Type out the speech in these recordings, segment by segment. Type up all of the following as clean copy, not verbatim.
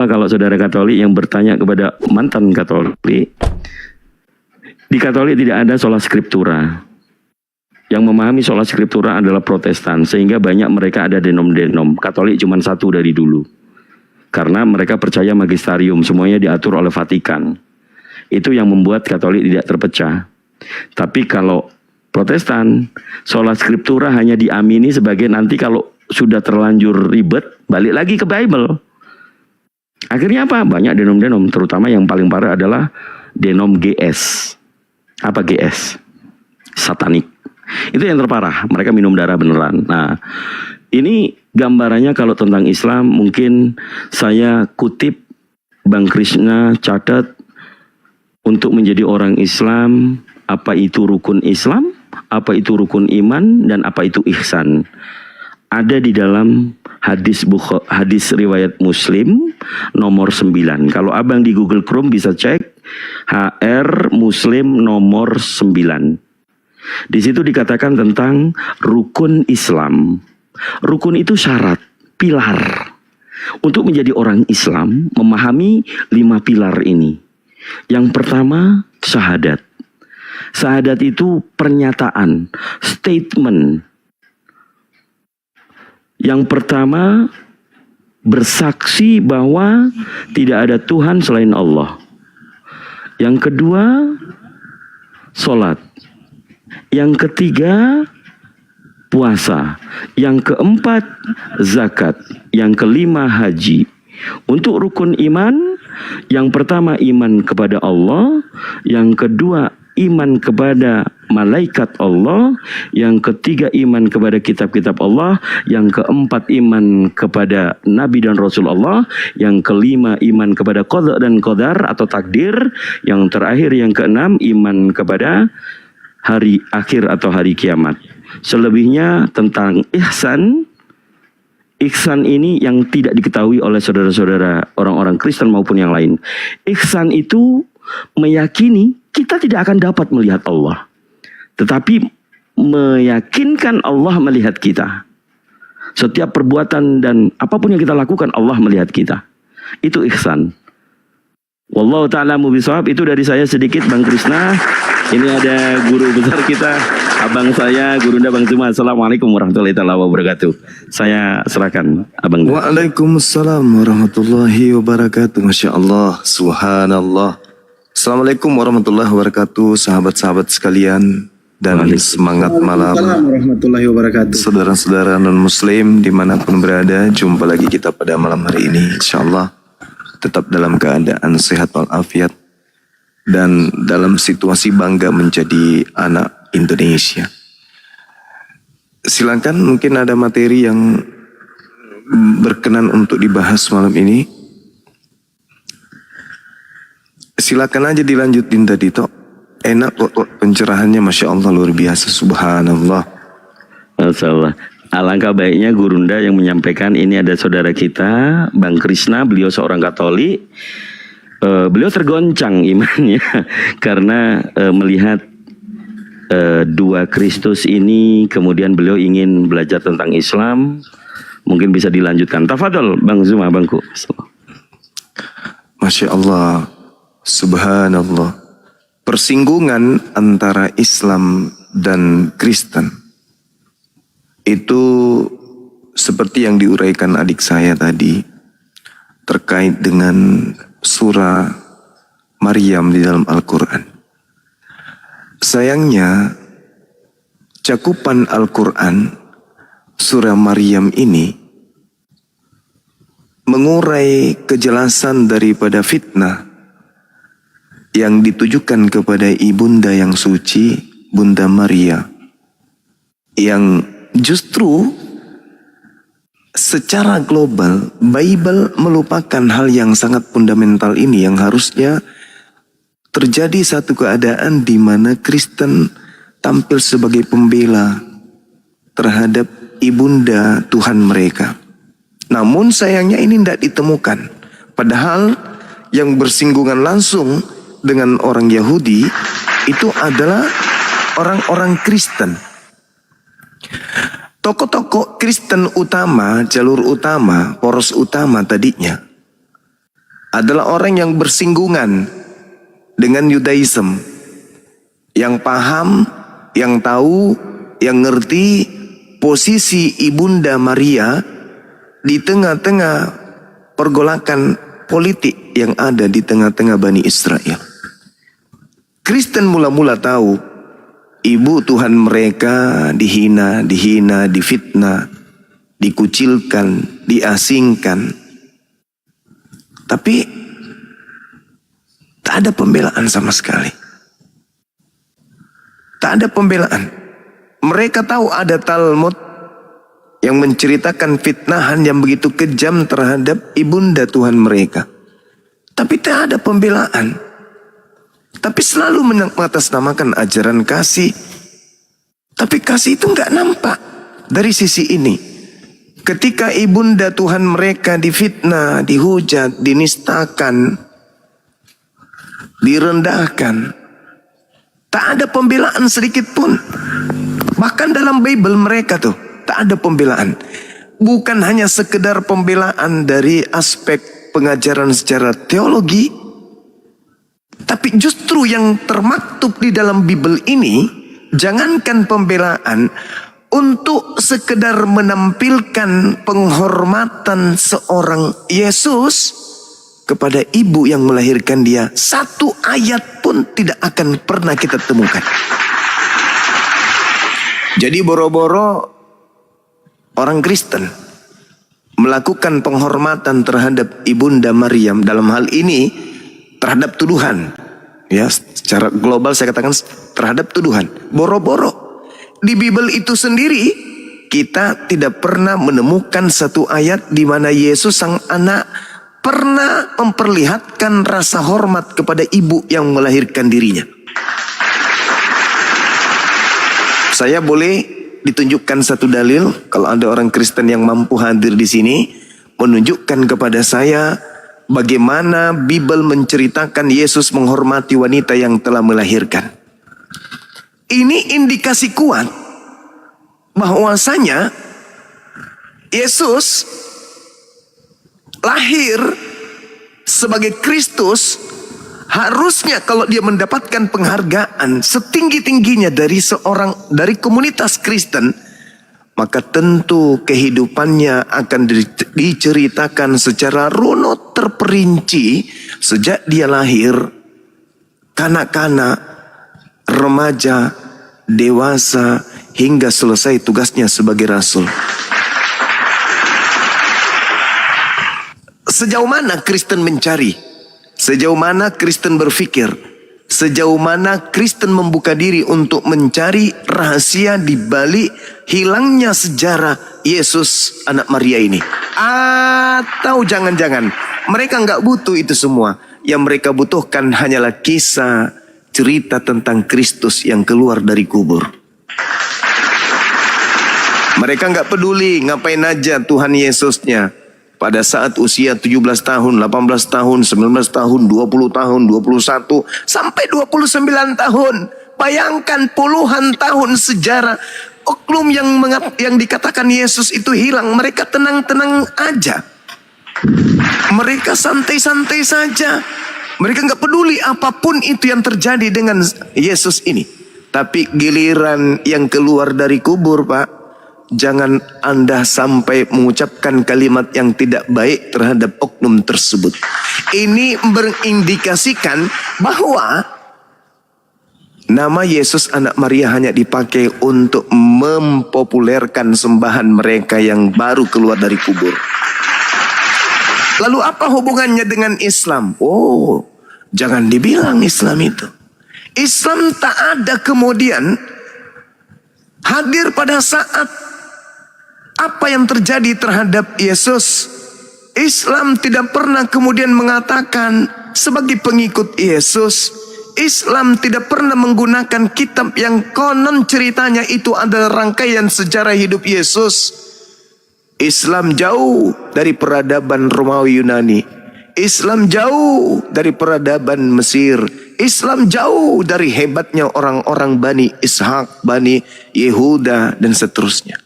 Kalau saudara Katolik yang bertanya kepada mantan Katolik, di Katolik tidak ada sola scriptura. Yang memahami sola scriptura adalah Protestan, sehingga banyak mereka ada denom-denom. Katolik cuma satu dari dulu. Karena mereka percaya magisterium, semuanya diatur oleh Vatikan. Itu yang membuat Katolik tidak terpecah. Tapi kalau Protestan, sola scriptura hanya diamini sebagai nanti kalau sudah terlanjur ribet, balik lagi ke Bible. Akhirnya apa? Banyak denom-denom, terutama yang paling parah adalah denom GS. Apa GS? Satanik. Itu yang terparah, mereka minum darah beneran. Nah, ini gambarannya kalau tentang Islam, mungkin saya kutip Bang Krishna catat, untuk menjadi orang Islam, apa itu rukun Islam, apa itu rukun iman, dan apa itu ihsan. Ada di dalam hadis riwayat Muslim nomor 9. Kalau abang di Google Chrome bisa cek HR Muslim nomor 9. Di situ dikatakan tentang rukun Islam. Rukun itu syarat, pilar. Untuk menjadi orang Islam, memahami 5 pilar ini. Yang pertama, syahadat. Syahadat itu pernyataan, statement. Yang pertama, bersaksi bahwa tidak ada Tuhan selain Allah. Yang kedua, sholat. Yang ketiga, puasa. Yang keempat, zakat. Yang kelima, haji. Untuk rukun iman, yang pertama iman kepada Allah. Yang kedua, iman kepada malaikat Allah. Yang ketiga, iman kepada kitab-kitab Allah. Yang keempat, iman kepada Nabi dan Rasul Allah. Yang kelima, iman kepada qada dan qadar atau takdir. Yang terakhir, yang keenam, iman kepada hari akhir atau hari kiamat. Selebihnya tentang ihsan. Ihsan ini yang tidak diketahui oleh saudara-saudara orang-orang Kristen maupun yang lain. Ihsan itu meyakini kita tidak akan dapat melihat Allah. Tetapi meyakinkan Allah melihat kita. Setiap perbuatan dan apapun yang kita lakukan, Allah melihat kita. Itu ihsan. Wallahu ta'ala mubishawab. Itu dari saya sedikit, Bang Krishna. Ini ada guru besar kita, abang saya, Gurunda Bang Zuma. Assalamualaikum warahmatullahi wabarakatuh. Saya serahkan abang. Waalaikumsalam warahmatullahi wabarakatuh. Masya Allah, subhanallah. Assalamualaikum warahmatullahi wabarakatuh, sahabat-sahabat sekalian, dan semangat malam warahmatullahi wabarakatuh. Saudara-saudara non-muslim dimanapun berada, jumpa lagi kita pada malam hari ini. Insya Allah tetap dalam keadaan sehat walafiat dan dalam situasi bangga menjadi anak Indonesia. Silakan, mungkin ada materi yang berkenan untuk dibahas malam ini. Silakan aja dilanjutin tadi toh. Enak kok pencerahannya, Masya Allah, luar biasa, subhanallah. Masya Allah. Alangkah baiknya Gurunda yang menyampaikan. Ini ada saudara kita, Bang Krishna, beliau seorang Katolik. Beliau tergoncang imannya karena melihat dua Kristus ini, kemudian beliau ingin belajar tentang Islam. Mungkin bisa dilanjutkan. Tafadhol Bang Zuma, Bangku. Masya Allah, subhanallah. Persinggungan antara Islam dan Kristen itu seperti yang diuraikan adik saya tadi terkait dengan surah Maryam di dalam Al-Quran. Sayangnya cakupan Al-Quran surah Maryam ini mengurai kejelasan daripada fitnah yang ditujukan kepada ibunda yang suci, Bunda Maria, yang justru secara global Bible melupakan hal yang sangat fundamental ini, yang harusnya terjadi satu keadaan di mana Kristen tampil sebagai pembela terhadap ibunda Tuhan mereka. Namun sayangnya ini tidak ditemukan. Padahal yang bersinggungan langsung dengan orang Yahudi itu adalah orang-orang Kristen. Tokoh-tokoh Kristen utama, jalur utama, poros utama tadinya adalah orang yang bersinggungan dengan Yudaism, yang paham, yang tahu, yang ngerti posisi Ibunda Maria di tengah-tengah pergolakan politik yang ada di tengah-tengah Bani Israel. Kristen mula-mula tahu ibu Tuhan mereka dihina, difitnah, dikucilkan, diasingkan. Tapi tak ada pembelaan sama sekali. Tak ada pembelaan. Mereka tahu ada Talmud yang menceritakan fitnahan yang begitu kejam terhadap ibunda Tuhan mereka. Tapi tak ada pembelaan. Tapi selalu mengatasnamakan ajaran kasih. Tapi kasih itu nggak nampak dari sisi ini. Ketika ibunda Tuhan mereka difitnah, dihujat, dinistakan, direndahkan, tak ada pembelaan sedikit pun. Bahkan dalam Bible mereka tuh tak ada pembelaan. Bukan hanya sekedar pembelaan dari aspek pengajaran secara teologi, tapi justru yang termaktub di dalam Bible ini, jangankan pembelaan, untuk sekedar menampilkan penghormatan seorang Yesus kepada ibu yang melahirkan dia, satu ayat pun tidak akan pernah kita temukan. Jadi boro-boro orang Kristen melakukan penghormatan terhadap Ibunda Maryam, dalam hal ini terhadap tuduhan. Ya, secara global saya katakan terhadap tuduhan. Boro-boro. Di Bible itu sendiri kita tidak pernah menemukan satu ayat di mana Yesus sang anak pernah memperlihatkan rasa hormat kepada ibu yang melahirkan dirinya. Saya boleh ditunjukkan satu dalil, kalau ada orang Kristen yang mampu hadir di sini, menunjukkan kepada saya bagaimana Bible menceritakan Yesus menghormati wanita yang telah melahirkan. Ini indikasi kuat bahwasanya Yesus lahir sebagai Kristus. Harusnya kalau dia mendapatkan penghargaan setinggi-tingginya dari komunitas Kristen, maka tentu kehidupannya akan diceritakan secara runut terperinci sejak dia lahir, kanak-kanak, remaja, dewasa, hingga selesai tugasnya sebagai rasul. Sejauh mana Kristen mencari? Sejauh mana Kristen berpikir? Sejauh mana Kristen membuka diri untuk mencari rahasia di balik hilangnya sejarah Yesus anak Maria ini? Atau jangan-jangan mereka nggak butuh itu semua. Yang mereka butuhkan hanyalah kisah, cerita tentang Kristus yang keluar dari kubur. Mereka nggak peduli ngapain aja Tuhan Yesusnya. Pada saat usia 17 tahun, 18 tahun, 19 tahun, 20 tahun, 21, sampai 29 tahun. Bayangkan puluhan tahun sejarah. Oknum yang dikatakan Yesus itu hilang. Mereka tenang-tenang aja. Mereka santai-santai saja. Mereka nggak peduli apapun itu yang terjadi dengan Yesus ini. Tapi giliran yang keluar dari kubur, Pak, jangan Anda sampai mengucapkan kalimat yang tidak baik terhadap oknum tersebut. Ini berindikasikan bahwa nama Yesus anak Maria hanya dipakai untuk mempopulerkan sembahan mereka yang baru keluar dari kubur. Lalu apa hubungannya dengan Islam? Oh, jangan dibilang Islam itu. Islam tak ada kemudian hadir pada saat apa yang terjadi terhadap Yesus. Islam tidak pernah kemudian mengatakan sebagai pengikut Yesus. Islam tidak pernah menggunakan kitab yang konon ceritanya itu adalah rangkaian sejarah hidup Yesus. Islam jauh dari peradaban Romawi Yunani. Islam jauh dari peradaban Mesir. Islam jauh dari hebatnya orang-orang Bani Ishak, Bani Yehuda, dan seterusnya.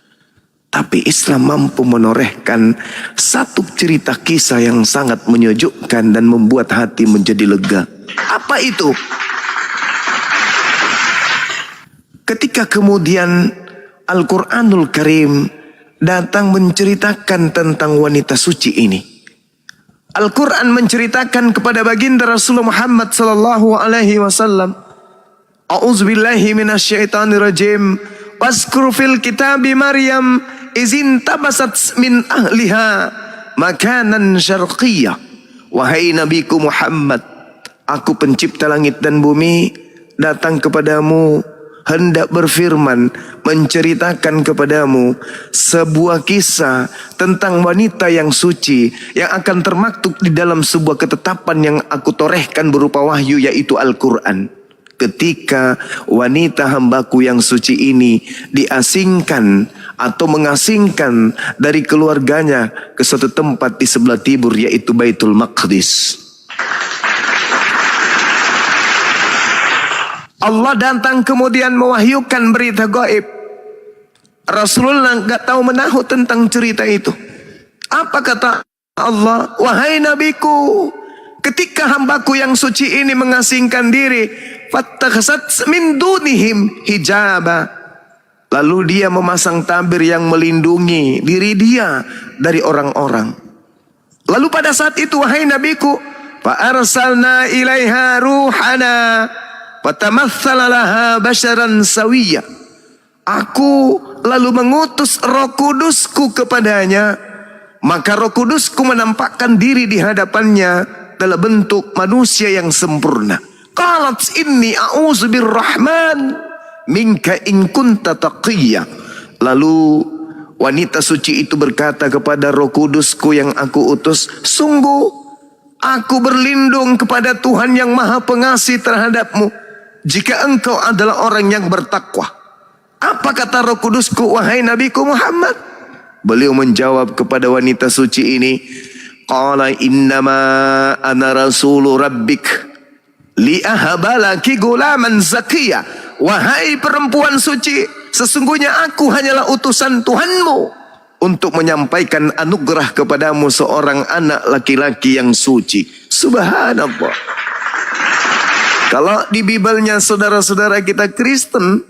Tapi Islam mampu menorehkan satu cerita kisah yang sangat menyejukkan dan membuat hati menjadi lega. Apa itu? Ketika kemudian Al-Quranul Karim datang menceritakan tentang wanita suci ini. Al-Quran menceritakan kepada baginda Rasulullah Muhammad sallallahu alaihi wasallam, A'udzubillahi minasyaitonirrajim. Wazkur fil kitabi Maryam izin tabasat min ahliha makanan syarqiyah. Wahai Nabiku Muhammad, aku pencipta langit dan bumi datang kepadamu, hendak berfirman, menceritakan kepadamu sebuah kisah tentang wanita yang suci yang akan termaktub di dalam sebuah ketetapan yang aku torehkan berupa wahyu, yaitu Al-Quran. Ketika wanita hambaku yang suci ini diasingkan atau mengasingkan dari keluarganya ke suatu tempat di sebelah timur, yaitu Baitul Maqdis. Allah datang kemudian mewahyukan berita gaib. Rasulullah nggak tahu menahu tentang cerita itu. Apa kata Allah? Wahai Nabiku, ketika hambaku yang suci ini mengasingkan diri, fattakhasat min dunihim hijaba, lalu dia memasang tabir yang melindungi diri dia dari orang-orang. Lalu pada saat itu, wahai Nabiku, fa arsalna ilaiha ruhana fatamatsala laha basyaran sawiyya, aku lalu mengutus Roh Kudusku kepadanya, maka Roh Kudusku menampakkan diri di hadapannya dalam bentuk manusia yang sempurna. Qalat inni a'udzu birrahman minka in kunta taqiyya. Lalu wanita suci itu berkata kepada Roh Kudusku yang aku utus, sungguh aku berlindung kepada Tuhan yang Maha Pengasih terhadapmu jika engkau adalah orang yang bertakwa. Apa kata Roh Kudusku, wahai Nabiku Muhammad? Beliau menjawab kepada wanita suci ini, qala innama ana rasulu rabbik li ahabalaki gulaman zakiyya. Wahai perempuan suci, sesungguhnya aku hanyalah utusan Tuhanmu untuk menyampaikan anugerah kepadamu seorang anak laki-laki yang suci. Subhanallah. Kalau di Bibelnya saudara-saudara kita Kristen,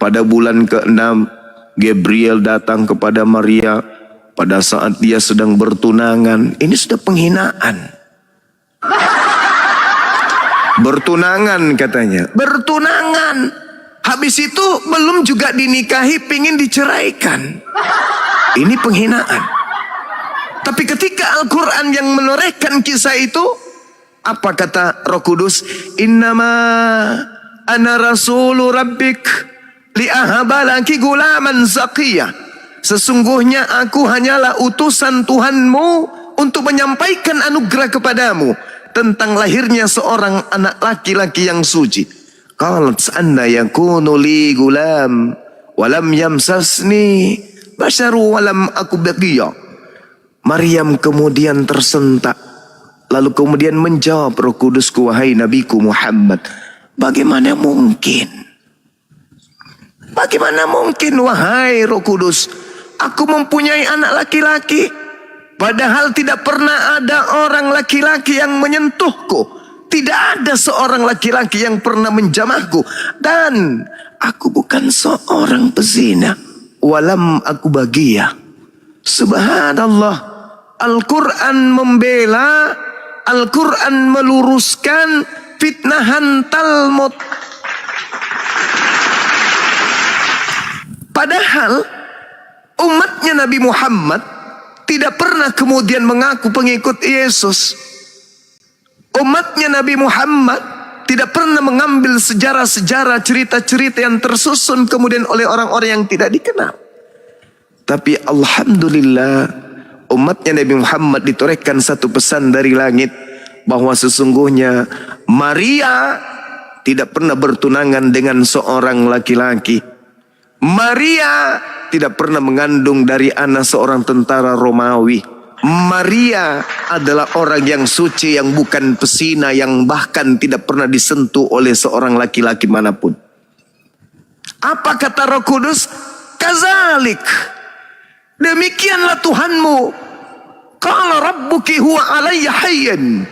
pada bulan ke-6 Gabriel datang kepada Maria pada saat dia sedang bertunangan. Ini sudah penghinaan. Bertunangan katanya. Bertunangan. Habis itu belum juga dinikahi, pingin diceraikan. Ini penghinaan. Tapi ketika Al-Quran yang menorehkan kisah itu, apa kata Roh Kudus? Innama ana rasulu rabbik li'ahabalaki gulaman zakiyya. Sesungguhnya aku hanyalah utusan Tuhanmu untuk menyampaikan anugerah kepadamu tentang lahirnya seorang anak laki-laki yang suci. Qalat anna yakunu li gulam walam yamsasni basharu walam aku baqiya. Maryam kemudian tersentak, lalu kemudian menjawab Roh Kudusku, wahai Nabiku Muhammad, bagaimana mungkin? Bagaimana mungkin wahai Roh Kudus, aku mempunyai anak laki-laki, padahal tidak pernah ada orang laki-laki yang menyentuhku. Tidak ada seorang laki-laki yang pernah menjamahku. Dan aku bukan seorang pezina. Walam aku bagia. Subhanallah. Al-Quran membela, Al-Quran meluruskan fitnahan Talmud. Padahal umatnya Nabi Muhammad tidak pernah kemudian mengaku pengikut Yesus. Umatnya Nabi Muhammad tidak pernah mengambil sejarah-sejarah, cerita-cerita yang tersusun kemudian oleh orang-orang yang tidak dikenal. Tapi alhamdulillah, umatnya Nabi Muhammad ditorehkan satu pesan dari langit, bahwa sesungguhnya Maria tidak pernah bertunangan dengan seorang laki-laki. Maria tidak pernah mengandung dari anak seorang tentara Romawi. Maria adalah orang yang suci, yang bukan pesina, yang bahkan tidak pernah disentuh oleh seorang laki-laki manapun. Apa kata Roh Kudus? Kazalik. Demikianlah Tuhanmu. Qala rabbuki huwa alayya hayyan.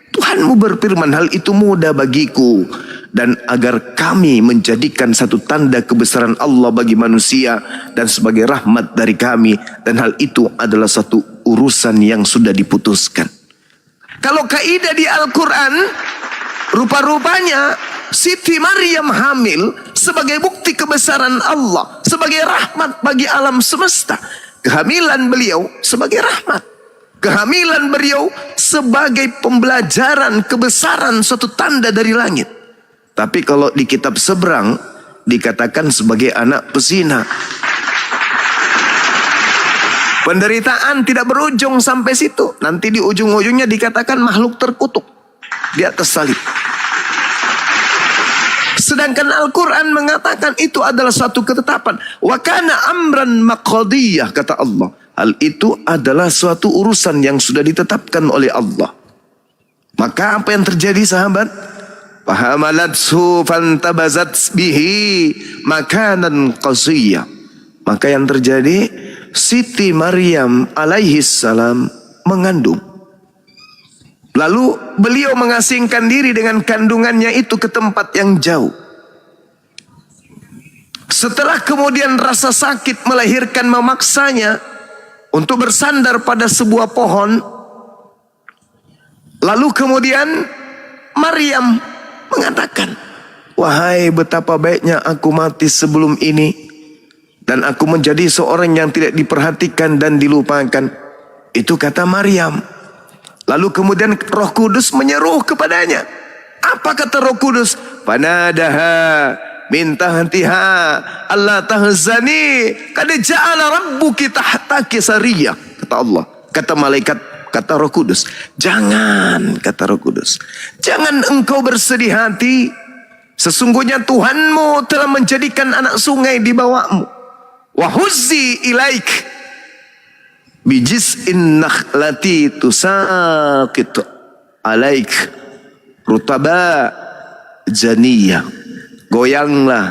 Tuhanmu berfirman, hal itu mudah bagiku, dan agar kami menjadikan satu tanda kebesaran Allah bagi manusia dan sebagai rahmat dari kami, dan hal itu adalah satu urusan yang sudah diputuskan. Kalau kaidah di Al-Quran, rupa-rupanya Siti Maryam hamil sebagai bukti kebesaran Allah, sebagai rahmat bagi alam semesta. Kehamilan beliau sebagai rahmat. Kehamilan beliau sebagai pembelajaran kebesaran suatu tanda dari langit. Tapi kalau di kitab seberang dikatakan sebagai anak pezina. Penderitaan tidak berujung sampai situ. Nanti di ujung-ujungnya dikatakan makhluk terkutuk di atas salib. Sedangkan Al-Quran mengatakan itu adalah suatu ketetapan. Wa kana amran maqdiyah, kata Allah. Hal itu adalah suatu urusan yang sudah ditetapkan oleh Allah. Maka apa yang terjadi, sahabat? Fahamalathu fantabazat bihi makanan qasiyah. Maka yang terjadi, Siti Maryam alaihi salam mengandung. Lalu beliau mengasingkan diri dengan kandungannya itu ke tempat yang jauh. Setelah kemudian rasa sakit melahirkan memaksanya untuk bersandar pada sebuah pohon. Lalu kemudian Maryam mengatakan, wahai betapa baiknya aku mati sebelum ini, dan aku menjadi seorang yang tidak diperhatikan dan dilupakan. Itu kata Maryam. Lalu kemudian Roh Kudus menyeru kepadanya. Apa kata Roh Kudus? Fanadaha min tahtiha alla tahzani qad ja'ala rabbuki tahtaki sariyah. Kata Allah, kata malaikat, kata Roh Kudus, jangan, kata Roh Kudus, jangan engkau bersedih hati. Sesungguhnya Tuhanmu telah menjadikan anak sungai di bawahmu. Wa huzzi ilaik bijis'in nakhlati tusaqit alaik rutaba janiyah. Goyanglah,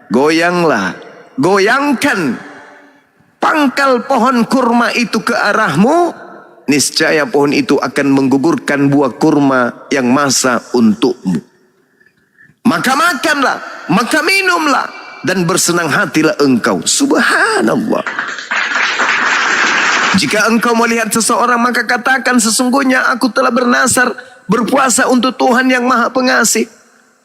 goyanglah, goyangkan pangkal pohon kurma itu ke arahmu, niscaya pohon itu akan menggugurkan buah kurma yang masa untukmu. Maka makanlah, maka minumlah, dan bersenang hatilah engkau. Subhanallah. Jika engkau melihat seseorang, maka katakan, sesungguhnya aku telah bernazar berpuasa untuk Tuhan yang Maha Pengasih.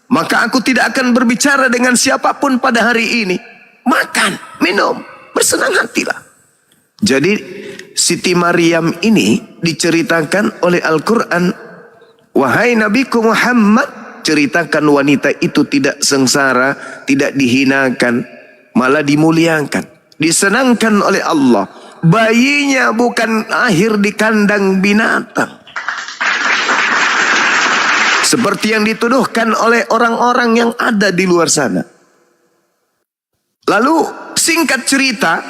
Maka aku tidak akan berbicara dengan siapapun pada hari ini. Makan, minum, bersenang hatilah. Jadi Siti Maryam ini diceritakan oleh Al-Quran. Wahai Nabiku Muhammad, ceritakan wanita itu tidak sengsara, tidak dihinakan, malah dimuliakan, disenangkan oleh Allah. Bayinya bukan lahir di kandang binatang, seperti yang dituduhkan oleh orang-orang yang ada di luar sana. Lalu singkat cerita,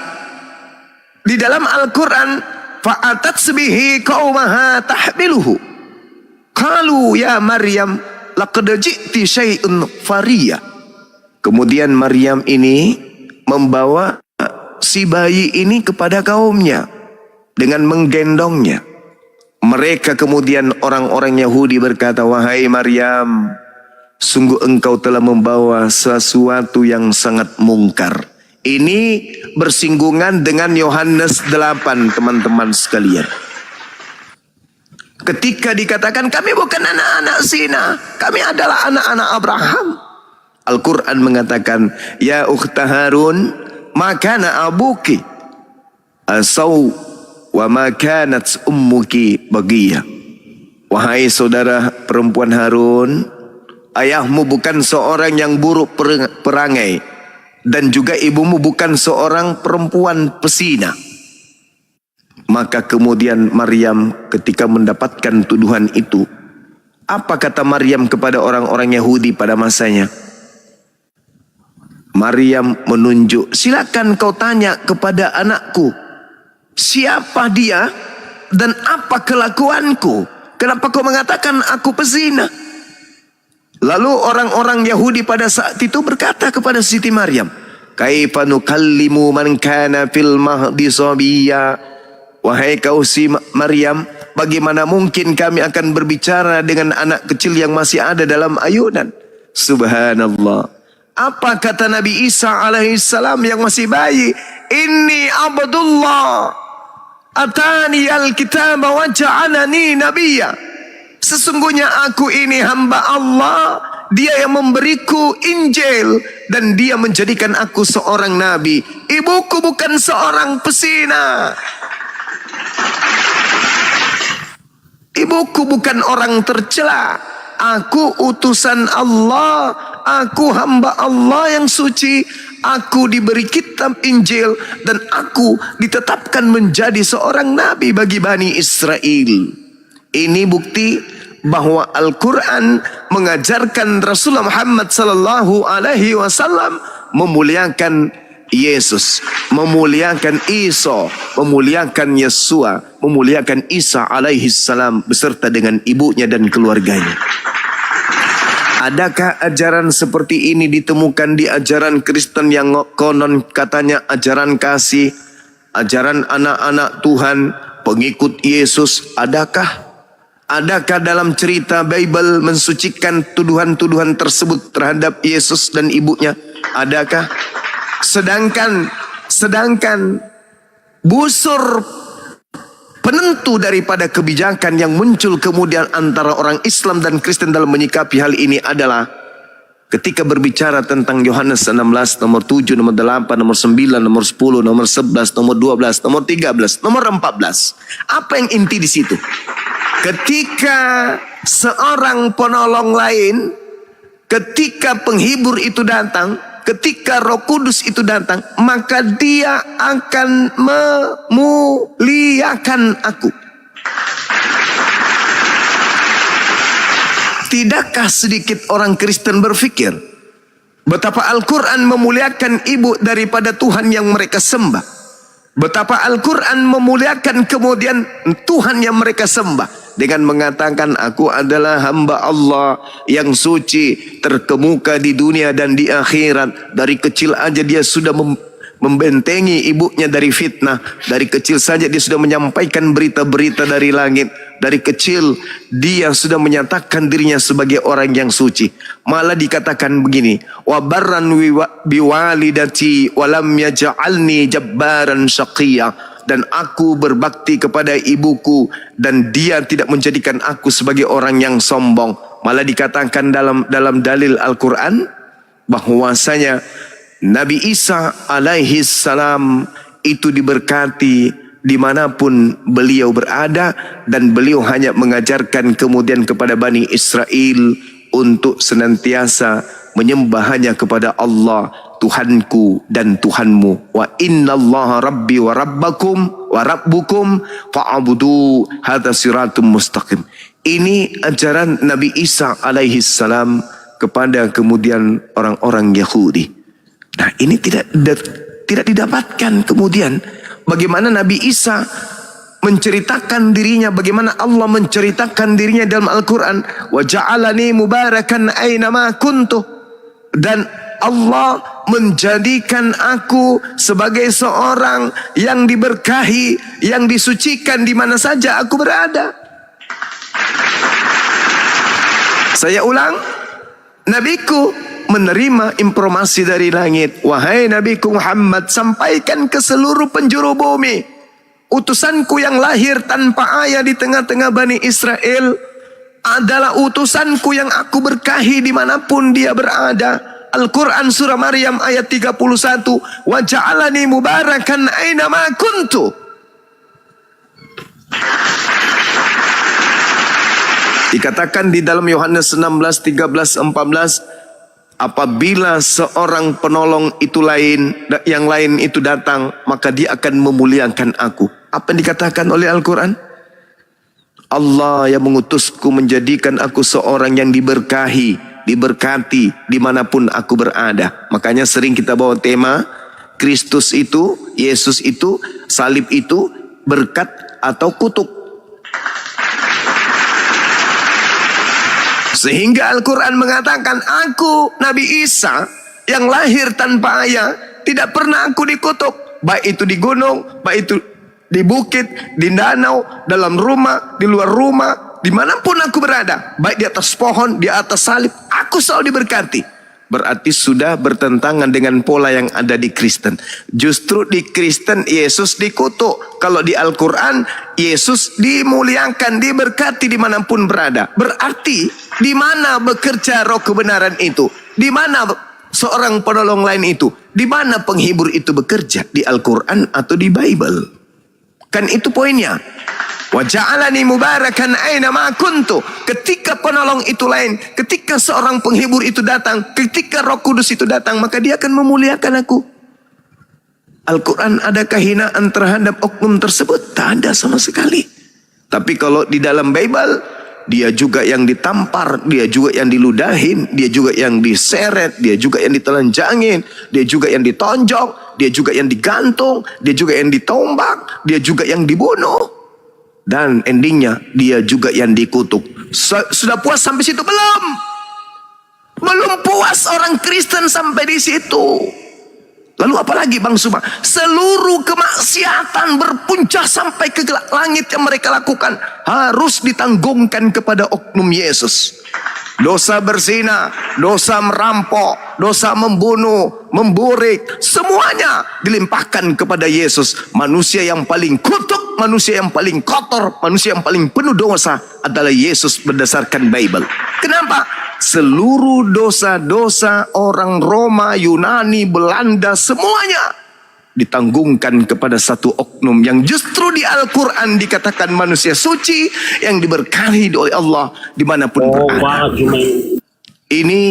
di dalam Al-Quran, fa'atat bihi qaumaha tahmiluhu qalu ya Maryam laqad ji'ti syai'un fariyah. Kemudian Maryam ini membawa si bayi ini kepada kaumnya dengan menggendongnya. Mereka kemudian orang-orang Yahudi berkata, wahai Maryam, sungguh engkau telah membawa sesuatu yang sangat mungkar. Ini bersinggungan dengan Yohanes 8, teman-teman sekalian. Ketika dikatakan kami bukan anak-anak zina, kami adalah anak-anak Abraham. Al-Quran mengatakan, ya ukhta Harun, makana abuki asau wa ma kanat ummuki bagiyah. Wahai saudara perempuan Harun, ayahmu bukan seorang yang buruk perangai, dan juga ibumu bukan seorang perempuan pesina. Maka kemudian Maryam ketika mendapatkan tuduhan itu, apa kata Maryam kepada orang-orang Yahudi pada masanya? Maryam menunjuk, silakan kau tanya kepada anakku, siapa dia dan apa kelakuanku? Kenapa kau mengatakan aku pezina? Lalu orang-orang Yahudi pada saat itu berkata kepada Siti Maryam, Kaifa nukallimu man kana fil mahdi sabiyya. Wahai kau si Maryam, bagaimana mungkin kami akan berbicara dengan anak kecil yang masih ada dalam ayunan? Subhanallah. Apa kata Nabi Isa alaihissalam yang masih bayi? Inni abdullah atani alkitab wa ja'alani nabiyya. Sesungguhnya aku ini hamba Allah, Dia yang memberiku Injil dan Dia menjadikan aku seorang nabi. Ibuku bukan seorang pesina. Ibuku bukan orang tercela. Aku utusan Allah. Aku hamba Allah yang suci. Aku diberi kitab Injil dan aku ditetapkan menjadi seorang nabi bagi Bani Israel. Ini bukti bahwa Al-Quran mengajarkan Rasulullah Muhammad sallallahu alaihi wasallam memuliakan Yesus, memuliakan Isa, memuliakan Yesua, memuliakan Isa alaihi salam beserta dengan ibunya dan keluarganya. Adakah ajaran seperti ini ditemukan di ajaran Kristen yang konon katanya ajaran kasih, ajaran anak-anak Tuhan, pengikut Yesus? Adakah? Adakah dalam cerita Bible mensucikan tuduhan-tuduhan tersebut terhadap Yesus dan ibunya? Adakah? Sedangkan busur penentu daripada kebijakan yang muncul kemudian antara orang Islam dan Kristen dalam menyikapi hal ini adalah ketika berbicara tentang Yohanes 16, nomor 7, nomor 8, nomor 9, nomor 10, nomor 11, nomor 12, nomor 13, nomor 14. Apa yang inti di situ? Ketika seorang penolong lain, ketika penghibur itu datang, ketika Roh Kudus itu datang, maka Dia akan memuliakan aku. Tidakkah sedikit orang Kristen berpikir betapa Al-Quran memuliakan ibu daripada Tuhan yang mereka sembah? Betapa Al-Quran memuliakan kemudian Tuhan yang mereka sembah dengan mengatakan aku adalah hamba Allah yang suci, terkemuka di dunia dan di akhirat. Dari kecil aja dia sudah membentengi ibunya dari fitnah. Dari kecil saja dia sudah menyampaikan berita-berita dari langit. Dari kecil dia sudah menyatakan dirinya sebagai orang yang suci. Malah dikatakan begini, wa barran biwalidati walam yaj'alni jabbaran syaqiyya. Dan aku berbakti kepada ibuku dan Dia tidak menjadikan aku sebagai orang yang sombong. Malah dikatakan dalam dalil Al-Quran bahwasanya Nabi Isa alaihi salam itu diberkati dimanapun beliau berada, dan beliau hanya mengajarkan kemudian kepada Bani Israel untuk senantiasa menyembah hanya kepada Allah, Tuhanku dan Tuhanmu. Wa innallaha rabbi wa rabbakum wa rabbukum fa'budu hadza siratum mustaqim. Ini ajaran Nabi Isa alaihi salam kepada kemudian orang-orang Yahudi. Nah, ini tidak didapatkan kemudian bagaimana Nabi Isa menceritakan dirinya, bagaimana Allah menceritakan dirinya dalam Al-Quran. Wa ja'alani mubarakan aynama kuntu. Dan Allah menjadikan aku sebagai seorang yang diberkahi, yang disucikan di mana saja aku berada. Saya ulang, Nabiku menerima informasi dari langit. Wahai Nabiku Muhammad, sampaikan ke seluruh penjuru bumi, utusanku yang lahir tanpa ayah di tengah-tengah Bani Israel adalah utusanku yang aku berkahi dimanapun dia berada. Al-Quran surah Maryam ayat 31, wa ja'alani mubarakan aynama kuntu. Dikatakan di dalam Yohanes 16, 13, 14, apabila seorang penolong itu yang lain itu datang, maka dia akan memuliakan aku. Apa yang dikatakan oleh Al-Quran? Allah yang mengutusku menjadikan aku seorang yang diberkahi, diberkati dimanapun aku berada. Makanya sering kita bawa tema Kristus itu, Yesus itu, salib itu berkat atau kutuk. Sehingga Al-Quran mengatakan, aku Nabi Isa yang lahir tanpa ayah Tidak pernah aku dikutuk. Baik itu di gunung, baik itu di bukit, di danau, dalam rumah, di luar rumah, dimanapun aku berada. Baik di atas pohon, di atas salib, aku selalu diberkati. Berarti sudah bertentangan dengan pola yang ada di Kristen. Justru di Kristen Yesus dikutuk. Kalau di Al-Quran Yesus dimuliakan, diberkati dimanapun berada. Berarti di mana bekerja roh kebenaran itu? Di mana seorang penolong lain itu? Di mana penghibur itu bekerja? Di Al-Quran atau di Bible? Kan itu poinnya. Wa ja'alani mubarakan aina ma kuntu. Ketika penolong itu lain, ketika seorang penghibur itu datang, ketika Roh Kudus itu datang, maka dia akan memuliakan aku. Al-Quran ada kehinaan terhadap oknum tersebut? Tak ada sama sekali. Tapi kalau di dalam Bible, dia juga yang ditampar, dia juga yang diludahin, dia juga yang diseret, dia juga yang ditelanjangin, dia juga yang ditonjok, dia juga yang digantung, dia juga yang ditombak, dia juga yang dibunuh. Dan endingnya dia juga yang dikutuk. Sudah puas sampai situ? Belum. Belum puas orang Kristen sampai di situ. Lalu apalagi Bang Suma? Seluruh kemaksiatan berpuncak sampai ke langit yang mereka lakukan harus ditanggungkan kepada oknum Yesus. Dosa berzina, dosa merampok, dosa membunuh, memburik, semuanya dilimpahkan kepada Yesus. Manusia yang paling kutuk, manusia yang paling kotor, manusia yang paling penuh dosa adalah Yesus berdasarkan Bible. Kenapa? Seluruh dosa-dosa orang Roma, Yunani, Belanda, semuanya ditanggungkan kepada satu oknum yang justru di Al-Quran dikatakan manusia suci yang diberkahi oleh Allah dimanapun berada. Ini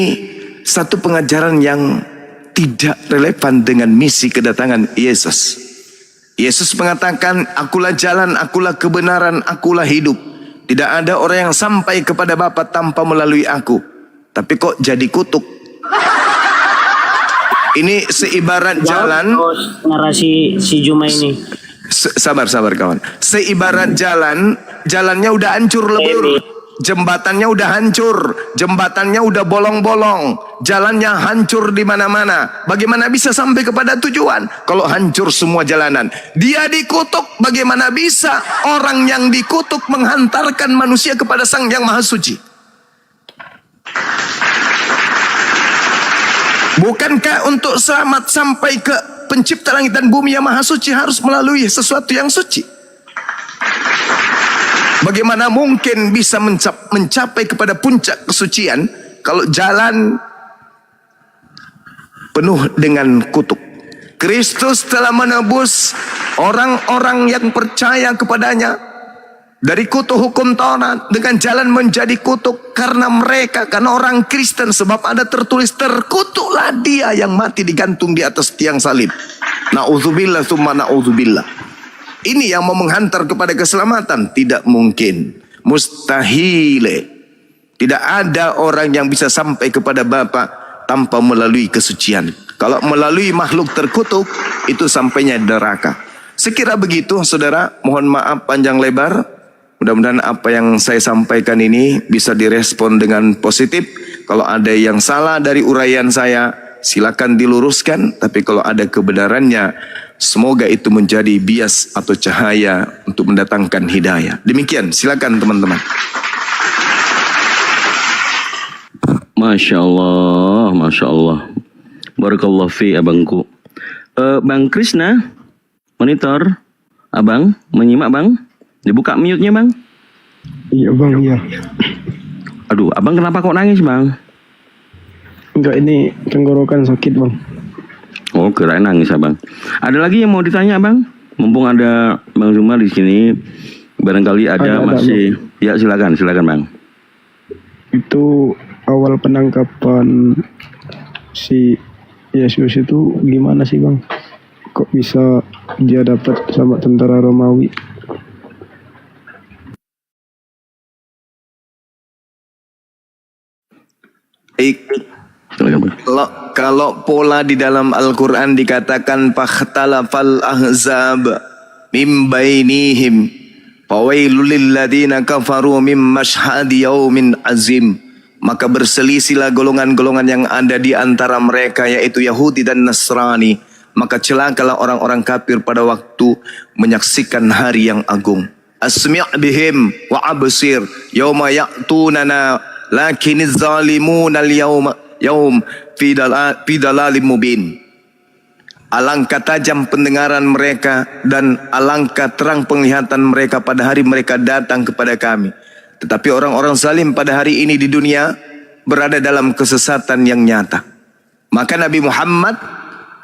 satu pengajaran yang tidak relevan dengan misi kedatangan Yesus. Yesus mengatakan, akulah jalan, akulah kebenaran, akulah hidup. Tidak ada orang yang sampai kepada Bapa tanpa melalui aku. Tapi kok jadi kutuk? Ini seibarat jalan. Narasi si Juma ini. Sabar kawan. Seibarat jalan, jalannya udah hancur lebur. Jembatannya udah hancur, jembatannya udah bolong-bolong, jalannya hancur di mana-mana. Bagaimana bisa sampai kepada tujuan kalau hancur semua jalanan? Dia dikutuk, bagaimana bisa orang yang dikutuk menghantarkan manusia kepada Sang Yang Maha Suci? Bukankah untuk selamat sampai ke pencipta langit dan bumi yang maha suci harus melalui sesuatu yang suci? Bagaimana mungkin bisa mencapai kepada puncak kesucian kalau jalan penuh dengan kutuk? Kristus telah menebus orang-orang yang percaya kepadanya dari kutuk hukum Taurat dengan jalan menjadi kutuk karena orang Kristen, sebab ada tertulis terkutuklah dia yang mati digantung di atas tiang salib. Na'udzubillah summa na'udzubillah. Ini yang mau menghantar kepada keselamatan? Tidak mungkin, mustahil. Tidak ada orang yang bisa sampai kepada Bapa tanpa melalui kesucian. Kalau melalui makhluk terkutuk, itu sampainya neraka. Sekira begitu saudara, mohon maaf panjang lebar. Mudah-mudahan apa yang saya sampaikan ini bisa direspon dengan positif. Kalau ada yang salah dari uraian saya, silakan diluruskan. Tapi kalau ada kebenarannya, semoga itu menjadi bias atau cahaya untuk mendatangkan hidayah. Demikian, silakan teman-teman. Masya Allah, Masya Allah. Barakallah fi abangku. Bang Krishna, monitor. Abang, menyimak bang. Dibuka mute-nya bang. Iya bang, iya. Aduh, abang kenapa kok nangis bang? Enggak, ini tenggorokan sakit bang. Oh, kirain nangis abang. Ada lagi yang mau ditanya bang? Mumpung ada Bang Zuma di sini, barangkali ada masih. Ya silakan bang. Itu awal penangkapan si Yesus itu gimana sih bang? Kok bisa dia dapat sama tentara Romawi? Kalau pola di dalam Al-Quran dikatakan fakhtalafal ahzab mim bainihim fawailul lilladzina kafaru mim mashhadi yaumin azim, maka berselisihlah golongan-golongan yang ada di antara mereka, yaitu Yahudi dan Nasrani. maka celakalah orang-orang kafir pada waktu menyaksikan hari yang agung. Asmi' bihim wa absir yauma ya'tunana lakiniz zalimuna yaum fi dalalim mubin. Alangkah tajam pendengaran mereka dan alangkah terang penglihatan mereka pada hari mereka datang kepada kami. Tetapi orang-orang zalim pada hari ini di dunia berada dalam kesesatan yang nyata. Maka Nabi Muhammad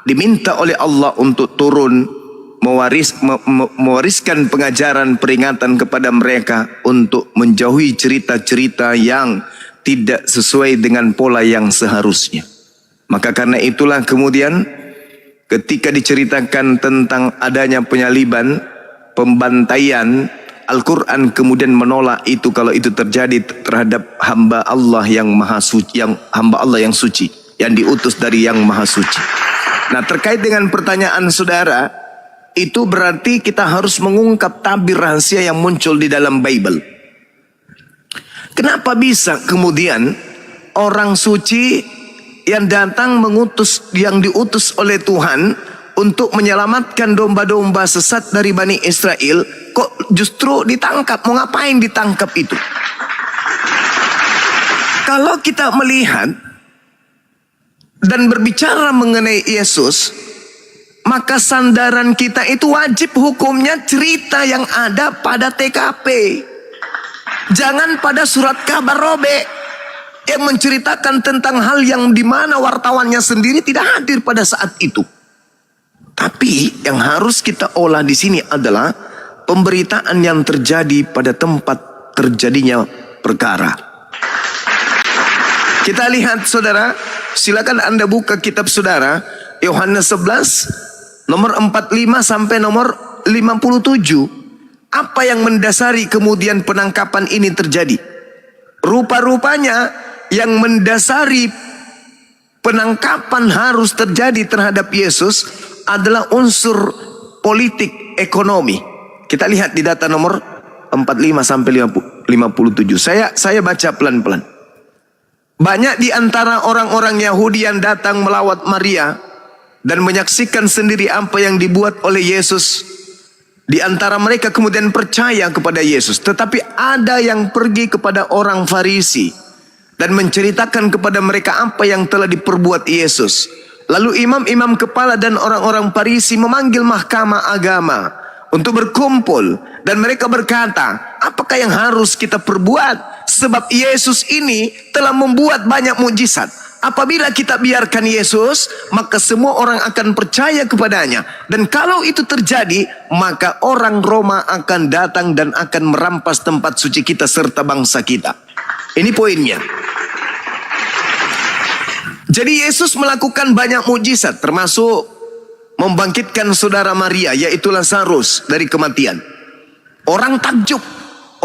diminta oleh Allah untuk turun mewariskan pengajaran peringatan kepada mereka untuk menjauhi cerita-cerita yang tidak sesuai dengan pola yang seharusnya. Maka karena itulah kemudian ketika diceritakan tentang adanya penyaliban, pembantaian, Al-Quran kemudian menolak itu kalau itu terjadi terhadap hamba Allah yang maha suci, hamba Allah yang suci, yang diutus dari yang maha suci. Nah, terkait dengan pertanyaan saudara, itu berarti kita harus mengungkap tabir rahasia yang muncul di dalam Bible. Kenapa bisa kemudian orang suci yang datang yang diutus oleh Tuhan untuk menyelamatkan domba-domba sesat dari Bani Israel, kok justru ditangkap? Mau ngapain ditangkap itu? Kalau kita melihat dan berbicara mengenai Yesus, maka sandaran kita itu wajib hukumnya cerita yang ada pada TKP. Jangan pada surat kabar robek yang menceritakan tentang hal yang dimana wartawannya sendiri tidak hadir pada saat itu. Tapi yang harus kita olah di sini adalah pemberitaan yang terjadi pada tempat terjadinya perkara. Kita lihat saudara, silakan Anda buka kitab saudara, Yohanes 11, nomor 45 sampai nomor 57. Apa yang mendasari kemudian penangkapan ini terjadi? Rupa-rupanya yang mendasari penangkapan harus terjadi terhadap Yesus adalah unsur politik ekonomi. Kita lihat di data nomor 45 sampai 57. Saya baca pelan-pelan. Banyak di antara orang-orang Yahudi yang datang melawat Maria dan menyaksikan sendiri apa yang dibuat oleh Yesus. Di antara mereka kemudian percaya kepada Yesus. Tetapi ada yang pergi kepada orang Farisi dan menceritakan kepada mereka apa yang telah diperbuat Yesus. Lalu imam-imam kepala dan orang-orang Farisi memanggil mahkamah agama untuk berkumpul. Dan mereka berkata, apakah yang harus kita perbuat? Sebab Yesus ini telah membuat banyak mukjizat. Apabila kita biarkan Yesus, maka semua orang akan percaya kepadanya. Dan kalau itu terjadi, maka orang Roma akan datang dan akan merampas tempat suci kita serta bangsa kita. Ini poinnya. Jadi Yesus melakukan banyak mukjizat, termasuk membangkitkan saudara Maria, yaitu Lazarus dari kematian. Orang takjub,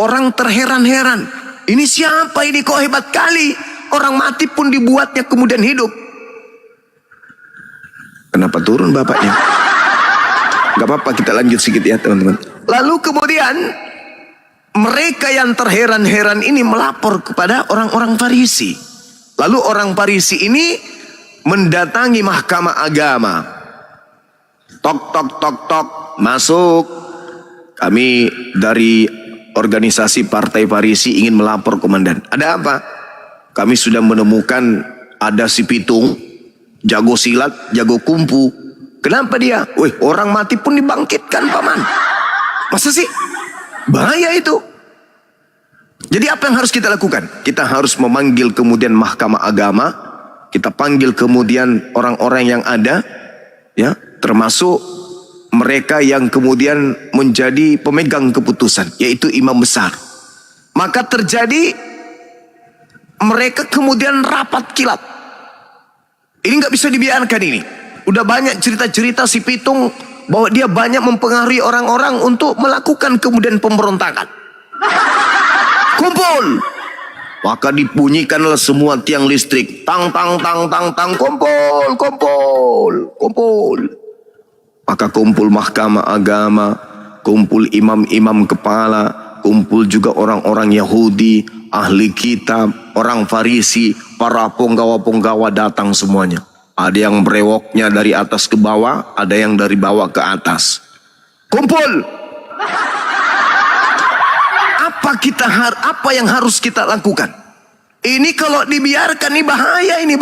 orang terheran-heran. Ini siapa ini, kok hebat kali? Orang mati pun dibuatnya kemudian hidup. Kenapa turun bapaknya? Gak apa-apa, kita lanjut sedikit ya teman-teman. Lalu kemudian mereka yang terheran-heran ini melapor kepada orang-orang Farisi. Lalu orang Farisi ini mendatangi mahkamah agama. Tok tok tok tok, masuk. Kami dari organisasi Partai Farisi ingin melapor komandan. Ada apa? Kami sudah menemukan ada si Pitung, jago silat, jago kungfu. Kenapa dia? Wih, orang mati pun dibangkitkan paman. Masa sih? Bahaya itu. Jadi apa yang harus kita lakukan? Kita harus memanggil kemudian mahkamah agama. Kita panggil kemudian orang-orang yang ada, ya, termasuk mereka yang kemudian menjadi pemegang keputusan, yaitu imam besar. Maka terjadi mereka kemudian rapat kilat. Ini nggak bisa dibiarkan ini. Udah banyak cerita-cerita si Pitung bahwa dia banyak mempengaruhi orang-orang untuk melakukan kemudian pemberontakan. Kumpul. Maka dibunyikanlah semua tiang listrik. Tang tang tang tang tang, kumpul, kumpul, kumpul. Maka kumpul mahkamah agama, kumpul imam-imam kepala, kumpul juga orang-orang Yahudi, ahli kitab, orang Farisi, para penggawa-penggawa datang semuanya. Ada yang brewoknya dari atas ke bawah, ada yang dari bawah ke atas. Kumpul. Apa yang harus kita lakukan? Ini kalau dibiarkan ini bahaya ini.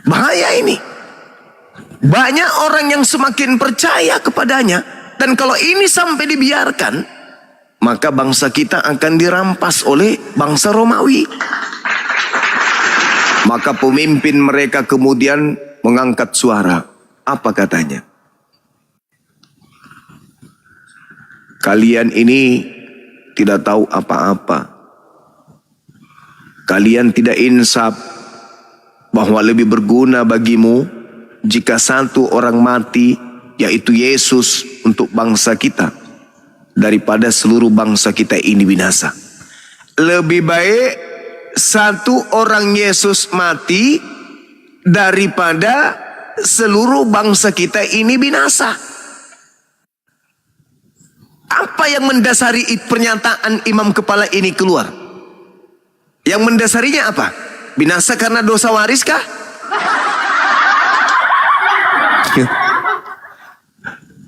Bahaya ini. Banyak orang yang semakin percaya kepadanya, dan kalau ini sampai dibiarkan, maka bangsa kita akan dirampas oleh bangsa Romawi. Maka pemimpin mereka kemudian mengangkat suara. Apa katanya? Kalian ini tidak tahu apa-apa. Kalian tidak insaf bahwa lebih berguna bagimu jika satu orang mati, yaitu Yesus, untuk bangsa kita, daripada seluruh bangsa kita ini binasa. Lebih baik satu orang Yesus mati daripada seluruh bangsa kita ini binasa. Apa yang mendasari pernyataan imam kepala ini keluar? Yang mendasarinya apa? Binasa karena dosa waris kah?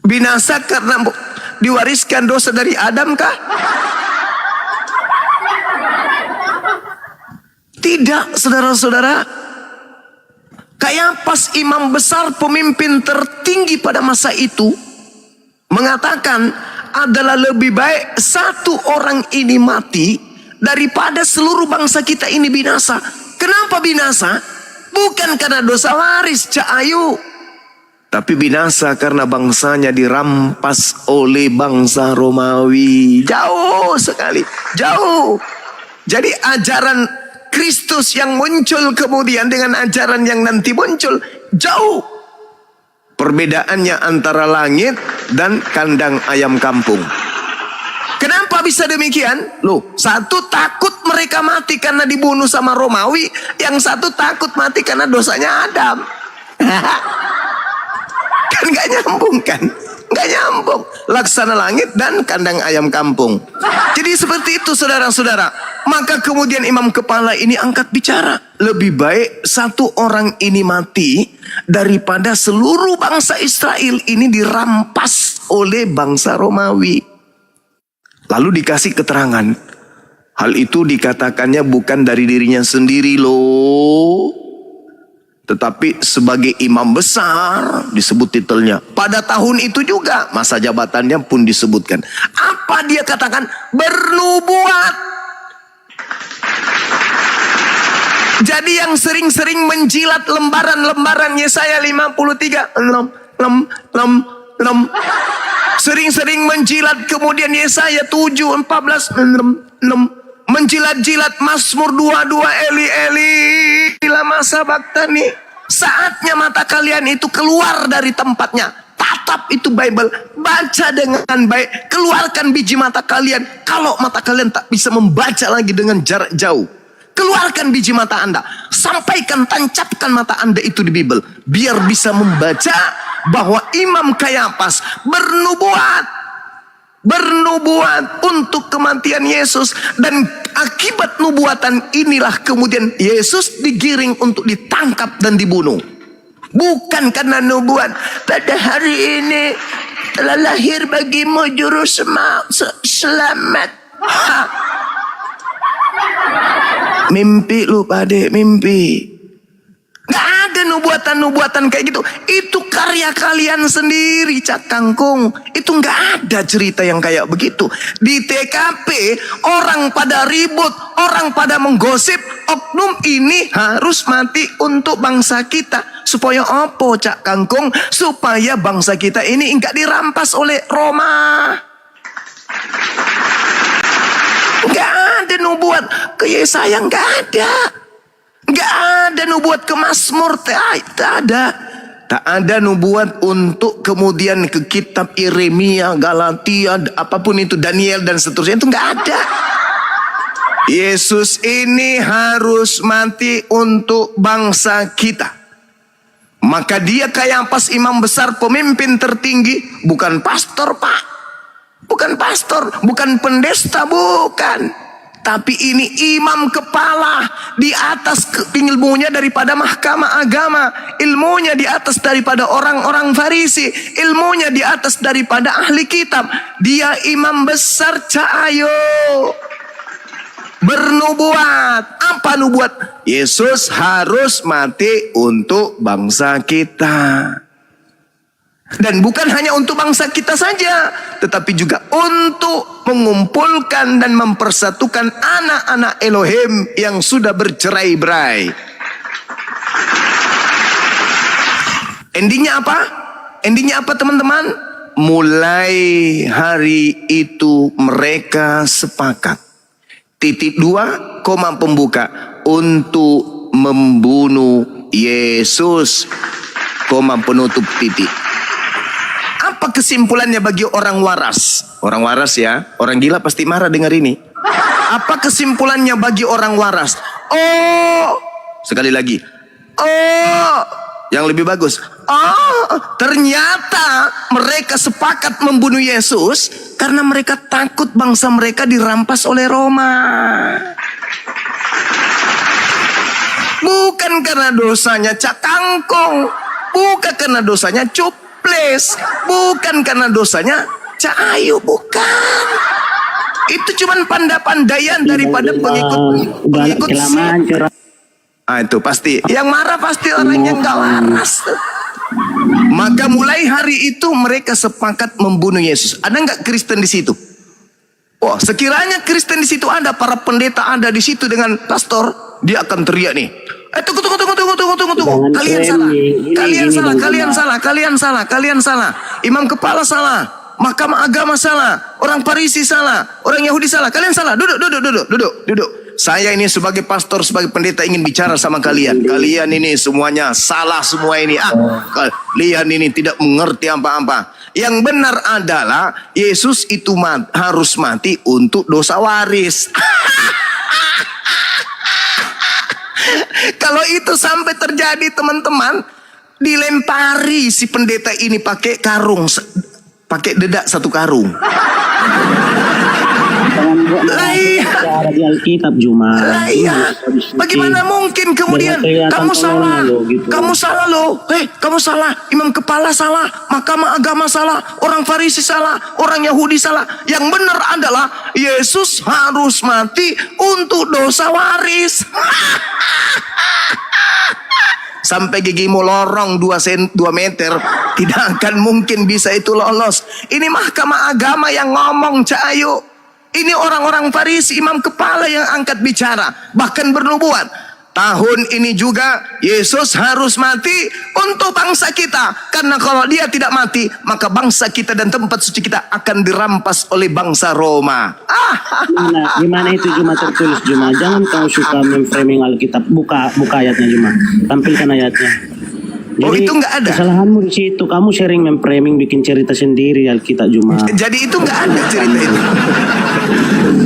Binasa karena diwariskan dosa dari Adam kah? Tidak, saudara-saudara. Kayafas, imam besar, pemimpin tertinggi pada masa itu, mengatakan adalah lebih baik satu orang ini mati daripada seluruh bangsa kita ini binasa. Kenapa binasa? Bukan karena dosa waris, Cak Ayu, tapi binasa karena bangsanya dirampas oleh bangsa Romawi. Jauh sekali, jauh. Jadi ajaran Kristus yang muncul kemudian dengan ajaran yang nanti muncul, jauh perbedaannya antara langit dan kandang ayam kampung. Kenapa bisa demikian? Loh, satu takut mereka mati karena dibunuh sama Romawi, yang satu takut mati karena dosanya Adam. Kan gak nyambung kan? Gak nyambung. Laksana langit dan kandang ayam kampung. Jadi seperti itu, saudara-saudara. Maka kemudian imam kepala ini angkat bicara. Lebih baik satu orang ini mati daripada seluruh bangsa Israel ini dirampas oleh bangsa Romawi. Lalu dikasih keterangan. Hal itu dikatakannya bukan dari dirinya sendiri loh, tetapi sebagai imam besar, disebut titelnya. Pada tahun itu juga masa jabatannya pun disebutkan. Apa dia katakan? Bernubuat. Jadi yang sering-sering menjilat lembaran-lembaran Yesaya 53, sering-sering menjilat kemudian Yesaya 7, 14, menjilat-jilat Mazmur 22, Eli Eli lama sabaktani. Saatnya mata kalian itu keluar dari tempatnya. Tatap itu Bible, baca dengan baik, keluarkan biji mata kalian. Kalau mata kalian tak bisa membaca lagi dengan jarak jauh, keluarkan biji mata Anda, sampaikan, tancapkan mata Anda itu di Bible, biar bisa membaca bahwa Imam Kayafas bernubuat untuk kematian Yesus, dan akibat nubuatan inilah kemudian Yesus digiring untuk ditangkap dan dibunuh. Bukan karena nubuat, pada hari ini telah lahir bagimu juru selamat. Mimpi lu pade, mimpi. Gak ada nubuatan-nubuatan kayak gitu. Itu karya kalian sendiri, Cak Kangkung. Itu gak ada cerita yang kayak begitu. Di TKP orang pada ribut, orang pada menggosip, oknum ini harus mati untuk bangsa kita. Supaya apa, Cak Kangkung? Supaya bangsa kita ini gak dirampas oleh Roma. Gak ada nubuat ke Yesaya, gak ada. Gak ada nubuat ke Mazmur, tak ada. Tak ada nubuat untuk kemudian ke kitab Yeremia, Galatia, apapun itu, Daniel dan seterusnya, itu gak ada. Yesus ini harus mati untuk bangsa kita. Maka dia Kayafas, imam besar, pemimpin tertinggi, bukan pastor, Pak. Bukan pastor, bukan pendeta, bukan. Tapi ini imam kepala, di atas ilmunya daripada mahkamah agama, ilmunya di atas daripada orang-orang Farisi, ilmunya di atas daripada ahli kitab. Dia imam besar Cahayo. Bernubuat. Apa nubuat? Yesus harus mati untuk bangsa kita. Dan bukan hanya untuk bangsa kita saja, tetapi juga untuk mengumpulkan dan mempersatukan anak-anak Elohim yang sudah bercerai-berai. Endingnya apa? Endingnya apa teman-teman? Mulai hari itu mereka sepakat. Titik 2, koma pembuka, untuk membunuh Yesus, koma penutup titik. Apa kesimpulannya bagi orang waras? Orang waras ya, orang gila pasti marah dengar ini. Apa kesimpulannya bagi orang waras? Oh, sekali lagi. Oh, yang lebih bagus. Oh, ternyata mereka sepakat membunuh Yesus karena mereka takut bangsa mereka dirampas oleh Roma. Bukan karena dosanya Cak Kangkong, bukan karena dosanya Cuples, bukan karena dosanya Cahayu, bukan. Itu cuman pandai-pandaian daripada pengikut itu pasti. Yang marah pasti orang yang gak waras. Maka mulai hari itu mereka sepakat membunuh Yesus. Ada nggak Kristen di situ? Oh, sekiranya Kristen di situ ada, para pendeta ada di situ dengan pastor, dia akan teriak nih. Tunggu. Kalian salah. Imam kepala salah. Mahkamah agama salah. Orang Farisi salah. Orang Yahudi salah. Kalian salah. Duduk. Saya ini sebagai pastor, sebagai pendeta ingin bicara sama kalian. Kalian ini semuanya salah semua ini. Kalian ini tidak mengerti apa-apa. Yang benar adalah Yesus itu harus mati untuk dosa waris. Kalau itu sampai terjadi teman-teman, dilempari si pendeta ini pakai karung, pakai dedak satu karung. Ada di Alkitab Juma. Bagaimana mungkin kemudian kamu salah, kamu salah loh, kamu salah, imam kepala salah, mahkamah agama salah, orang Farisi salah, orang Yahudi salah. Yang benar adalah Yesus harus mati untuk dosa waris. Sampai gigimu lorong 2 meter, tidak akan mungkin bisa itu lolos. Ini mahkamah agama yang ngomong, Cahayu. Ini orang-orang Farisi, imam kepala yang angkat bicara, bahkan bernubuat. Tahun ini juga Yesus harus mati untuk bangsa kita. Karena kalau dia tidak mati, maka bangsa kita dan tempat suci kita akan dirampas oleh bangsa Roma. Di mana itu Juma tertulis Juma? Jangan kau suka memframing Alkitab. Buka ayatnya Juma. Tampilkan ayatnya. Jadi, itu nggak ada. Kesalahanmu di situ. Kamu sering memframing, bikin cerita sendiri Alkitab Juma. Jadi itu nggak ada cerita itu.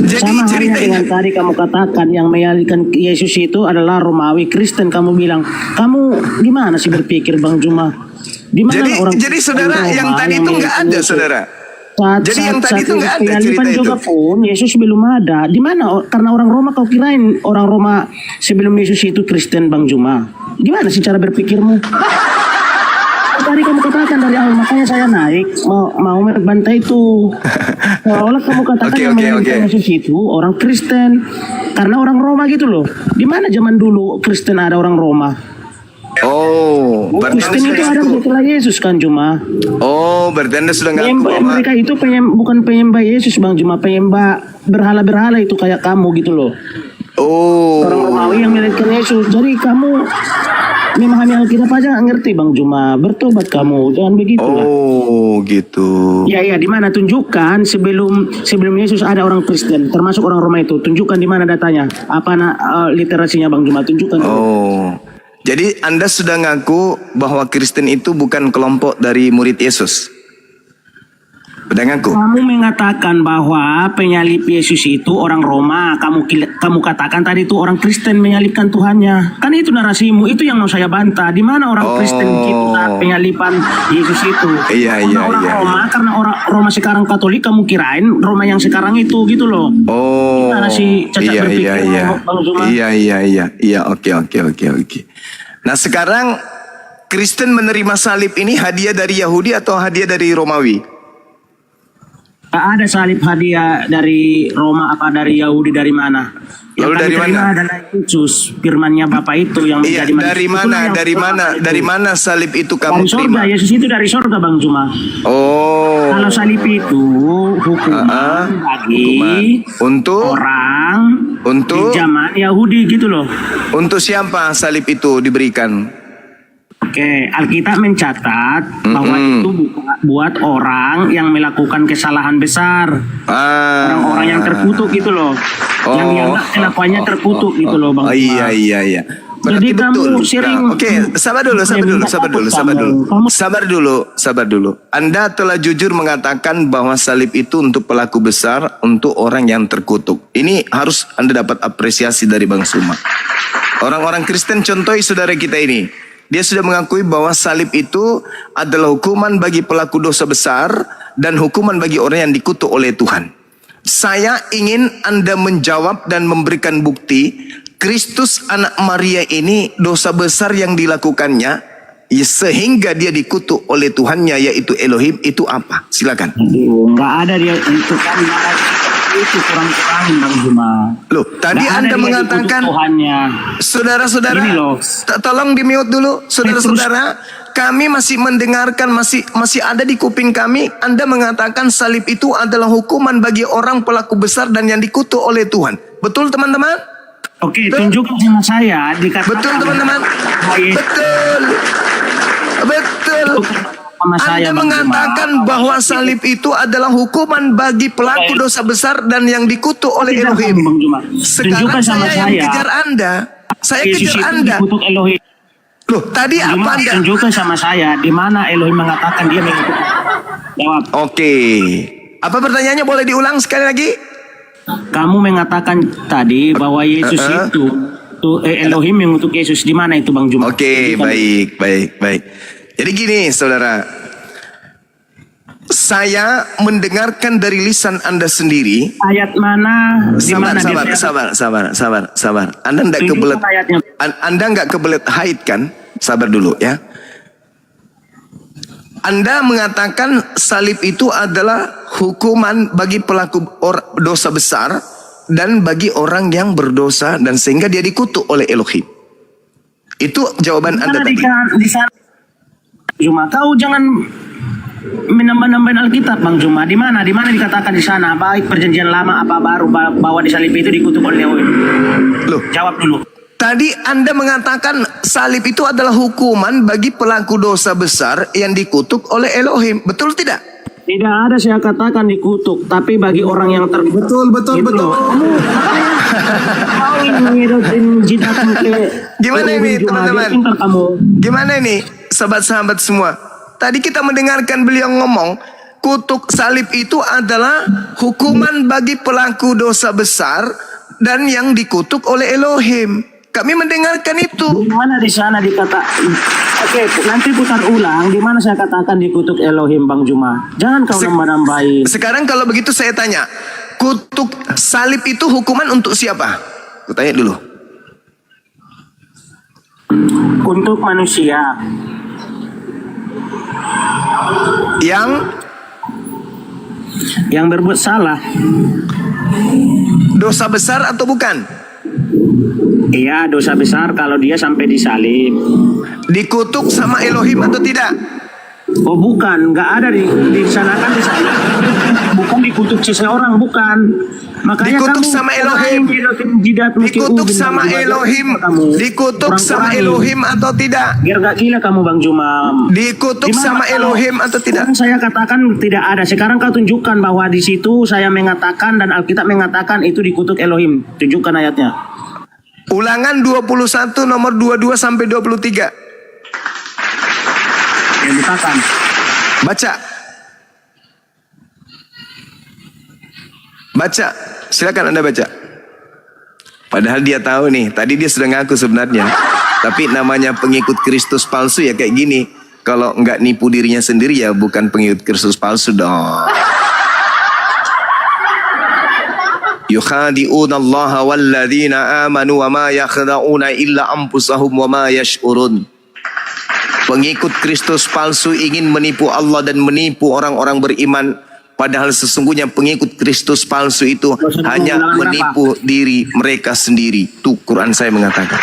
Jadi sama cerita halnya dengan tadi kamu katakan yang menyalahkan Yesus itu adalah Romawi Kristen. Kamu bilang, kamu gimana sih berpikir Bang Juma? Jadi saudara yang tadi itu nggak ada saudara. Jadi yang tadi itu nggak ada cerita itu. Juga pun Yesus belum ada. Di mana? Karena orang Roma kau kirain orang Roma sebelum Yesus itu Kristen Bang Juma. Gimana sih cara berpikirmu? Tadi kamu katakan dari awal, makanya saya naik mau membantai itu. Seolah kamu katakan yang menyalahkan Yesus itu orang Kristen karena orang Roma gitu loh. Di mana zaman dulu Kristen ada orang Roma? Oh, Kristen itu ada setelah Yesus kan Juma. Oh, berarti Anda sudah ngaku mereka itu bukan penyembah Yesus Bang Juma, penyembah berhala-berhala itu kayak kamu gitu loh. Oh. Orang Romawi yang menyalahkan Yesus. Jadi kamu memahami Alkitab aja nggak ngerti Bang Juma. Bertobat kamu, jangan begitu. Oh, gitu. Ya, di mana tunjukkan sebelum Yesus ada orang Kristen, termasuk orang Roma itu. Tunjukkan di mana datanya. Apa literasinya Bang Juma? Tunjukkan. Oh. Jadi Anda sudah ngaku bahwa Kristen itu bukan kelompok dari murid Yesus? Pedanganku. Kamu mengatakan bahwa penyalib Yesus itu orang Roma. Kamu katakan tadi itu orang Kristen menyalibkan Tuhannya. Kan itu narasimu. Itu yang mau saya bantah. Di mana orang Kristen kita penyaliban Yesus itu? Iya, karena orang Roma, karena orang Roma sekarang Katolik, kamu kirain Roma yang sekarang itu gitu loh. Oh. Gimana sih cacat berpikir Bang Zuma? Iya. Oke. Nah, sekarang Kristen menerima salib ini hadiah dari Yahudi atau hadiah dari Romawi? Ada salib hadiah dari Roma apa dari Yahudi, dari mana? Lalu dari mana? Adalah Yesus, firman-Nya Bapa itu yang menjadi manusia. Dari mana salib itu kamu dari terima? Sorga, Yesus itu dari sorga Bang Zuma. Oh. Kalau salib itu hukuman bagi untuk orang di zaman Yahudi gitu loh. Untuk siapa salib itu diberikan? Oke, Alkitab mencatat bahwa itu buat orang yang melakukan kesalahan besar. Orang-orang yang terkutuk gitu loh. Yang dianggap kelakuannya terkutuk gitu loh Bang. Iya. Berarti jadi betul. Kamu sering Oke, sabar dulu. Anda telah jujur mengatakan bahwa salib itu untuk pelaku besar, untuk orang yang terkutuk. Ini harus Anda dapat apresiasi dari Bang Zuma. Orang-orang Kristen contohi saudara kita ini. Dia sudah mengakui bahwa salib itu adalah hukuman bagi pelaku dosa besar dan hukuman bagi orang yang dikutuk oleh Tuhan. Saya ingin Anda menjawab dan memberikan bukti Kristus anak Maria ini dosa besar yang dilakukannya sehingga dia dikutuk oleh Tuhannya yaitu Elohim itu apa? Silakan. Enggak ada dia itu kan itu kurang-kurangin Bang Zuma. Loh, tadi Anda mengatakan saudara-saudara, tolong di-mute dulu, saudara-saudara. Kami masih mendengarkan, masih ada di kuping kami. Anda mengatakan salib itu adalah hukuman bagi orang pelaku besar dan yang dikutuk oleh Tuhan. Betul teman-teman? Oke, tunjukkan sama saya dikatakan. Betul teman-teman. Betul. Anda mengatakan bahwa salib itu adalah hukuman bagi pelaku dosa besar dan yang dikutuk oleh Elohim. Sekarang saya yang kejar Anda. Saya kejar Anda. Loh, tadi apa Anda? Tunjukkan sama saya di mana Elohim mengatakan dia mengutuk. Jawab. Oke. Apa pertanyaannya, boleh diulang sekali lagi? Kamu mengatakan tadi bahwa Yesus itu Elohim mengutuk Yesus. Di mana itu Bang Zuma? Oke, baik. Jadi gini saudara, saya mendengarkan dari lisan Anda sendiri. Ayat mana? Sabar. Anda enggak kebelet haid kan? Sabar dulu ya. Anda mengatakan salib itu adalah hukuman bagi pelaku dosa besar dan bagi orang yang berdosa dan sehingga dia dikutuk oleh Elohim. Itu jawaban Anda tadi. Di sana Zuma, kau jangan menambah-nambahin Alkitab Bang Zuma. Di mana dikatakan di sana baik perjanjian lama apa baru bahwa di salib itu dikutuk oleh Elohim? Loh, jawab dulu. Tadi Anda mengatakan salib itu adalah hukuman bagi pelaku dosa besar yang dikutuk oleh Elohim. Betul tidak? Tidak ada saya katakan dikutuk, tapi bagi orang yang betul. Gimana ini teman-teman? Gimana ini sahabat-sahabat semua? Tadi kita mendengarkan beliau ngomong, kutuk salib itu adalah hukuman bagi pelaku dosa besar dan yang dikutuk oleh Elohim. Kami mendengarkan itu. Di mana di sana dikata? Oke, nanti putar ulang. Di mana saya katakan dikutuk Elohim Bang Zuma? Jangan kau nambah-nambahin. Sekarang kalau begitu saya tanya, kutuk salib itu hukuman untuk siapa? Aku tanya dulu. Untuk manusia yang berbuat salah. Dosa besar atau bukan? Iya, dosa besar kalau dia sampai disalib. Dikutuk sama Elohim atau tidak? Oh bukan, nggak ada di sana kan disalib. Bukan dikutuk seseorang, bukan. Makanya dikutuk sama Elohim. Dikutuk sama Elohim. Dikutuk sama Elohim atau tidak? Biar gak gila kamu Bang Zuma. Dikutuk sama Elohim atau tidak? Saya katakan tidak ada. Sekarang kau tunjukkan bahwa di situ saya mengatakan dan Alkitab mengatakan itu dikutuk Elohim. Tunjukkan ayatnya. Ulangan 21 nomor 22 sampai 23. Yang dikatakan. Baca. Baca, silakan Anda baca. Padahal dia tahu nih, tadi dia sudah ngaku sebenarnya. Tapi namanya pengikut Kristus palsu ya kayak gini. Kalau nggak nipu dirinya sendiri ya bukan pengikut Kristus palsu dong. Yukhadi'una Allah walladzina amanu wa ma yakhda'una illa anfusahum wa ma yash'urun. Pengikut Kristus palsu ingin menipu Allah dan menipu orang-orang beriman. Padahal sesungguhnya pengikut Kristus palsu itu hanya menipu diri mereka sendiri. Tuh Quran saya mengatakan.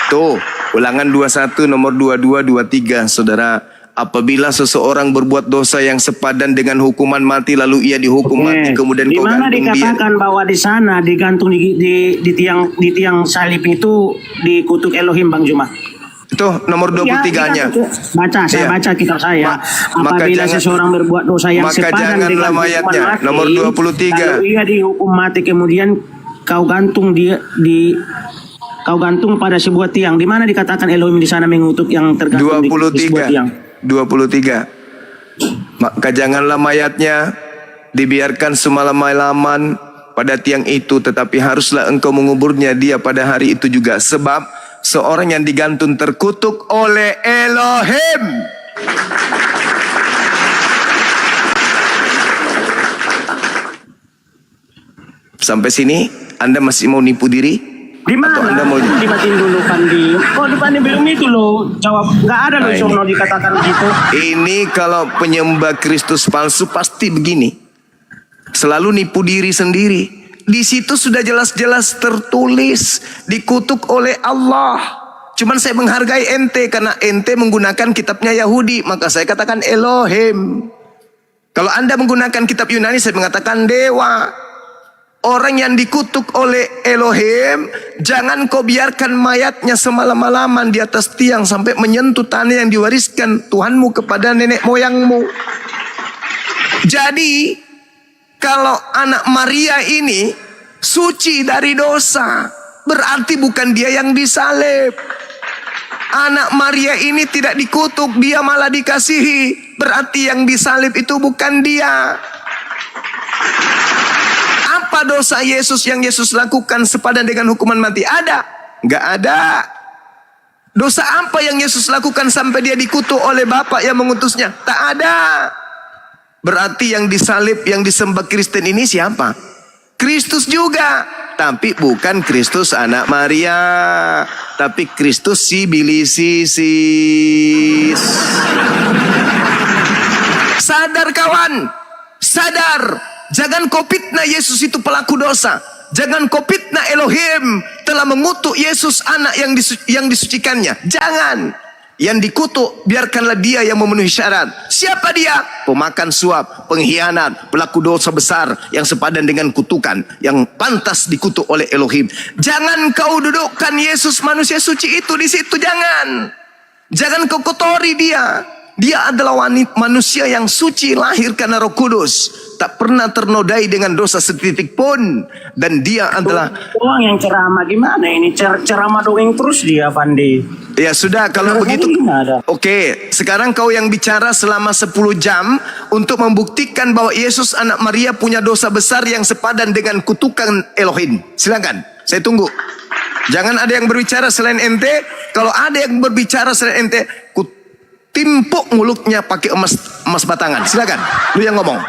Tuh Ulangan 21 nomor 22 23 saudara. Apabila seseorang berbuat dosa yang sepadan dengan hukuman mati lalu ia dihukum mati kemudian di kau mana gantung dia. dikatakan bahwa di sana digantung di tiang salib itu dikutuk Elohim Bang Juma? Itu nomor 23-nya. Baca, saya baca kitab saya. Apabila seseorang berbuat dosa yang sepadan dengan hukuman mati, nomor 23. lalu ia dihukum mati kemudian kau gantung kau gantung pada sebuah tiang. Di mana dikatakan Elohim di sana mengutuk yang tergantung di sebuah tiang? 23. Maka janganlah mayatnya dibiarkan semalam-malaman pada tiang itu, tetapi haruslah engkau menguburnya dia pada hari itu juga, sebab seorang yang digantung terkutuk oleh Elohim. Sampai sini Anda masih mau nipu diri? Di mana? Dimatiin dulu Pandi. Kok di Pandi belum itu loh? Jawab. Nggak ada loh sono dikatakan gitu. Ini kalau penyembah Kristus palsu pasti begini. Selalu nipu diri sendiri. Di situ sudah jelas-jelas tertulis dikutuk oleh Allah. Cuman saya menghargai ente karena ente menggunakan kitabnya Yahudi, maka saya katakan Elohim. Kalau Anda menggunakan kitab Yunani, saya mengatakan dewa. Orang yang dikutuk oleh Elohim, jangan kau biarkan mayatnya semalam-malaman di atas tiang sampai menyentuh tanah yang diwariskan Tuhanmu kepada nenek moyangmu. Jadi, kalau anak Maria ini suci dari dosa, berarti bukan dia yang disalib. Anak Maria ini tidak dikutuk, dia malah dikasihi. Berarti yang disalib itu bukan dia. Apa dosa Yesus yang Yesus lakukan sepadan dengan hukuman mati? Ada? Enggak ada. Dosa apa yang Yesus lakukan sampai dia dikutuk oleh Bapa yang mengutusnya? Tak ada. Berarti yang disalib, yang disembah Kristen ini siapa? Kristus juga. Tapi bukan Kristus anak Maria. Tapi Kristus Sibilisis. Sadar kawan. Sadar. Jangan kau fitnah Yesus itu pelaku dosa. Jangan kau fitnah Elohim telah mengutuk Yesus anak yang disucikannya. Jangan. Yang dikutuk biarkanlah dia yang memenuhi syarat. Siapa dia? Pemakan suap, pengkhianat, pelaku dosa besar yang sepadan dengan kutukan, yang pantas dikutuk oleh Elohim. Jangan kau dudukkan Yesus manusia suci itu di situ, jangan. Jangan kau kotori dia. Dia adalah manusia yang suci, lahir karena Roh Kudus, tak pernah ternodai dengan dosa setitik pun, dan dia adalah orang yang ceramah. Gimana ini ceramah dongeng terus dia, Pandi? Ya sudah, kalau begitu oke, sekarang kau yang bicara selama 10 jam untuk membuktikan bahwa Yesus anak Maria punya dosa besar yang sepadan dengan kutukan Elohim. Silakan, saya tunggu. Jangan ada yang berbicara selain ente. Kalau ada yang berbicara selain ente, timpuk mulutnya pakai emas batangan. Silakan, lu yang ngomong.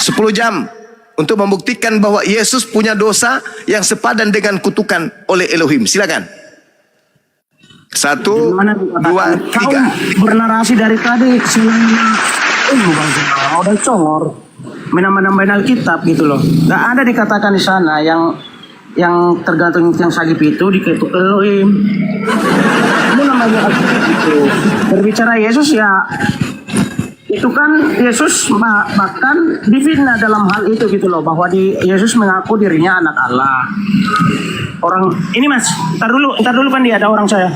10 jam untuk membuktikan bahwa Yesus punya dosa yang sepadan dengan kutukan oleh Elohim. Silakan. 1, 2, 3. Kau bernarasi dari tadi udah congor, menambah-nambahin Alkitab gitu loh. Gak ada dikatakan di sana yang tergantung yang salib itu diketuk Elohim. Itu namanya Alkitab itu. Berbicara Yesus ya, itu kan Yesus bahkan difitnah dalam hal itu gitu loh, bahwa Yesus mengaku dirinya anak Allah. Orang ini Mas, ntar dulu Pandi, ada orang saya.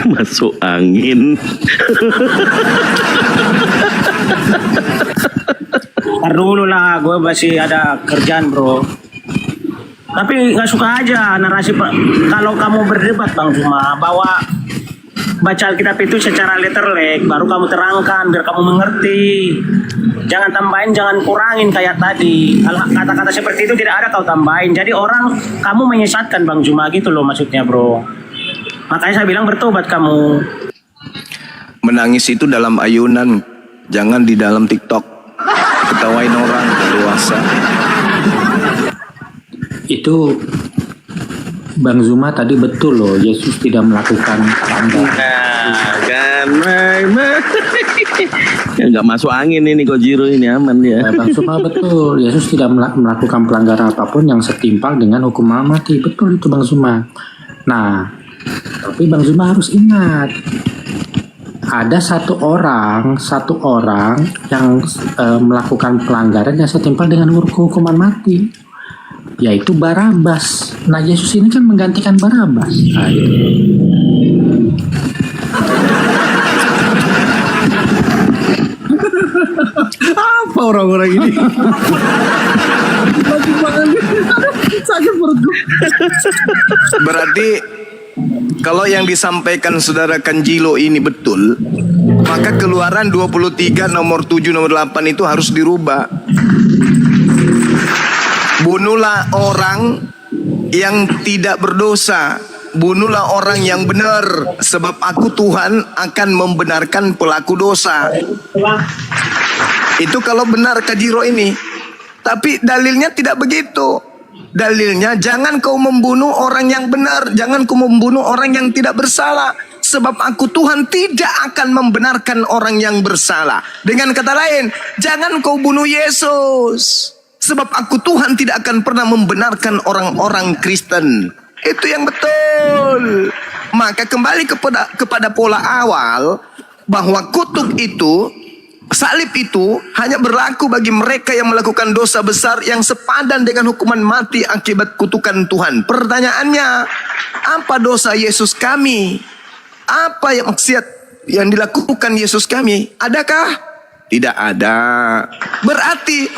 Masuk angin. Ntar dulu lah, gue masih ada kerjaan bro. Tapi nggak suka aja narasi kalau kamu berdebat Bang Juma, baca Alkitab itu secara letterlek, baru kamu terangkan biar kamu mengerti. Jangan tambahin, jangan kurangin kayak tadi. Kata-kata seperti itu tidak ada kau tambahin. Jadi orang kamu menyesatkan Bang Juma gitu loh maksudnya bro. Makanya saya bilang bertobat kamu. Menangis itu dalam ayunan, jangan di dalam TikTok. Ketawain orang dewasa. Itu Bang Zuma tadi betul loh, Yesus tidak melakukan pelanggaran. Kan, ya nggak masuk angin ini Kojiro ini aman dia. Bang Zuma betul, Yesus tidak melakukan pelanggaran apapun yang setimpal dengan hukuman mati. Betul itu Bang Zuma. Nah, tapi Bang Zuma harus ingat, ada satu orang yang melakukan pelanggaran yang setimpal dengan hukuman mati, yaitu Barabas. Nah, Yesus ini kan menggantikan Barabas. Nah, itu. Apa orang-orang ini? Sakit perutku. Berarti kalau yang disampaikan saudara Kanjilo ini betul, maka Keluaran 23 nomor 7 nomor 8 itu harus dirubah. Bunuhlah orang yang tidak berdosa, bunuhlah orang yang benar, sebab aku Tuhan akan membenarkan pelaku dosa. Itu kalau benar Kajiro ini. Tapi dalilnya tidak begitu. Dalilnya jangan kau membunuh orang yang benar, jangan kau membunuh orang yang tidak bersalah, sebab aku Tuhan tidak akan membenarkan orang yang bersalah. Dengan kata lain, jangan kau bunuh Yesus, sebab aku Tuhan tidak akan pernah membenarkan orang-orang Kristen. Itu yang betul. Maka kembali kepada pola awal, bahwa kutuk itu, salib itu hanya berlaku bagi mereka yang melakukan dosa besar yang sepadan dengan hukuman mati akibat kutukan Tuhan. Pertanyaannya, apa dosa Yesus kami? Apa yang maksiat yang dilakukan Yesus kami? Adakah? Tidak ada. Berarti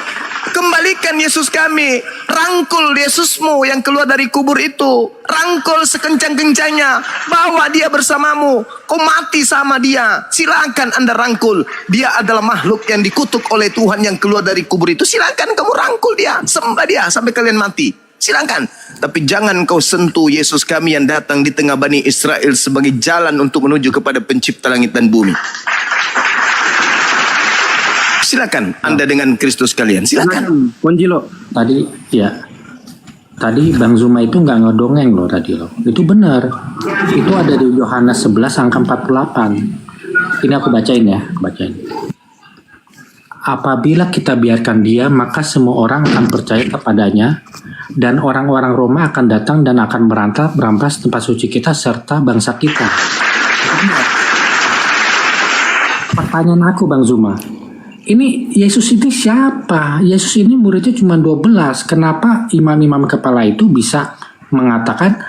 kembalikan Yesus kami, rangkul Yesusmu yang keluar dari kubur itu, rangkul sekencang-kencangnya, bawa dia bersamamu, kau mati sama dia, silakan Anda rangkul. Dia adalah makhluk yang dikutuk oleh Tuhan yang keluar dari kubur itu, silakan kamu rangkul dia, sembah dia sampai kalian mati, silakan. Tapi jangan kau sentuh Yesus kami yang datang di tengah Bani Israel sebagai jalan untuk menuju kepada pencipta langit dan bumi. Silakan Anda dengan Kristus kalian, silakan. Konjilo. Tadi Bang Zuma itu nggak ngedongeng loh tadi loh. Itu benar. Itu ada di Yohanes 11 angka 48. Ini aku bacain ya, bacain. Apabila kita biarkan dia, maka semua orang akan percaya kepadanya, dan orang-orang Roma akan datang dan akan merampas tempat suci kita serta bangsa kita. Pertanyaan aku Bang Zuma, ini Yesus ini siapa? Yesus ini muridnya cuma 12. Kenapa imam-imam kepala itu bisa mengatakan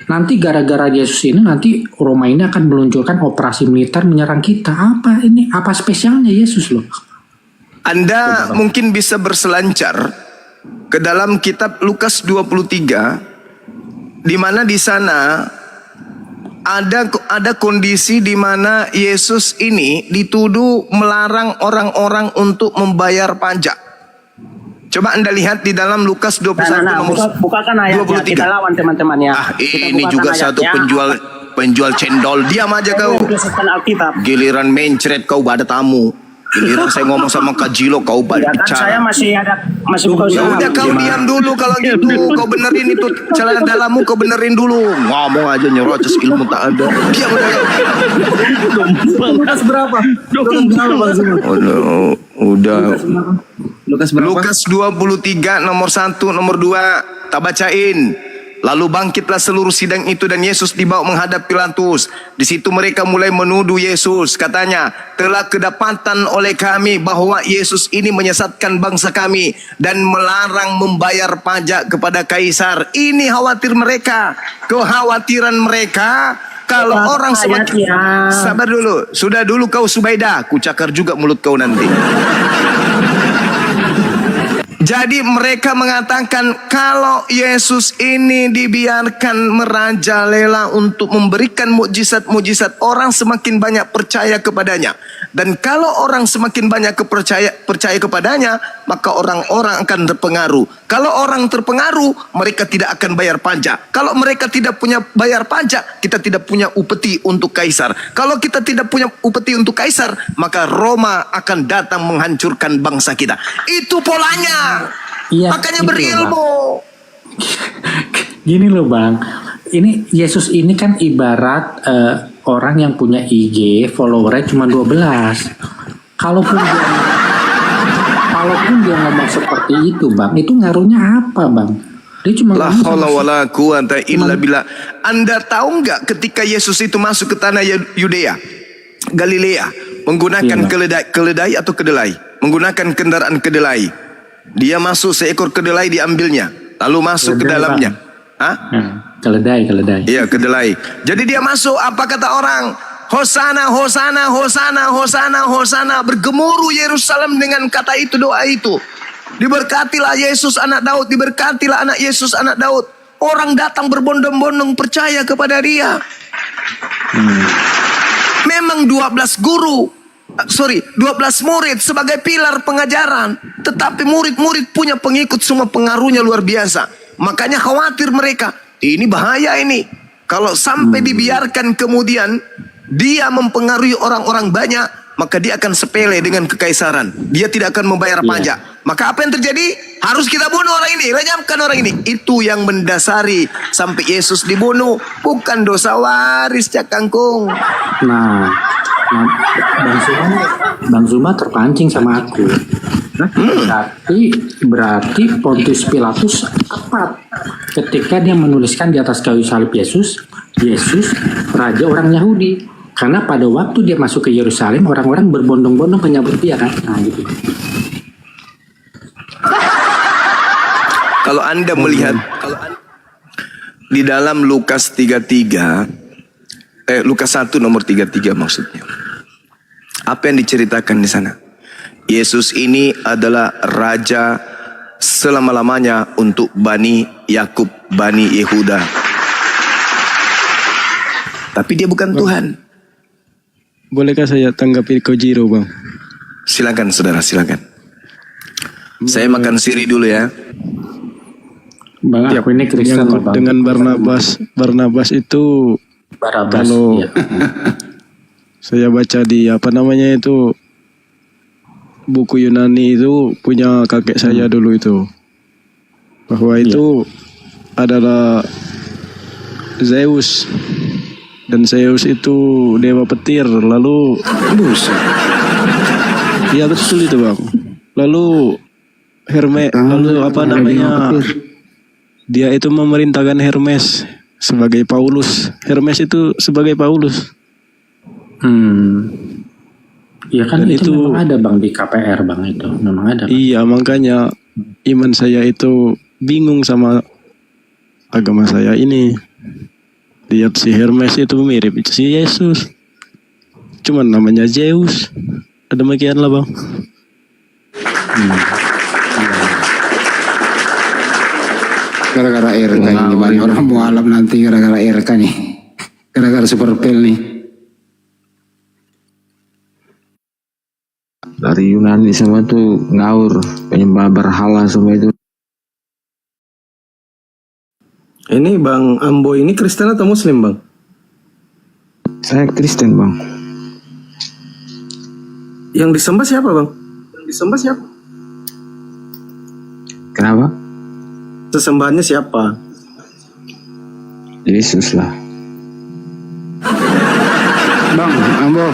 nanti gara-gara Yesus ini nanti Roma ini akan meluncurkan operasi militer menyerang kita? Apa ini? Apa spesialnya Yesus loh? Anda mungkin bisa berselancar ke dalam kitab Lukas 23, di mana di sana ada kondisi di mana Yesus ini dituduh melarang orang-orang untuk membayar pajak. Coba Anda lihat di dalam Lukas 21 nomor bukakan ayatnya, 23. kita lawan teman-teman ya. Ini juga satu penjual cendol. Diam aja kau. Giliran mencret kau pada tamu. Giliran saya ngomong sama Kak Jilo, kau balik Ya kan bicara. saya masih buka usaha. Udah kau diam dulu kalau gitu. Kau benerin itu celana dalammu, kau benerin dulu. Ngomong aja nyerocos, ilmu tak ada. Diam udah. Lukas berapa? Udah. Lukas berapa? Lukas 23 nomor 1 nomor 2 tak bacain. Lalu bangkitlah seluruh sidang itu dan Yesus dibawa menghadap Pilatus. Di situ mereka mulai menuduh Yesus. Katanya, telah kedapatan oleh kami bahwa Yesus ini menyesatkan bangsa kami dan melarang membayar pajak kepada Kaisar. Ini khawatir mereka. Kekhawatiran mereka kalau orang semakin... Sabar dulu. Sudah dulu kau Subaidah. Ku cakar juga mulut kau nanti. Jadi mereka mengatakan kalau Yesus ini dibiarkan merajalela untuk memberikan mukjizat-mukjizat, orang semakin banyak percaya kepadanya. Dan kalau orang semakin banyak percaya kepadanya, maka orang-orang akan terpengaruh. Kalau orang terpengaruh, mereka tidak akan bayar pajak. Kalau mereka tidak punya bayar pajak, kita tidak punya upeti untuk kaisar. Kalau kita tidak punya upeti untuk kaisar, maka Roma akan datang menghancurkan bangsa kita. Itu polanya. Iya, Makanya gitu, berilmu. Gini loh Bang, ini Yesus ini kan ibarat orang yang punya IG followernya cuma 12. Kalaupun dia ngomong seperti itu Bang, itu ngaruhnya apa Bang? Dia cuma La haula wala quwata illa billah. Anda tahu nggak ketika Yesus itu masuk ke tanah Yudea, Galilea, menggunakan keledai atau kedelai, menggunakan kendaraan kedelai. Dia masuk, seekor kedelai diambilnya, lalu masuk ke dalamnya. Keledai. Iya, kedelai. Jadi dia masuk, apa kata orang? Hosana, hosana, hosana, hosana, hosana. Bergemuruh Yerusalem dengan kata itu, doa itu. Diberkatilah Yesus anak Daud, diberkatilah anak Yesus anak Daud. Orang datang berbondong-bondong percaya kepada dia. Memang 12 murid sebagai pilar pengajaran. Tetapi murid-murid punya pengikut, semua pengaruhnya luar biasa. Makanya khawatir mereka. Ini bahaya ini. Kalau sampai dibiarkan kemudian dia mempengaruhi orang-orang banyak, maka dia akan sepele dengan kekaisaran. Dia tidak akan membayar pajak. Maka apa yang terjadi? Harus kita bunuh orang ini, lenyapkan orang ini. Itu yang mendasari sampai Yesus dibunuh. Bukan dosa waris, Cak Kangkung. Nah, Bang Zuma terpancing sama aku. Berarti Pontius Pilatus tepat ketika dia menuliskan di atas kayu salib Yesus raja orang Yahudi. Karena pada waktu dia masuk ke Yerusalem, orang-orang berbondong-bondong menyambut dia kan. Nah, gitu. Kalau Anda melihat di dalam Lukas 33, Lukas 1 nomor 33 maksudnya. Apa yang diceritakan di sana? Yesus ini adalah raja selama-lamanya untuk Bani Yakub, Bani Yehuda. Tapi dia bukan Tuhan. Bolehkah saya tanggapi Kojiro Bang? Silakan saudara, silakan. Saya makan siri dulu ya. Bang, aku ini Kristen loh, Bang. Dengan Barnabas itu kalau saya baca di buku Yunani itu punya kakek saya dulu itu, bahwa itu adalah Zeus, dan Zeus itu dewa petir. Lalu iya betul itu Bang. Lalu dia itu memerintahkan Hermes sebagai Paulus. Hermes itu sebagai Paulus. Iya kan, itu memang ada Bang di KPR Bang, itu memang ada Bang. Iya, makanya iman saya itu bingung sama agama saya ini. Lihat si Hermes itu mirip si Yesus, cuman namanya Zeus. Demikianlah Bang. Gara-gara RK ini banyak orang mualaf nanti, gara-gara RK nih, gara-gara super pel nih. Dari Yunani semua tuh ngaur, penyembah berhala semua itu. Ini Bang Ambo ini Kristen atau Muslim Bang? Saya Kristen Bang. Yang disembah siapa Bang? Kenapa? Sesembahannya siapa? Yesus lah. Bang Ambo,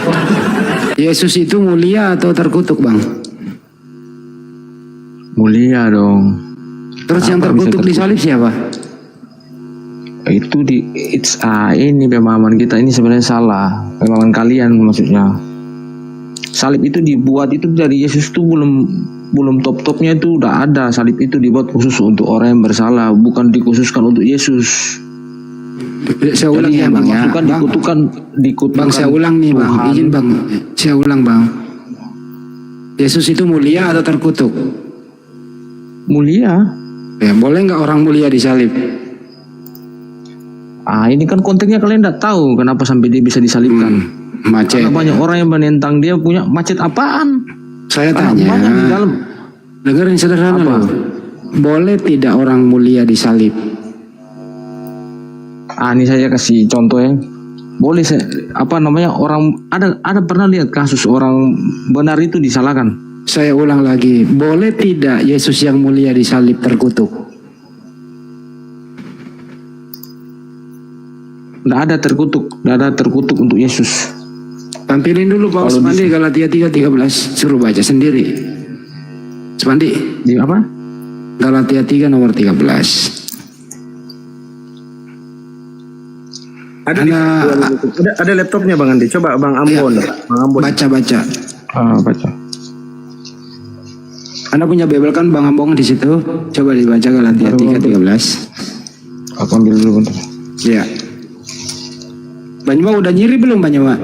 Yesus itu mulia atau terkutuk Bang? Mulia dong. Terus yang terkutuk di salib siapa? Itu ini pemahaman kita ini sebenarnya salah. Pemahaman kalian maksudnya. Salib itu dibuat itu dari Yesus tuh belum top-topnya itu udah ada. Salib itu dibuat khusus untuk orang yang bersalah, bukan dikhususkan untuk Yesus. Saya ulang ya Bang ya. Dikutukan. Bang, saya ulang nih Bang. Izin Bang. Saya ulang Bang. Yesus itu mulia atau terkutuk? mulia. Ya, boleh nggak orang mulia disalib? Ini kan konteksnya kalian tidak tahu kenapa sampai dia bisa disalibkan. Macet. Karena banyak orang yang menentang dia punya macet apaan? Saya Karena tanya. banyak di dalam. Dengerin sederhana loh. Boleh tidak orang mulia disalib? Ini saya kasih contoh ya. Boleh saya orang ada pernah lihat kasus orang benar itu disalahkan. Saya ulang lagi. Boleh tidak Yesus yang mulia disalib terkutuk? Tidak ada terkutuk untuk Yesus. Tampilin dulu Pak Spandi Galatia 3:13. Suruh baca sendiri. Spandi. Di apa? Galatia 3 nomor 13. Ada laptopnya Bang Andi. Coba Bang Ambon. Bang Ambon. Baca. Baca. Anda punya Bible kan Bang Ambon di situ? Coba dibaca Galatia 3:13. Aku ambil dulu bentar. Ya. Banyuma udah nyiri belum Banyuma?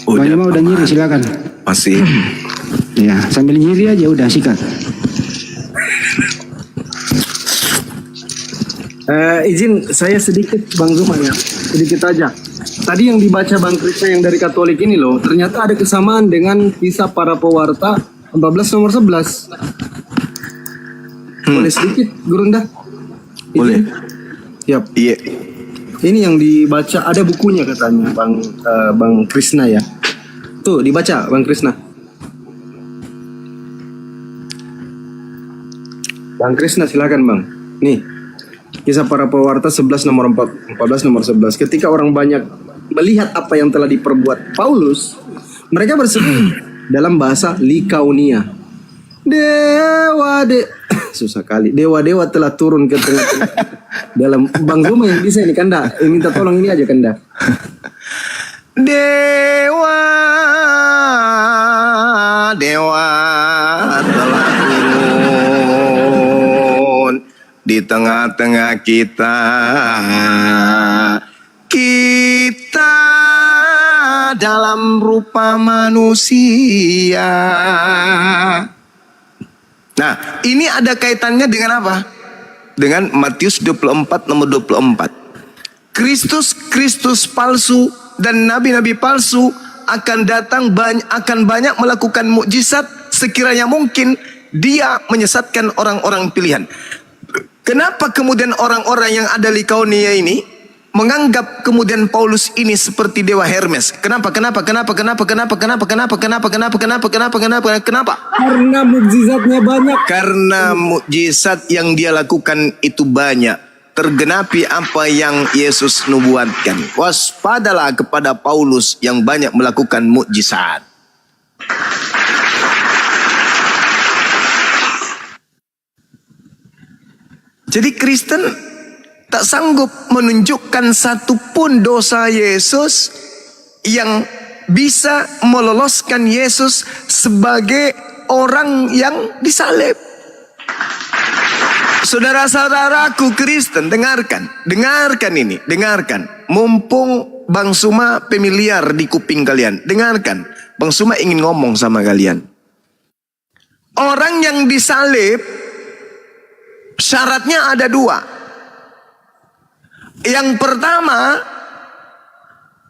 Banyuma udah nyiri silakan. Masih. Ya, sambil nyiri aja udah sikat. Izin saya sedikit Bang Zuma ya. Sedikit aja. Tadi yang dibaca Bang Krisna yang dari Katolik ini loh, ternyata ada kesamaan dengan kisah para pewarta 14 nomor 11. Boleh sedikit Gurunda? Boleh. Yap. Iya. Ini yang dibaca, ada bukunya katanya Bang Krisna ya. Tuh dibaca Bang Krisna. Bang Krisna silakan Bang. Nih, kisah para pewarta 14 nomor 11. Ketika orang banyak melihat apa yang telah diperbuat Paulus, mereka berseru dalam bahasa Likaonia. Susah kali. Dewa-dewa telah turun ke tengah-tengah. Dalam Bang Zuma yang bisa ini Kanda. Minta tolong ini aja Kanda. Dewa telah turun di tengah-tengah kita. Kita dalam rupa manusia. Nah, ini ada kaitannya dengan apa? Dengan Matius 24 nomor 24. Kristus palsu dan nabi-nabi palsu akan datang akan banyak melakukan mukjizat sekiranya mungkin dia menyesatkan orang-orang pilihan. Kenapa kemudian orang-orang yang ada di Likaonia ini menganggap kemudian Paulus ini seperti dewa Hermes? Kenapa? Kenapa? Karena mukjizatnya banyak. Karena mukjizat yang dia lakukan itu banyak. Tergenapi apa yang Yesus nubuatkan. Waspadalah kepada Paulus yang banyak melakukan mukjizat. Jadi Kristen tak sanggup menunjukkan satupun dosa Yesus yang bisa meloloskan Yesus sebagai orang yang disalib. Saudara-saudaraku Kristen, dengarkan ini, dengarkan. Mumpung Bang Suma familiar di kuping kalian, dengarkan. Bang Suma ingin ngomong sama kalian. Orang yang disalib, syaratnya ada dua. Yang pertama,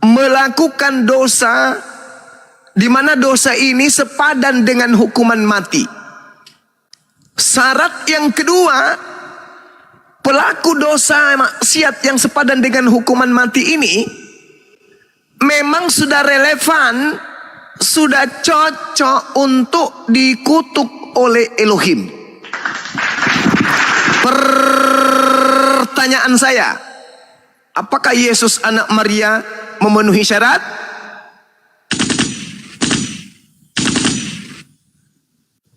melakukan dosa di mana dosa ini sepadan dengan hukuman mati. Syarat yang kedua, pelaku dosa maksiat yang sepadan dengan hukuman mati ini memang sudah relevan, sudah cocok untuk dikutuk oleh Elohim. Pertanyaan saya, apakah Yesus anak Maria memenuhi syarat?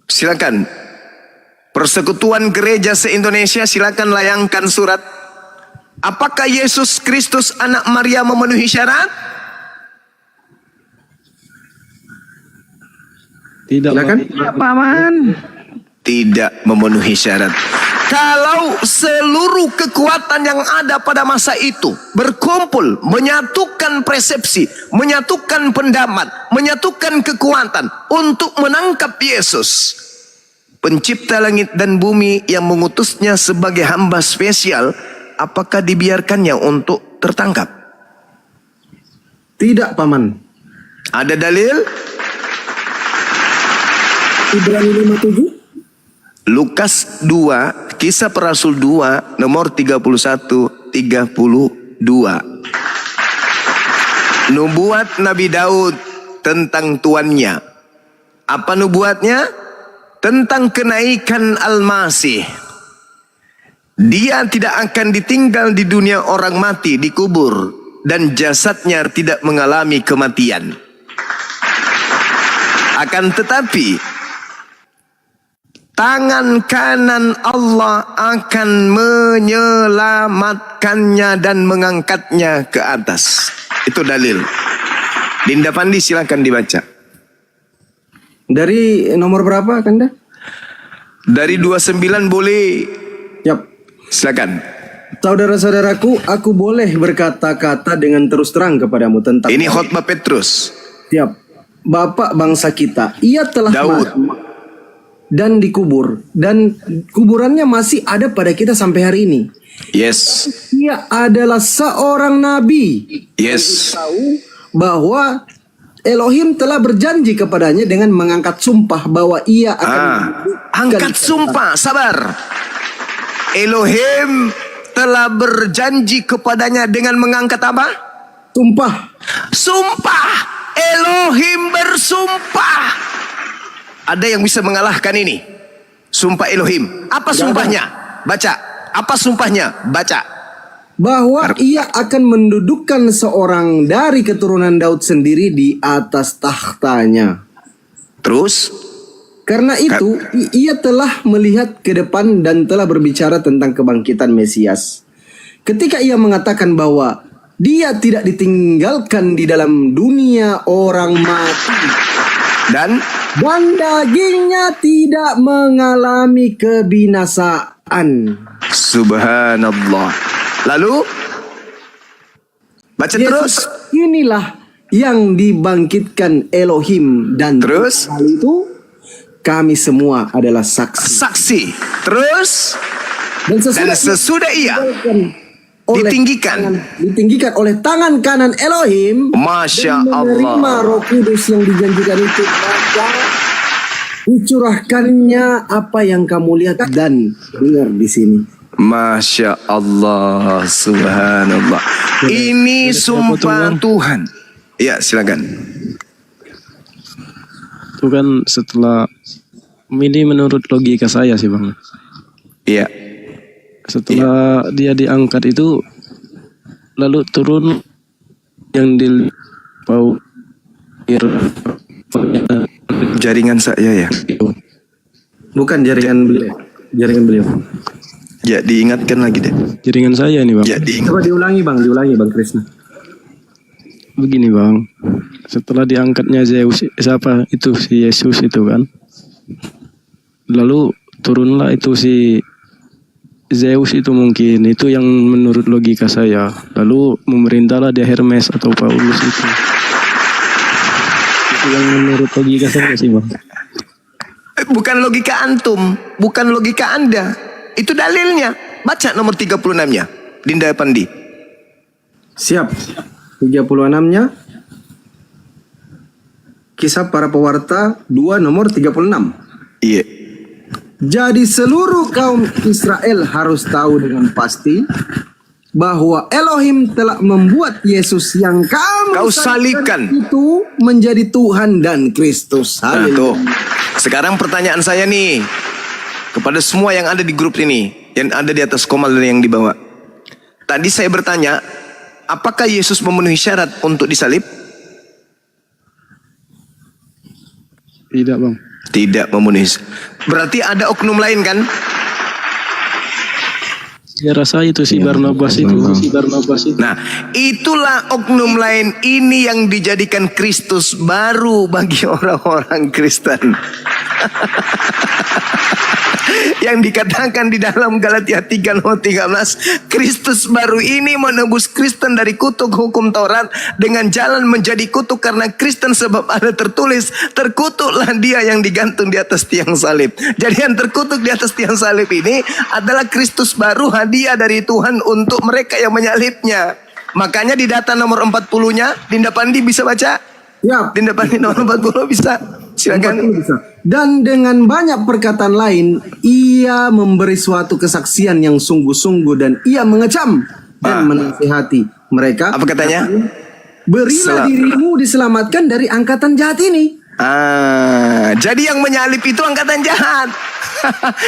Silakan. Persekutuan Gereja se-Indonesia, silakan layangkan surat. Apakah Yesus Kristus anak Maria memenuhi syarat? Tidak, Silakan. Tidak memenuhi syarat. Kalau seluruh kekuatan yang ada pada masa itu berkumpul, menyatukan persepsi, menyatukan pendapat, menyatukan kekuatan untuk menangkap Yesus, pencipta langit dan bumi yang mengutusnya sebagai hamba spesial, apakah dibiarkannya untuk tertangkap? Tidak, Paman. Ada dalil? Ibrani 57. Lukas 2, Kisah Para Rasul 2, nomor 31-32. Nubuat Nabi Daud tentang tuannya. Apa nubuatnya? Tentang kenaikan Al-Masih. Dia tidak akan ditinggal di dunia orang mati, dikubur, dan jasadnya tidak mengalami kematian. Akan tetapi tangan kanan Allah akan menyelamatkannya dan mengangkatnya ke atas. Itu dalil. Dinda Pandi silakan dibaca. Dari nomor berapa, Kanda? Dari 29 boleh. Yap. Silakan. Saudara-saudaraku, aku boleh berkata-kata dengan terus terang kepadamu tentang Ini khotbah Petrus. Siap. Bapak bangsa kita, ia telah Daud. mati dan dikubur, dan kuburannya masih ada pada kita sampai hari ini. Yes. Ia adalah seorang nabi. Yes. Tahu bahwa Elohim telah berjanji kepadanya dengan mengangkat sumpah bahwa ia akan Angkat sumpah, sabar. Elohim telah berjanji kepadanya dengan mengangkat apa? sumpah. Sumpah. Elohim bersumpah. Ada yang bisa mengalahkan ini? Sumpah Elohim. Apa sumpahnya? Baca. Apa sumpahnya? Baca. Bahwa ia akan mendudukkan seorang dari keturunan Daud sendiri di atas tahtanya. Terus? Karena itu, ia telah melihat ke depan dan telah berbicara tentang kebangkitan Mesias. Ketika ia mengatakan bahwa dia tidak ditinggalkan di dalam dunia orang mati. Dan dagingnya tidak mengalami kebinasaan. Subhanallah. Lalu? Baca terus. Inilah yang dibangkitkan Elohim. Dan Terus? hal itu kami semua adalah saksi. Saksi. Terus? Dan sesudah ia ditinggikan oleh tangan kanan Elohim, Masya dan menerima Allah. Roh Kudus yang dijanjikan itu, maka dicurahkannya apa yang kamu lihat dan dengar di sini. Masya Allah. Subhanallah. Ini sumpah Tuhan. Ya, silakan. Itu kan setelah ini menurut logika saya sih Bang. Iya. Setelah dia diangkat itu lalu turun yang di Jaringan saya ya. Bukan jaringan beliau. Jaringan beliau. Ya, diingatkan lagi deh. jaringan saya nih Bang. Ya, diingat. Coba diulangi Bang Krisna. Begini Bang, setelah diangkatnya Zeus, siapa itu si Yesus itu kan, lalu turunlah itu si Zeus itu mungkin itu yang menurut logika saya, lalu memerintahlah dia Hermes atau Paulus itu yang menurut logika saya sih Bang. Bukan logika antum, bukan logika Anda. Itu dalilnya. Baca nomor 36-nya. Dinda Pandi. Siap. 36-nya. Kisah Para Pewarta 2 nomor 36. Iya. Jadi seluruh kaum Israel harus tahu dengan pasti bahwa Elohim telah membuat Yesus yang Kau salibkan itu menjadi Tuhan dan Kristus. Nah, Haleluya. tuh. Sekarang pertanyaan saya nih kepada semua yang ada di grup ini, yang ada di atas komal dan yang di bawah. Tadi saya bertanya, apakah Yesus memenuhi syarat untuk disalib? Tidak Bang. Tidak memenuhi. Berarti ada oknum lain kan? Ya rasa itu si Barnabas itu. Nah, itulah oknum lain ini yang dijadikan Kristus baru bagi orang-orang Kristen. yang dikatakan di dalam Galatia 3 nomor 13, Kristus baru ini menebus Kristen dari kutuk hukum Taurat dengan jalan menjadi kutuk karena Kristen, sebab ada tertulis, terkutuklah dia yang digantung di atas tiang salib. Jadi yang terkutuk di atas tiang salib ini adalah Kristus baru, hadiah dari Tuhan untuk mereka yang menyalibnya. Makanya di data nomor 40-nya, Dinda Pandi bisa baca? Ya. Dinda Pandi nomor 40 bisa? Silakan. Dan dengan banyak perkataan lain, ia memberi suatu kesaksian yang sungguh-sungguh dan ia mengecam dan menasihati mereka. Apa katanya? Berilah dirimu diselamatkan dari angkatan jahat ini. Jadi yang menyalip itu angkatan jahat.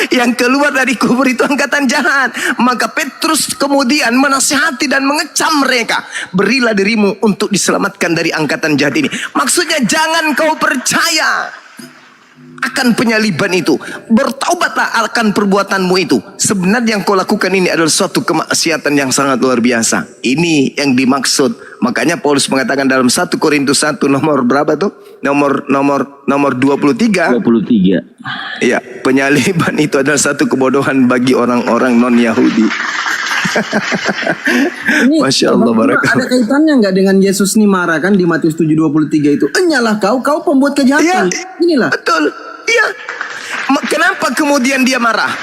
Yang keluar dari kubur itu angkatan jahat. Maka Petrus kemudian menasihati dan mengecam mereka. Berilah dirimu untuk diselamatkan dari angkatan jahat ini. Maksudnya jangan kau percaya akan penyaliban itu. Bertaubatlah akan perbuatanmu itu. Sebenarnya yang kau lakukan ini adalah suatu kemaksiatan yang sangat luar biasa. Ini yang dimaksud. Makanya Paulus mengatakan dalam 1 Korintus 1 nomor berapa tuh? Nomor 23. 23. Iya, penyaliban itu adalah satu kebodohan bagi orang-orang non-Yahudi. Masya Allah, Ada kaitannya nggak dengan Yesus nih marah kan di Matius 7:23 itu? Enyalah kau pembuat kejahatan. Inilah. Betul. Iya. Kenapa kemudian dia marah?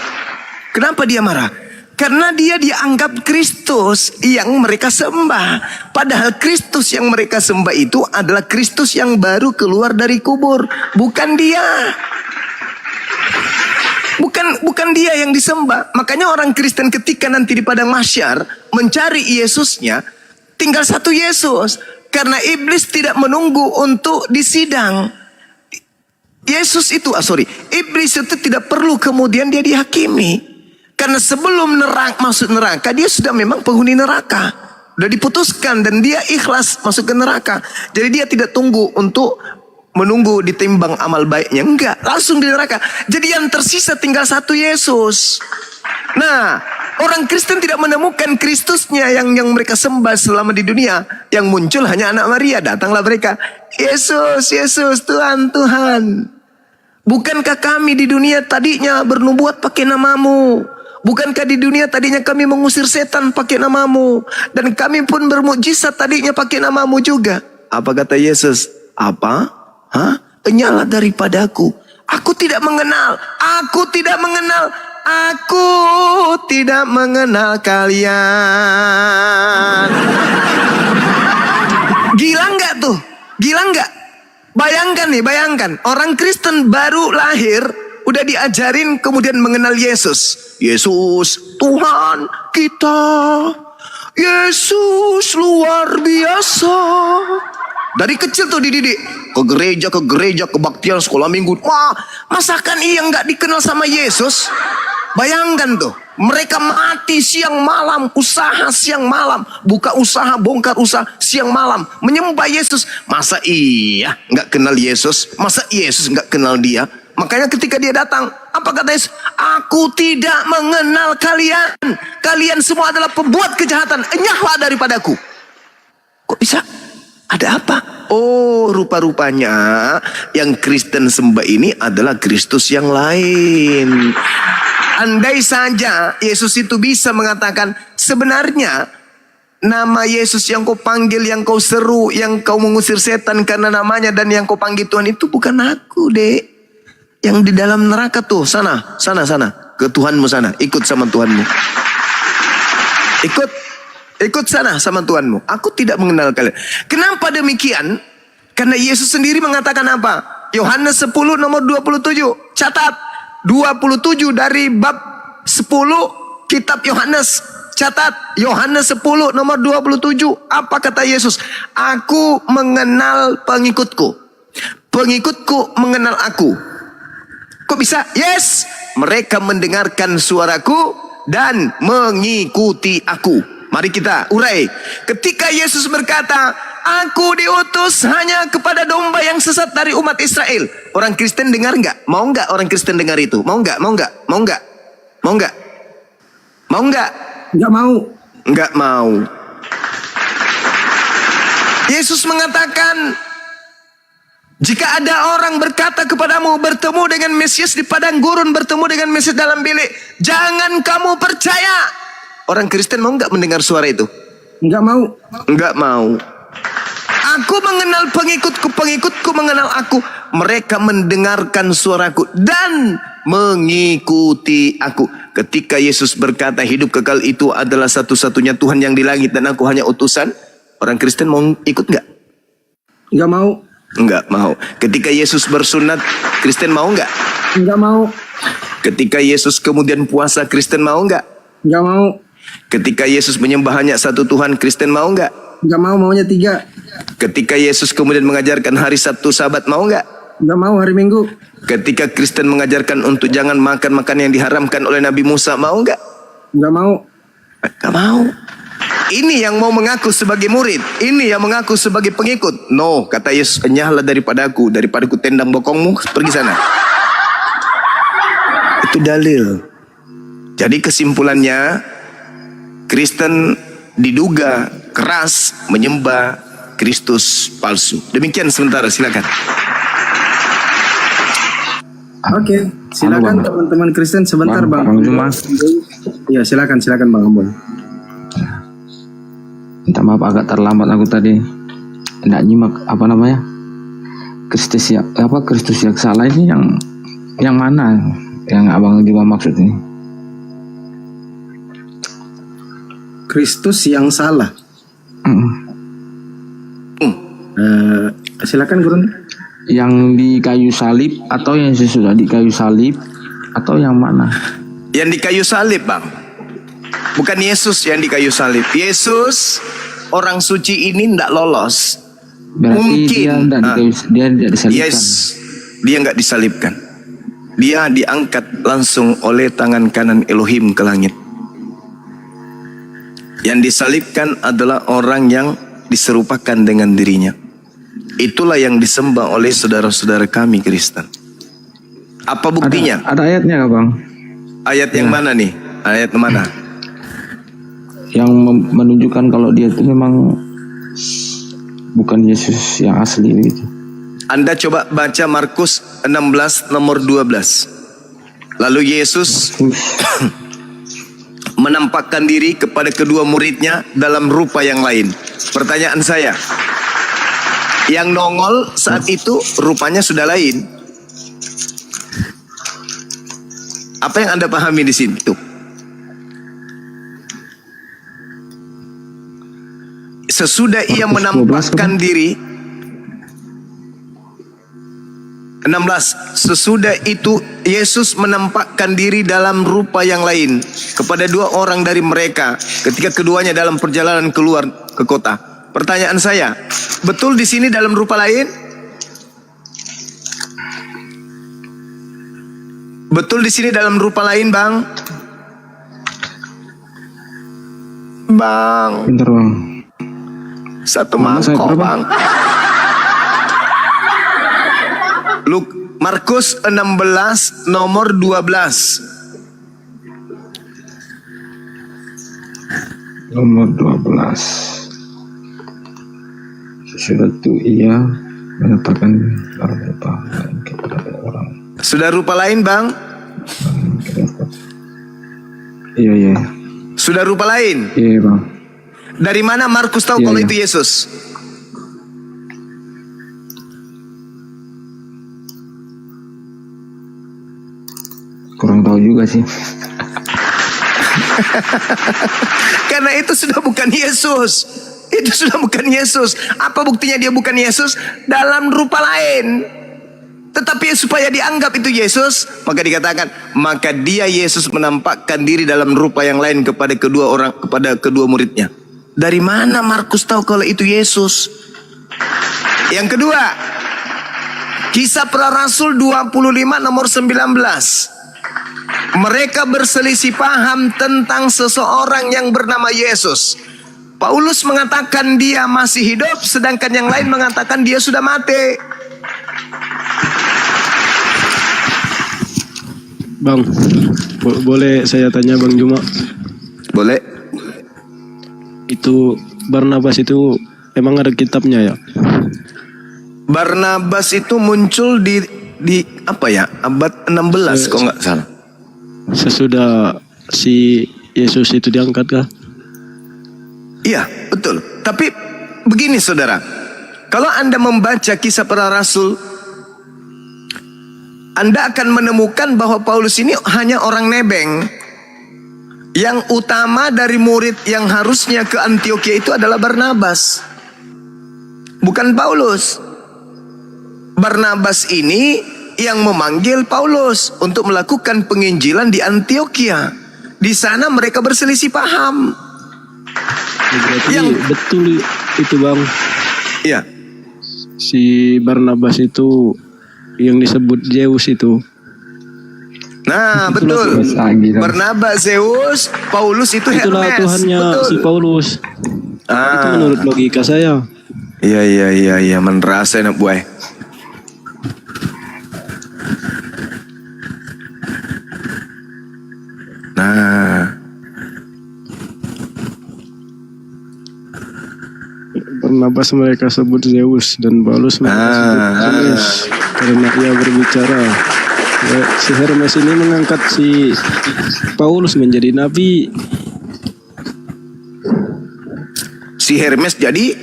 Kenapa dia marah? Karena dia dianggap Kristus yang mereka sembah. Padahal Kristus yang mereka sembah itu adalah Kristus yang baru keluar dari kubur. Bukan dia. Bukan dia yang disembah. Makanya orang Kristen ketika nanti di padang mahsyar mencari Yesusnya, tinggal satu Yesus. Karena iblis tidak menunggu untuk disidang. Iblis itu tidak perlu kemudian dia dihakimi. Karena sebelum masuk neraka, dia sudah memang penghuni neraka. Sudah diputuskan dan dia ikhlas masuk ke neraka. Jadi dia tidak tunggu untuk menunggu ditimbang amal baiknya. Enggak, langsung di neraka. Jadi yang tersisa tinggal satu Yesus. Nah, orang Kristen tidak menemukan Kristusnya yang mereka sembah selama di dunia. Yang muncul hanya anak Maria. Datanglah mereka, Yesus, Yesus, Tuhan, Tuhan. Bukankah kami di dunia tadinya bernubuat pakai namamu? Bukankah di dunia tadinya kami mengusir setan pakai namamu? Dan kami pun bermukjizat tadinya pakai namamu juga. Apa kata Yesus? Apa? Enyalah daripadaku. Aku tidak mengenal. Aku tidak mengenal. Aku tidak mengenal kalian. Gila nggak tuh? Gila nggak? Bayangkan. Orang Kristen baru lahir, udah diajarin kemudian mengenal Yesus. Yesus Tuhan kita. Yesus luar biasa. Dari kecil tuh dididik. Ke gereja, kebaktian, sekolah minggu. Wah, masakan iya nggak dikenal sama Yesus? Bayangkan tuh. Mereka mati siang malam, usaha siang malam, buka usaha, bongkar usaha siang malam, menyembah Yesus. Masa iya nggak kenal Yesus? Masa Yesus nggak kenal dia? Makanya ketika dia datang, apa kata Yesus? Aku tidak mengenal kalian. Kalian semua adalah pembuat kejahatan. Enyahlah daripadaku. Kok bisa? Ada apa? Oh, rupa-rupanya yang Kristen sembah ini adalah Kristus yang lain. Andai saja Yesus itu bisa mengatakan, sebenarnya nama Yesus yang kau panggil, yang kau seru, yang kau mengusir setan karena namanya, dan yang kau panggil Tuhan itu bukan aku, dek. Yang di dalam neraka tuh, sana. Ke Tuhanmu sana, ikut sama Tuhanmu. Ikut sana sama Tuhanmu. Aku tidak mengenal kalian. Kenapa demikian? Karena Yesus sendiri mengatakan apa? Yohanes 10 nomor 27. Catat. 27 dari bab 10 kitab Yohanes. Catat. Yohanes 10 nomor 27. Apa kata Yesus? Aku mengenal pengikutku. Pengikutku mengenal aku. Kok bisa? Yes. Mereka mendengarkan suaraku dan mengikuti aku. Mari kita urai. Ketika Yesus berkata, aku diutus hanya kepada domba yang sesat dari umat Israel. Orang Kristen dengar nggak? Mau nggak orang Kristen dengar itu? Mau nggak? Nggak mau. Yesus mengatakan, Jika ada orang berkata kepadamu bertemu dengan Mesias di padang gurun, bertemu dengan Mesias dalam bilik, jangan kamu percaya. Orang Kristen mau nggak mendengar suara itu? Enggak mau. Enggak mau. Aku mengenal pengikutku, pengikutku mengenal aku. Mereka mendengarkan suaraku dan mengikuti aku. Ketika Yesus berkata hidup kekal itu adalah satu-satunya Tuhan yang di langit dan aku hanya utusan, orang Kristen mau ikut nggak? Enggak mau. Enggak mau. Ketika Yesus bersunat, Kristen mau nggak? Enggak mau. Ketika Yesus kemudian puasa, Kristen mau nggak? Enggak mau. Ketika Yesus menyembah hanya satu Tuhan, Kristen mau nggak? Enggak mau, maunya 3. Ketika Yesus kemudian mengajarkan hari Sabtu Sabat, mau nggak? Enggak mau hari Minggu. Ketika Kristen mengajarkan untuk jangan makan yang diharamkan oleh Nabi Musa, mau nggak? Enggak mau. Nggak mau. Ini yang mau mengaku sebagai murid, ini yang mengaku sebagai pengikut. No, kata Yesus, enyahlah daripada aku tendang bokongmu, pergi sana. Itu dalil. Jadi kesimpulannya, Kristen diduga keras menyembah Kristus palsu. Demikian sementara, silakan. Oke, silakan teman-teman Kristen sebentar Bang. Bang Juma. Iya, silakan Bang Ambon. Minta maaf agak terlambat aku tadi. Tidak nyimak Kristus yang salah ini yang mana? Yang Abang juga maksud ini? Kristus yang salah. Silakan Guru. Yang di kayu salib atau yang sesudah di kayu salib atau yang mana? Yang di kayu salib, Bang. Bukan Yesus yang di kayu salib. Yesus orang suci ini tidak lolos. Berarti Mungkin dia tidak disalibkan. Yes, dia nggak disalibkan. Dia diangkat langsung oleh tangan kanan Elohim ke langit. Yang disalibkan adalah orang yang diserupakan dengan dirinya. Itulah yang disembah oleh saudara-saudara kami Kristen. Apa buktinya? Ada ayatnya nggak, Bang? Ayat yang mana nih? Ayat mana? Yang menunjukkan kalau dia itu memang bukan Yesus yang asli gitu. Anda coba baca Markus 16 nomor 12. Lalu Yesus menampakkan diri kepada kedua muridnya dalam rupa yang lain. Pertanyaan saya, yang nongol saat itu rupanya sudah lain. Apa yang Anda pahami di situ? Sesudah ia menampakkan diri, 16, sesudah itu Yesus menampakkan diri dalam rupa yang lain kepada dua orang dari mereka ketika keduanya dalam perjalanan keluar ke kota. Pertanyaan saya, betul di sini dalam rupa lain? Betul di sini dalam rupa lain, Bang? Bang. Bentar, Bang. Satu mangkok, Bang. Markus 16 nomor 12. Nomor 12. Sesudah itu ia menyatakan rupa kepada orang. Sudah rupa lain, Bang? Iya. Sudah rupa lain? Iya, Bang. Dari mana Markus tahu kalau itu Yesus? Kurang tahu juga sih. Karena itu sudah bukan Yesus. Itu sudah bukan Yesus. Apa buktinya dia bukan Yesus? Dalam rupa lain. Tetapi supaya dianggap itu Yesus, maka dikatakan, maka dia Yesus menampakkan diri dalam rupa yang lain kepada kedua muridnya. Dari mana Markus tahu kalau itu Yesus? Yang kedua, Kisah Para Rasul 25 nomor 19. Mereka berselisih paham tentang seseorang yang bernama Yesus. Paulus mengatakan dia masih hidup, sedangkan yang lain mengatakan dia sudah mati. Bang, boleh saya tanya Bang Juma? Boleh. Itu Barnabas itu emang ada kitabnya ya? Barnabas itu muncul di apa ya? Abad 16 kok nggak salah. Sesudah si Yesus itu diangkat kah? Iya, betul. Tapi begini saudara, kalau Anda membaca kisah para rasul, Anda akan menemukan bahwa Paulus ini hanya orang nebeng. Yang utama dari murid yang harusnya ke Antioquia itu adalah Barnabas, bukan Paulus. Barnabas ini yang memanggil Paulus untuk melakukan penginjilan di Antioquia. Di sana mereka berselisih paham. Berarti Yang- betul itu bang, Iya, si Barnabas itu yang disebut Zeus itu. nah betul. lagi kan. Barnabas Zeus, Paulus itu Itulah Hermes. Tuhannya Betul. si Paulus. Itu menurut logika saya. Iya, merasa enak buai. Nah, Barnabas mereka sebut Zeus dan Paulus mereka sebut Hermes karena ia berbicara. Si Hermes ini mengangkat si Paulus menjadi nabi. si Hermes jadi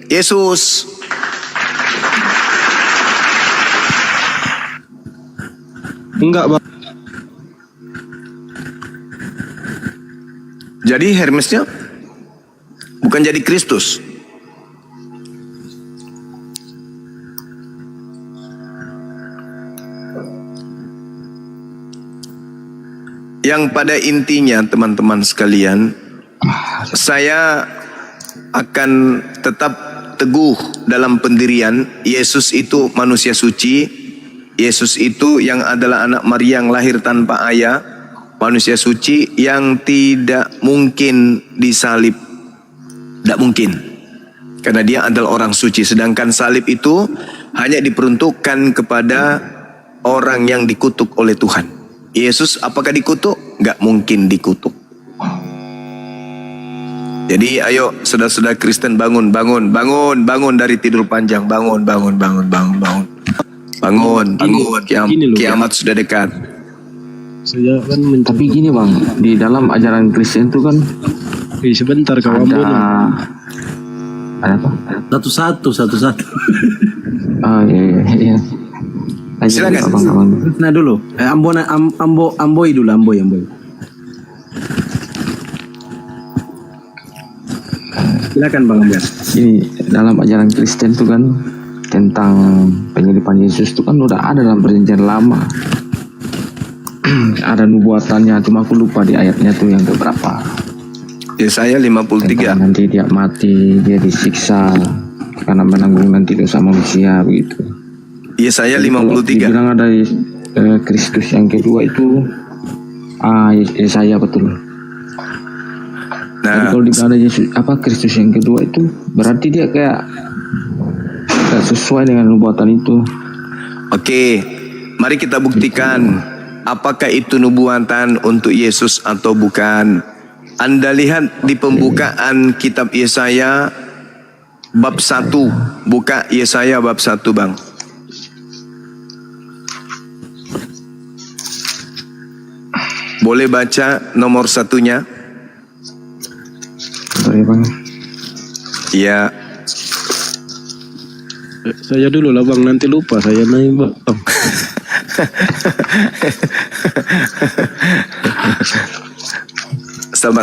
Yesus. Enggak bang, Jadi Hermesnya bukan jadi Kristus. Yang pada intinya teman-teman sekalian, saya akan tetap teguh dalam pendirian Yesus itu manusia suci. Yesus itu yang adalah anak Maria yang lahir tanpa ayah, manusia suci yang tidak mungkin disalib. Tidak mungkin, karena dia adalah orang suci. Sedangkan salib itu hanya diperuntukkan kepada orang yang dikutuk oleh Tuhan. Yesus apakah dikutuk? Nggak mungkin dikutuk. Jadi ayo saudara-saudara Kristen bangun dari tidur panjang, bangun. Gini loh, Kiamat sudah dekat. saya kan Tapi gini bang, di dalam ajaran Kristen itu kan sebentar kawan ada Bono. ada apa? Satu-satu. Ah iya. Lanjut, Silakan. abang. Nah dulu, Amboi dulu, Amboi. Silakan Bang Amboi. Ini dalam ajaran Kristen itu kan tentang penyaliban Yesus itu kan udah ada dalam perjanjian lama. Ada nubuatannya, cuma aku lupa di ayatnya tuh yang keberapa. Yesaya 53. Tentang nanti dia mati, dia disiksa karena menanggung nanti dosa manusia begitu. Yesaya Jadi kalau 53. dibilang ada Kristus yang kedua itu Yesaya betul. Jadi Nah, kalau dibilang ada Yesus Kristus yang kedua itu berarti dia kayak gak sesuai dengan nubuatan itu. oke, mari kita buktikan apakah itu nubuatan untuk Yesus atau bukan. Anda lihat di pembukaan kitab Yesaya bab 1. Buka Yesaya bab 1 bang. Boleh baca nomor 1-nya? Sorry bang. Ya, Saya dulu lah bang, nanti lupa saya naik bang.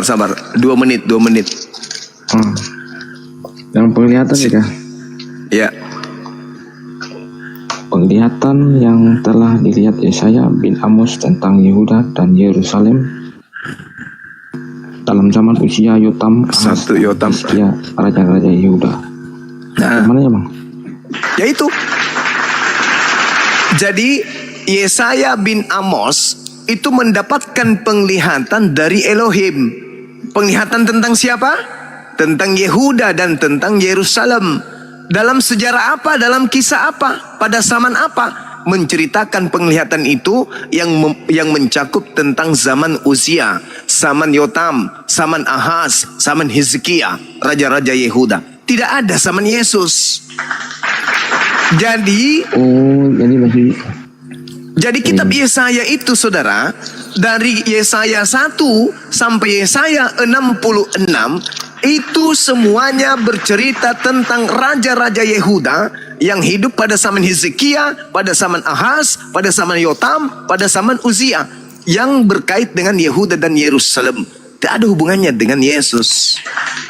sabar. 2 menit. Yang penglihatan ya kah? Ya, Penglihatan yang telah dilihat Yesaya bin Amos tentang Yehuda dan Yerusalem dalam zaman usia Yotam, Ahaz, 1 Yotam. Hizkia, raja-raja Yehuda. Nah, Mana ya bang? yaitu. Jadi Yesaya bin Amos itu mendapatkan penglihatan dari Elohim. Penglihatan tentang siapa? Tentang Yehuda dan tentang Yerusalem. Dalam sejarah apa? Dalam kisah apa? Pada zaman apa? Menceritakan penglihatan itu yang mencakup tentang zaman Uzia, zaman Yotam, zaman Ahaz, zaman Hizkia, raja-raja Yehuda. Tidak ada zaman Yesus. Jadi jadi masih Jadi kitab Yesaya itu saudara, dari Yesaya 1 sampai Yesaya 66 itu semuanya bercerita tentang raja-raja Yehuda yang hidup pada zaman Hezekia, pada zaman Ahaz, pada zaman Yotam, pada zaman Uzia, yang berkait dengan Yehuda dan Yerusalem. Tidak ada hubungannya dengan Yesus.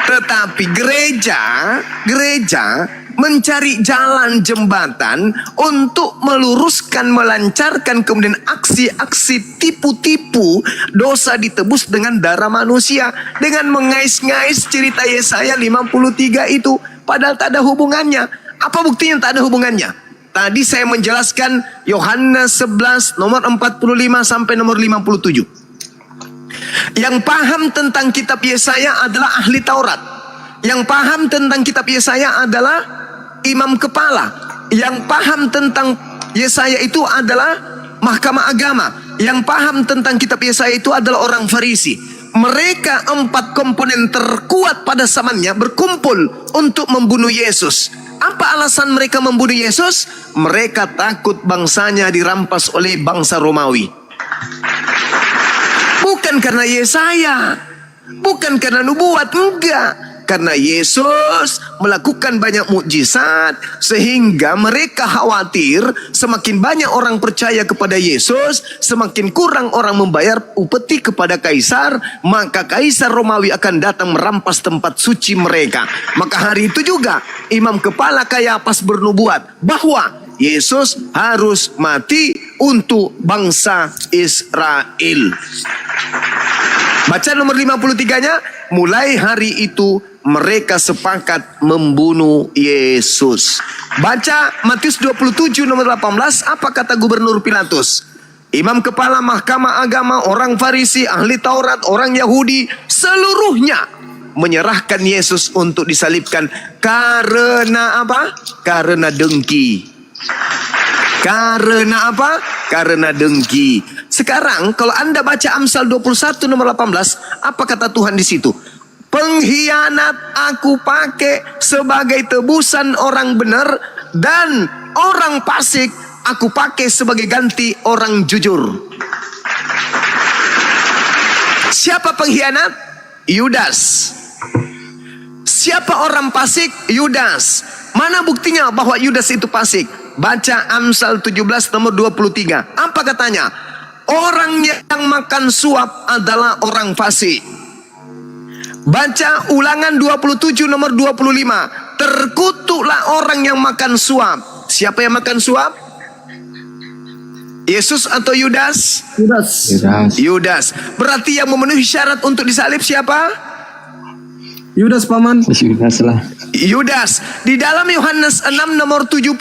Tetapi gereja mencari jalan jembatan untuk meluruskan, melancarkan kemudian aksi-aksi tipu-tipu dosa ditebus dengan darah manusia, dengan mengais-ngais cerita Yesaya 53 itu, padahal tak ada hubungannya. Apa buktinya tak ada hubungannya? Tadi saya menjelaskan Yohanes 11 nomor 45 sampai nomor 57. Yang paham tentang kitab Yesaya adalah ahli Taurat. Yang paham tentang kitab Yesaya adalah imam kepala. Yang paham tentang Yesaya itu adalah mahkamah agama. Yang paham tentang kitab Yesaya itu adalah orang Farisi. Mereka 4 komponen terkuat pada zamannya berkumpul untuk membunuh Yesus. Apa alasan mereka membunuh Yesus? Mereka takut bangsanya dirampas oleh bangsa Romawi. Bukan karena Yesaya, bukan karena nubuat, enggak. Karena Yesus melakukan banyak mukjizat sehingga mereka khawatir semakin banyak orang percaya kepada Yesus, semakin kurang orang membayar upeti kepada kaisar, maka kaisar Romawi akan datang merampas tempat suci mereka. Maka hari itu juga imam kepala Kayapas bernubuat bahwa Yesus harus mati untuk bangsa Israel. Baca nomor 53-nya, mulai hari itu mereka sepakat membunuh Yesus. Baca Matius 27 nomor 18, apa kata Gubernur Pilatus? Imam kepala mahkamah agama, orang Farisi, ahli Taurat, orang Yahudi, seluruhnya menyerahkan Yesus untuk disalibkan. Karena apa? Karena dengki. Karena apa? Karena dengki. Sekarang kalau Anda baca Amsal 21 nomor 18, apa kata Tuhan di situ? Pengkhianat aku pakai sebagai tebusan orang benar, dan orang fasik aku pakai sebagai ganti orang jujur. Siapa pengkhianat? Yudas. Siapa orang fasik? Yudas. Mana buktinya bahwa Yudas itu fasik? Baca Amsal 17 nomor 23. Apa katanya? Orang yang makan suap adalah orang fasik. Baca Ulangan 27 nomor 25. Terkutuklah orang yang makan suap. Siapa yang makan suap? Yesus atau Yudas? Yudas. Berarti yang memenuhi syarat untuk disalib siapa? Yudas, Paman. Yudas lah. Yudas. Di dalam Yohanes 6 nomor 70,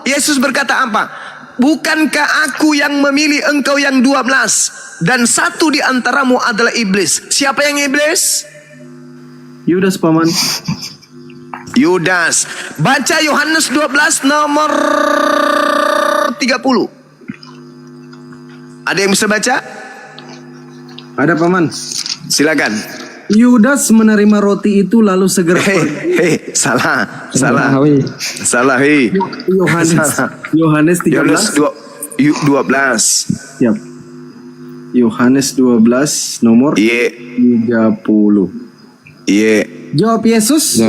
Yesus berkata apa? Bukankah aku yang memilih engkau yang 12, dan satu di antaramu adalah iblis? Siapa yang iblis? Yudas, Paman. Yudas. Baca Yohanes 12 nomor 30. Ada yang bisa baca? Ada, Paman. Silakan. Yudas menerima roti itu lalu segera pergi. Salah. Yohanes 13. 12. Siap. Yohanes 12 nomor 30. Jawab Yesus.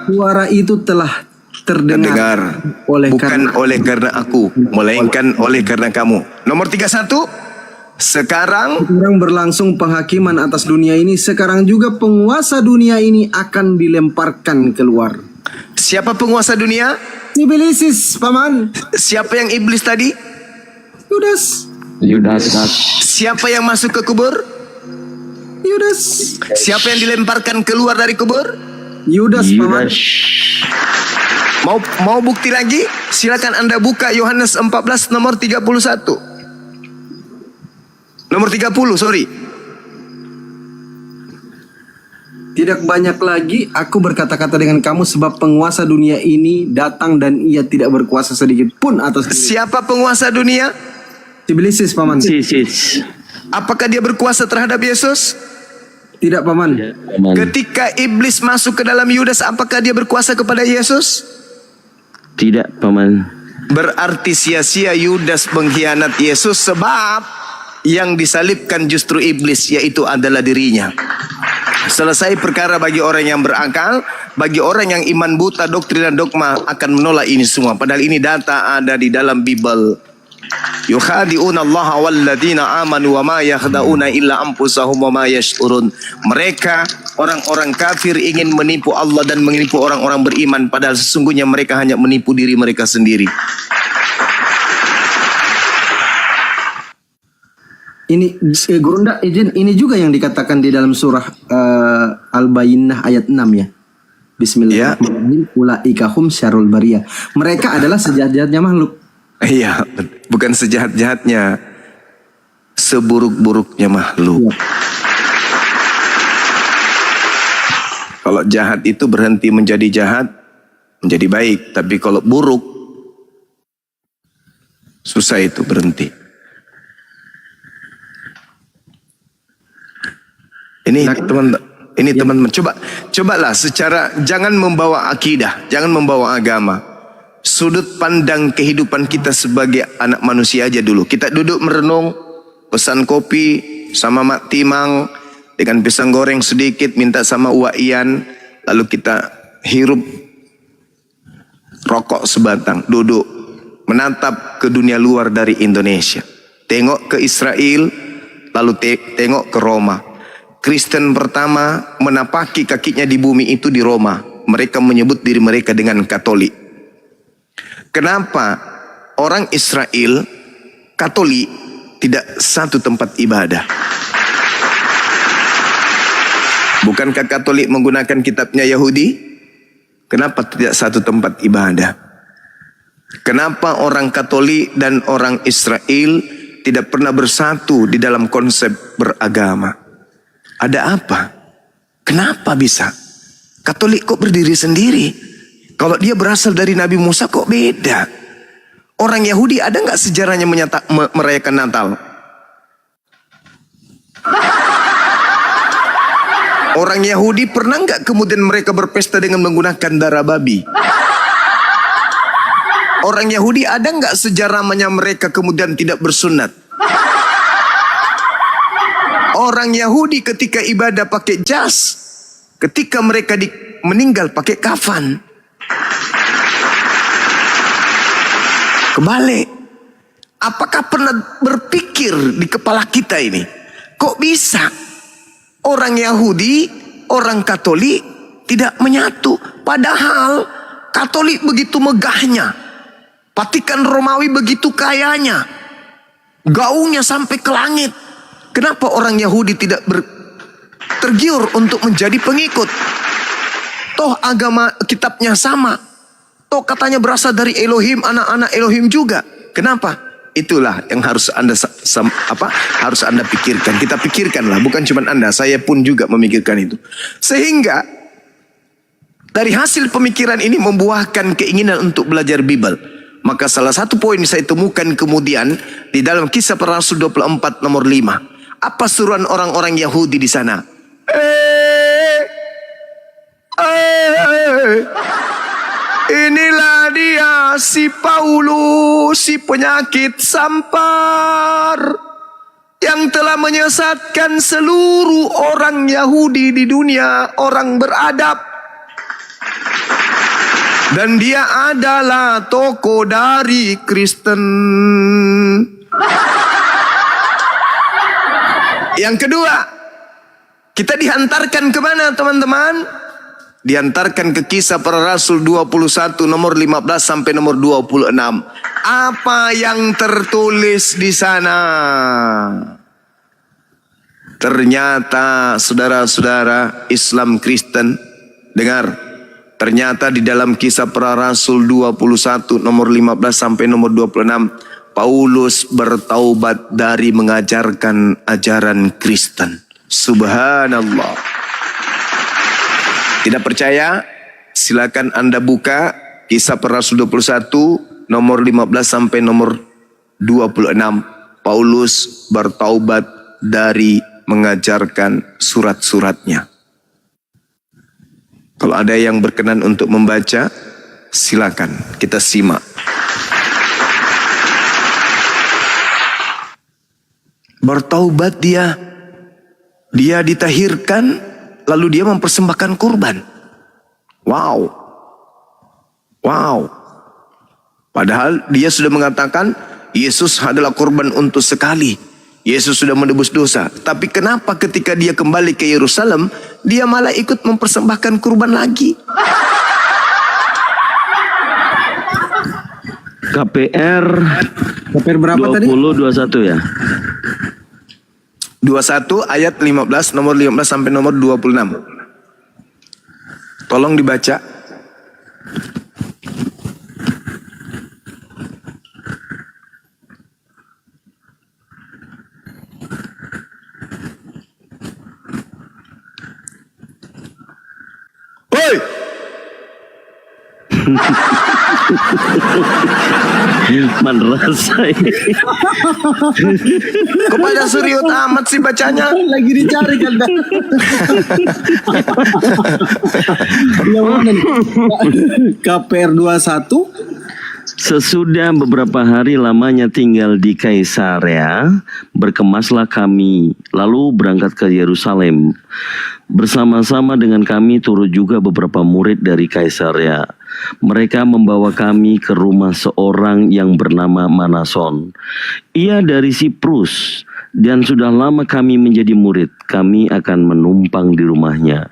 Suara itu telah terdengar bukan oleh karena aku, melainkan oleh karena kamu. Nomor 31. Sekarang berlangsung penghakiman atas dunia ini. Sekarang juga penguasa dunia ini akan dilemparkan keluar. Siapa penguasa dunia? Iblis, Paman. Siapa yang iblis tadi? Yudas. Siapa yang masuk ke kubur? Yudas. Siapa yang dilemparkan keluar dari kubur? Yudas, Paman. Mau bukti lagi? Silakan Anda buka Yohanes 14 nomor 31. Nomor 30, sorry. Tidak banyak lagi aku berkata-kata dengan kamu, sebab penguasa dunia ini datang dan ia tidak berkuasa sedikit pun atas diri. Siapa penguasa dunia? Iblis, Paman. Apakah dia berkuasa terhadap Yesus? Tidak, Paman. Ketika iblis masuk ke dalam Yudas, apakah dia berkuasa kepada Yesus? Tidak, Paman. Berarti sia-sia Yudas mengkhianat Yesus sebab yang disalibkan justru iblis, yaitu adalah dirinya. Selesai perkara bagi orang yang berakal. Bagi orang yang iman buta, doktrin dan dogma akan menolak ini semua. Padahal ini data ada di dalam Bible. Yukhadi'una Allah walladzina amanu wa ma yakhda'una illa anfusahum wa ma yash'urun. Mereka orang-orang kafir ingin menipu Allah dan menipu orang-orang beriman, padahal sesungguhnya mereka hanya menipu diri mereka sendiri. Ini Gurunda izin, ini juga yang dikatakan di dalam surah Al-Bayyinah ayat 6 ya. Bismillahirrahmanirrahim. Ulaika hum syarrul bariyah. Mereka adalah sejahat-jahatnya makhluk. Iya, bukan sejahat-jahatnya, seburuk-buruknya makhluk. Kalau jahat itu berhenti menjadi jahat, menjadi baik. Tapi kalau buruk, susah itu berhenti. Ini teman-teman, cobalah secara, jangan membawa akidah, jangan membawa agama. Sudut pandang kehidupan kita sebagai anak manusia aja dulu. Kita duduk merenung, pesan kopi sama Mak Timang dengan pisang goreng sedikit, minta sama Uwa Ian, lalu kita hirup rokok sebatang, duduk menatap ke dunia luar dari Indonesia. Tengok ke Israel, lalu tengok ke Roma. Kristen pertama menapaki kakinya di bumi itu di Roma. Mereka menyebut diri mereka dengan Katolik. Kenapa orang Israel Katolik tidak satu tempat ibadah? Bukankah Katolik menggunakan kitabnya Yahudi? Kenapa tidak satu tempat ibadah? Kenapa orang Katolik dan orang Israel tidak pernah bersatu di dalam konsep beragama? Ada apa? Kenapa bisa? Katolik kok berdiri sendiri? Kalau dia berasal dari Nabi Musa kok beda? Orang Yahudi ada nggak sejarahnya merayakan Natal? Orang Yahudi pernah nggak kemudian mereka berpesta dengan menggunakan darah babi? Orang Yahudi ada nggak sejarahnya mereka kemudian tidak bersunat? Orang Yahudi ketika ibadah pakai jas, ketika mereka meninggal pakai kafan. Kebalik. Apakah pernah berpikir di kepala kita ini, kok bisa orang Yahudi, orang Katolik tidak menyatu? Padahal Katolik begitu megahnya, Vatikan Romawi begitu kayanya, gaungnya sampai ke langit. Kenapa orang Yahudi tidak tergiur untuk menjadi pengikut? Toh agama kitabnya sama. Toh katanya berasal dari Elohim, anak-anak Elohim juga. Kenapa? Itulah yang harus harus Anda pikirkan. Kita pikirkanlah, bukan cuma Anda, saya pun juga memikirkan itu. Sehingga dari hasil pemikiran ini membuahkan keinginan untuk belajar Bible. Maka salah satu poin saya temukan kemudian di dalam Kisah Para Rasul 24 nomor 5. Apa suruhan orang-orang Yahudi di sana? Inilah dia si Paulus, si penyakit sampar yang telah menyesatkan seluruh orang Yahudi di dunia, orang beradab. Dan dia adalah tokoh dari Kristen. Yang kedua, kita dihantarkan kemana teman-teman? Dihantarkan ke Kisah Para Rasul 21 nomor 15 sampai nomor 26. Apa yang tertulis di sana? Ternyata saudara-saudara Islam Kristen, dengar. Ternyata di dalam Kisah Para Rasul 21 nomor 15 sampai nomor 26. Paulus bertaubat dari mengajarkan ajaran Kristen. Subhanallah. Tidak percaya? Silakan Anda buka Kisah Para Rasul 21 nomor 15 sampai nomor 26. Paulus bertaubat dari mengajarkan surat-suratnya. Kalau ada yang berkenan untuk membaca, Silakan kita simak. Bertaubat dia ditahirkan, lalu dia mempersembahkan kurban. Wow. Padahal dia sudah mengatakan Yesus adalah kurban untuk sekali. Yesus sudah menebus dosa. Tapi kenapa ketika dia kembali ke Yerusalem, dia malah ikut mempersembahkan kurban lagi? KPR berapa tadi? 2021 ya. 21 ayat 15, nomor 15 sampai nomor 26. Tolong dibaca. Woi! Madrasah ini. Kepada serius amat sih bacanya. Lagi dicari kan. Yang mana nih? KPR 21. Sesudah beberapa hari lamanya tinggal di Kaisarea, berkemaslah kami, lalu berangkat ke Yerusalem. Bersama-sama dengan kami turut juga beberapa murid dari Kaisarea. Mereka membawa kami ke rumah seorang yang bernama Manason. Ia dari Siprus, dan sudah lama kami menjadi murid. Kami akan menumpang di rumahnya.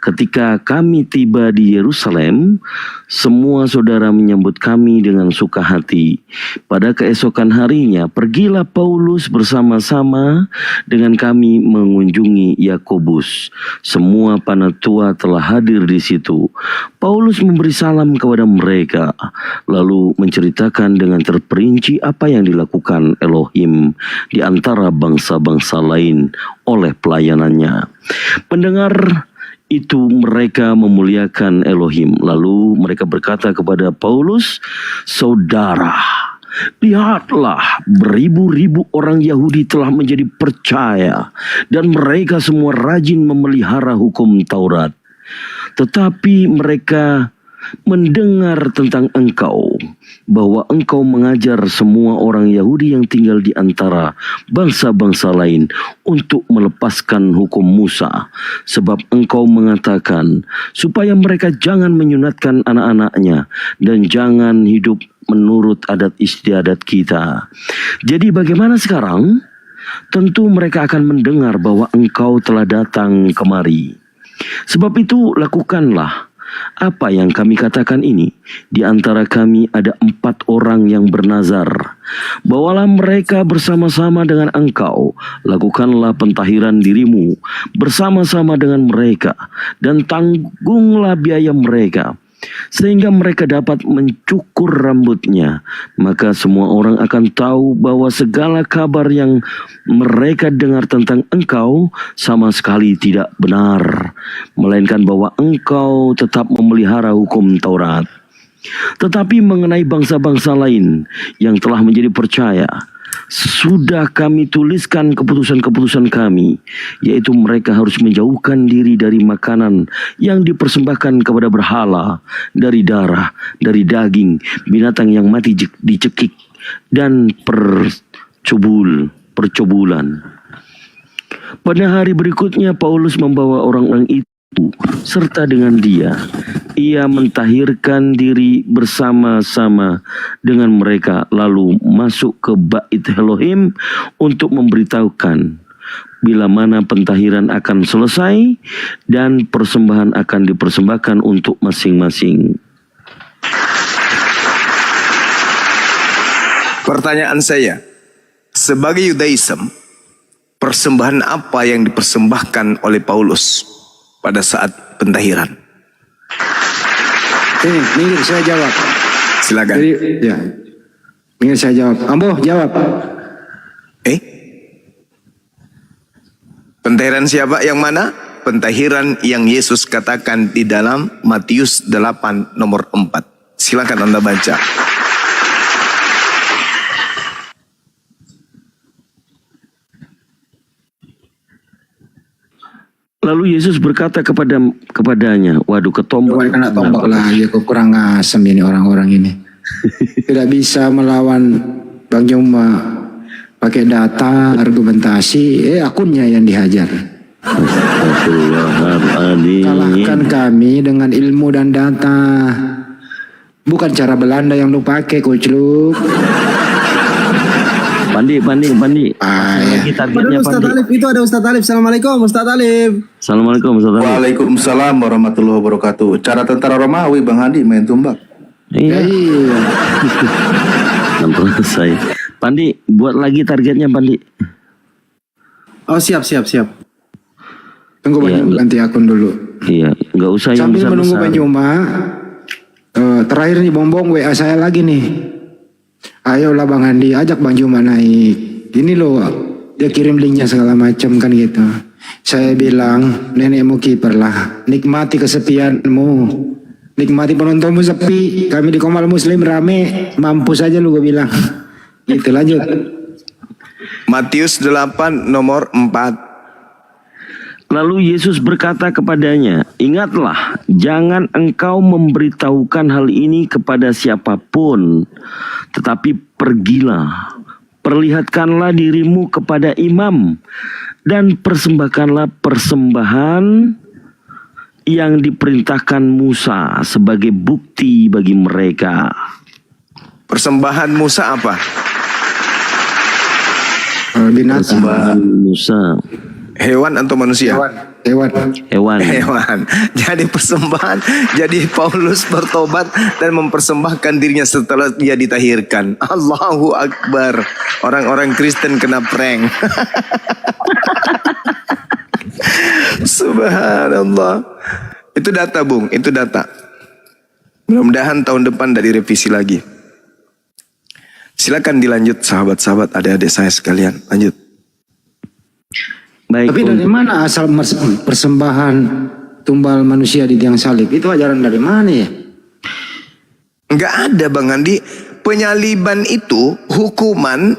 Ketika kami tiba di Yerusalem, semua saudara menyambut kami dengan suka hati. Pada keesokan harinya, pergilah Paulus bersama-sama dengan kami mengunjungi Yakobus. Semua panatua telah hadir di situ. Paulus memberi salam kepada mereka, lalu menceritakan dengan terperinci apa yang dilakukan Elohim di antara bangsa-bangsa lain oleh pelayanannya. Pendengar itu mereka memuliakan Elohim. Lalu mereka berkata kepada Paulus, "Saudara, lihatlah, beribu-ribu orang Yahudi telah menjadi percaya, dan mereka semua rajin memelihara hukum Taurat. Tetapi mereka mendengar tentang engkau, bahwa engkau mengajar semua orang Yahudi yang tinggal di antara bangsa-bangsa lain untuk melepaskan hukum Musa, sebab engkau mengatakan supaya mereka jangan menyunatkan anak-anaknya dan jangan hidup menurut adat istiadat kita. Jadi bagaimana sekarang? Tentu mereka akan mendengar bahwa engkau telah datang kemari. Sebab itu lakukanlah apa yang kami katakan ini. Di antara kami ada 4 orang yang bernazar. Bawalah mereka bersama-sama dengan engkau. Lakukanlah pentahiran dirimu bersama-sama dengan mereka, dan tanggunglah biaya mereka, sehingga mereka dapat mencukur rambutnya. Maka semua orang akan tahu bahwa segala kabar yang mereka dengar tentang engkau sama sekali tidak benar, melainkan bahwa engkau tetap memelihara hukum Taurat. Tetapi mengenai bangsa-bangsa lain yang telah menjadi percaya, sudah kami tuliskan keputusan-keputusan kami, yaitu mereka harus menjauhkan diri dari makanan yang dipersembahkan kepada berhala, dari darah, dari daging, binatang yang mati dicekik, dan percobulan. Pada hari berikutnya Paulus membawa orang-orang itu serta dengan dia. Ia mentahirkan diri bersama-sama dengan mereka, lalu masuk ke Bait Elohim untuk memberitahukan bila mana pentahiran akan selesai dan persembahan akan dipersembahkan untuk masing-masing. Pertanyaan saya, sebagai Yudaism, persembahan apa yang dipersembahkan oleh Paulus pada saat pentahiran? Ini, minggir saya jawab. Silakan. Jadi, ya. Minggir saya jawab. Ambo jawab. Pentahiran siapa? Yang mana? Pentahiran yang Yesus katakan di dalam Matius 8 nomor 4. Silakan Anda baca. Lalu Yesus berkata kepadanya, waduh ketombak. Coba kena tombak lagi, kok kurang asem ini orang-orang ini. Tidak bisa melawan Bang Juma pakai data, argumentasi, akunnya yang dihajar. Astagfirullahaladzim. Kalahkan kami dengan ilmu dan data. Bukan cara Belanda yang lu pakai, Kucluk. Pandi. Lagi targetnya Ustaz Pandi. Alif, itu ada Ustaz Alif. Assalamualaikum Ustaz Alif. Assalamualaikum Ustaz Ali. Waalaikumsalam warahmatullahi wabarakatuh. Cara tentara Romawi Bang Hadi main tumbak. Iya. Nampak selesai. Pandi, buat lagi targetnya Pandi. Oh siap. Tunggu Bang Iya, Juma ganti akun dulu. Iya, nggak usah yang Sambil menunggu besar-besar. Bang Juma, terakhir nih Bombong WA saya lagi nih. Ayolah Bang Andi, ajak Bang Juma naik. Ini loh, dia kirim linknya segala macam kan gitu. Saya bilang, nenekmu kiper lah. Nikmati kesepianmu. Nikmati penontonmu sepi. Kami di Komal Muslim rame. Mampus aja lu gue bilang. Gitu lanjut. Matius 8 nomor 4. Lalu Yesus berkata kepadanya, ingatlah, jangan engkau memberitahukan hal ini kepada siapapun, tetapi pergilah, perlihatkanlah dirimu kepada imam, dan persembahkanlah persembahan yang diperintahkan Musa sebagai bukti bagi mereka. Persembahan Musa apa? Binatang. Persembahan Musa, Hewan atau manusia? Hewan. hewan. Hewan. Jadi persembahan. Jadi Paulus bertobat dan mempersembahkan dirinya setelah dia ditahirkan. Allahu Akbar. Orang-orang Kristen kena prank. Subhanallah. Itu data Bung, itu data. Mudah-mudahan tahun depan dari revisi lagi. Silakan dilanjut sahabat-sahabat, adik-adik saya sekalian. Lanjut. Baik, Tapi dari mana asal persembahan tumbal manusia di tiang salib? Itu ajaran dari mana ya? Enggak ada Bang Andi. Penyaliban itu hukuman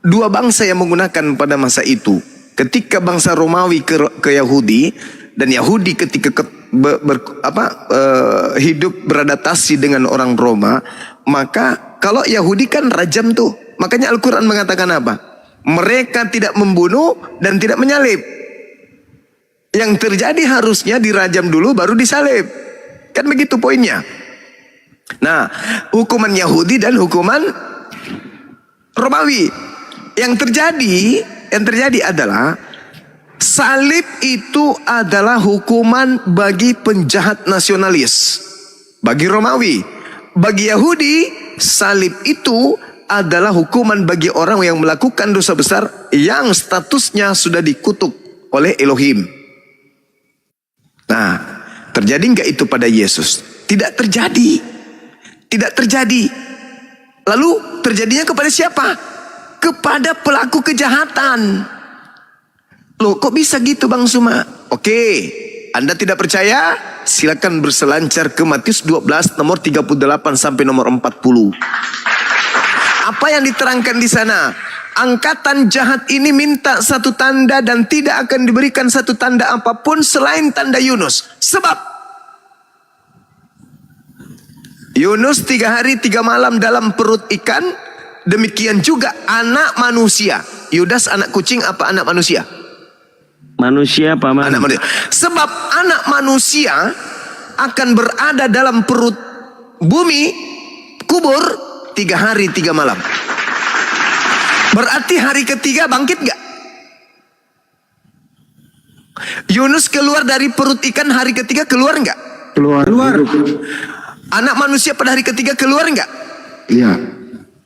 dua bangsa yang menggunakan pada masa itu. Ketika bangsa Romawi ke Yahudi, dan Yahudi ketika hidup beradaptasi dengan orang Roma, maka kalau Yahudi kan rajam tuh. Makanya Al-Quran mengatakan apa? Mereka tidak membunuh dan tidak menyalib. Yang terjadi harusnya dirajam dulu baru disalib. Kan begitu poinnya. Nah, hukuman Yahudi dan hukuman Romawi. Yang terjadi adalah salib itu adalah hukuman bagi penjahat nasionalis. Bagi Romawi. Bagi Yahudi, salib itu adalah hukuman bagi orang yang melakukan dosa besar yang statusnya sudah dikutuk oleh Elohim. Nah, terjadi nggak itu pada Yesus? Tidak terjadi. Tidak terjadi. Lalu terjadinya kepada siapa? Kepada pelaku kejahatan. Loh, kok bisa gitu Bang Suma? Oke, Anda tidak percaya? Silakan berselancar ke Matius 12 nomor 38 sampai nomor 40. Apa yang diterangkan di sana? Angkatan jahat ini minta satu tanda dan tidak akan diberikan satu tanda apapun selain tanda Yunus. Sebab Yunus 3 hari 3 malam dalam perut ikan, demikian juga anak manusia. Yudas anak kucing apa anak manusia? Manusia paman. Anak manusia. Sebab anak manusia akan berada dalam perut bumi, kubur 3 hari 3 malam. Berarti hari ketiga bangkit gak? Yunus keluar dari perut ikan hari ketiga keluar gak? Keluar. Anak manusia pada hari ketiga keluar gak? Iya.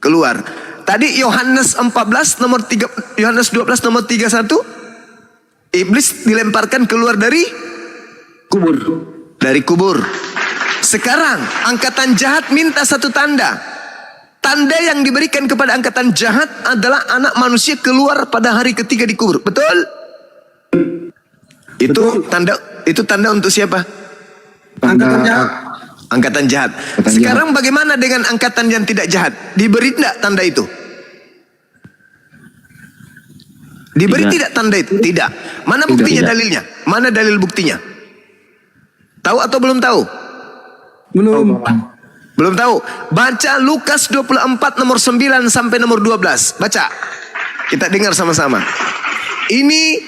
Keluar. Tadi Yohanes 14 nomor 3, Yohanes 12 nomor 31. Iblis dilemparkan keluar dari Kubur. Dari kubur. Sekarang angkatan jahat minta satu tanda. Tanda yang diberikan kepada angkatan jahat adalah anak manusia keluar pada hari ketiga di kubur. Betul? Itu tanda untuk siapa? Angkatan jahat. Angkatan jahat. Sekarang bagaimana dengan angkatan yang tidak jahat? Diberi tidak tanda itu? Diberi tidak tanda itu? Tidak. Mana buktinya, Tidak. dalilnya? Mana dalil buktinya? Tahu atau belum tahu? Belum. Belum tahu. Baca Lukas 24 nomor 9 sampai nomor 12. Baca. Kita dengar sama-sama. Ini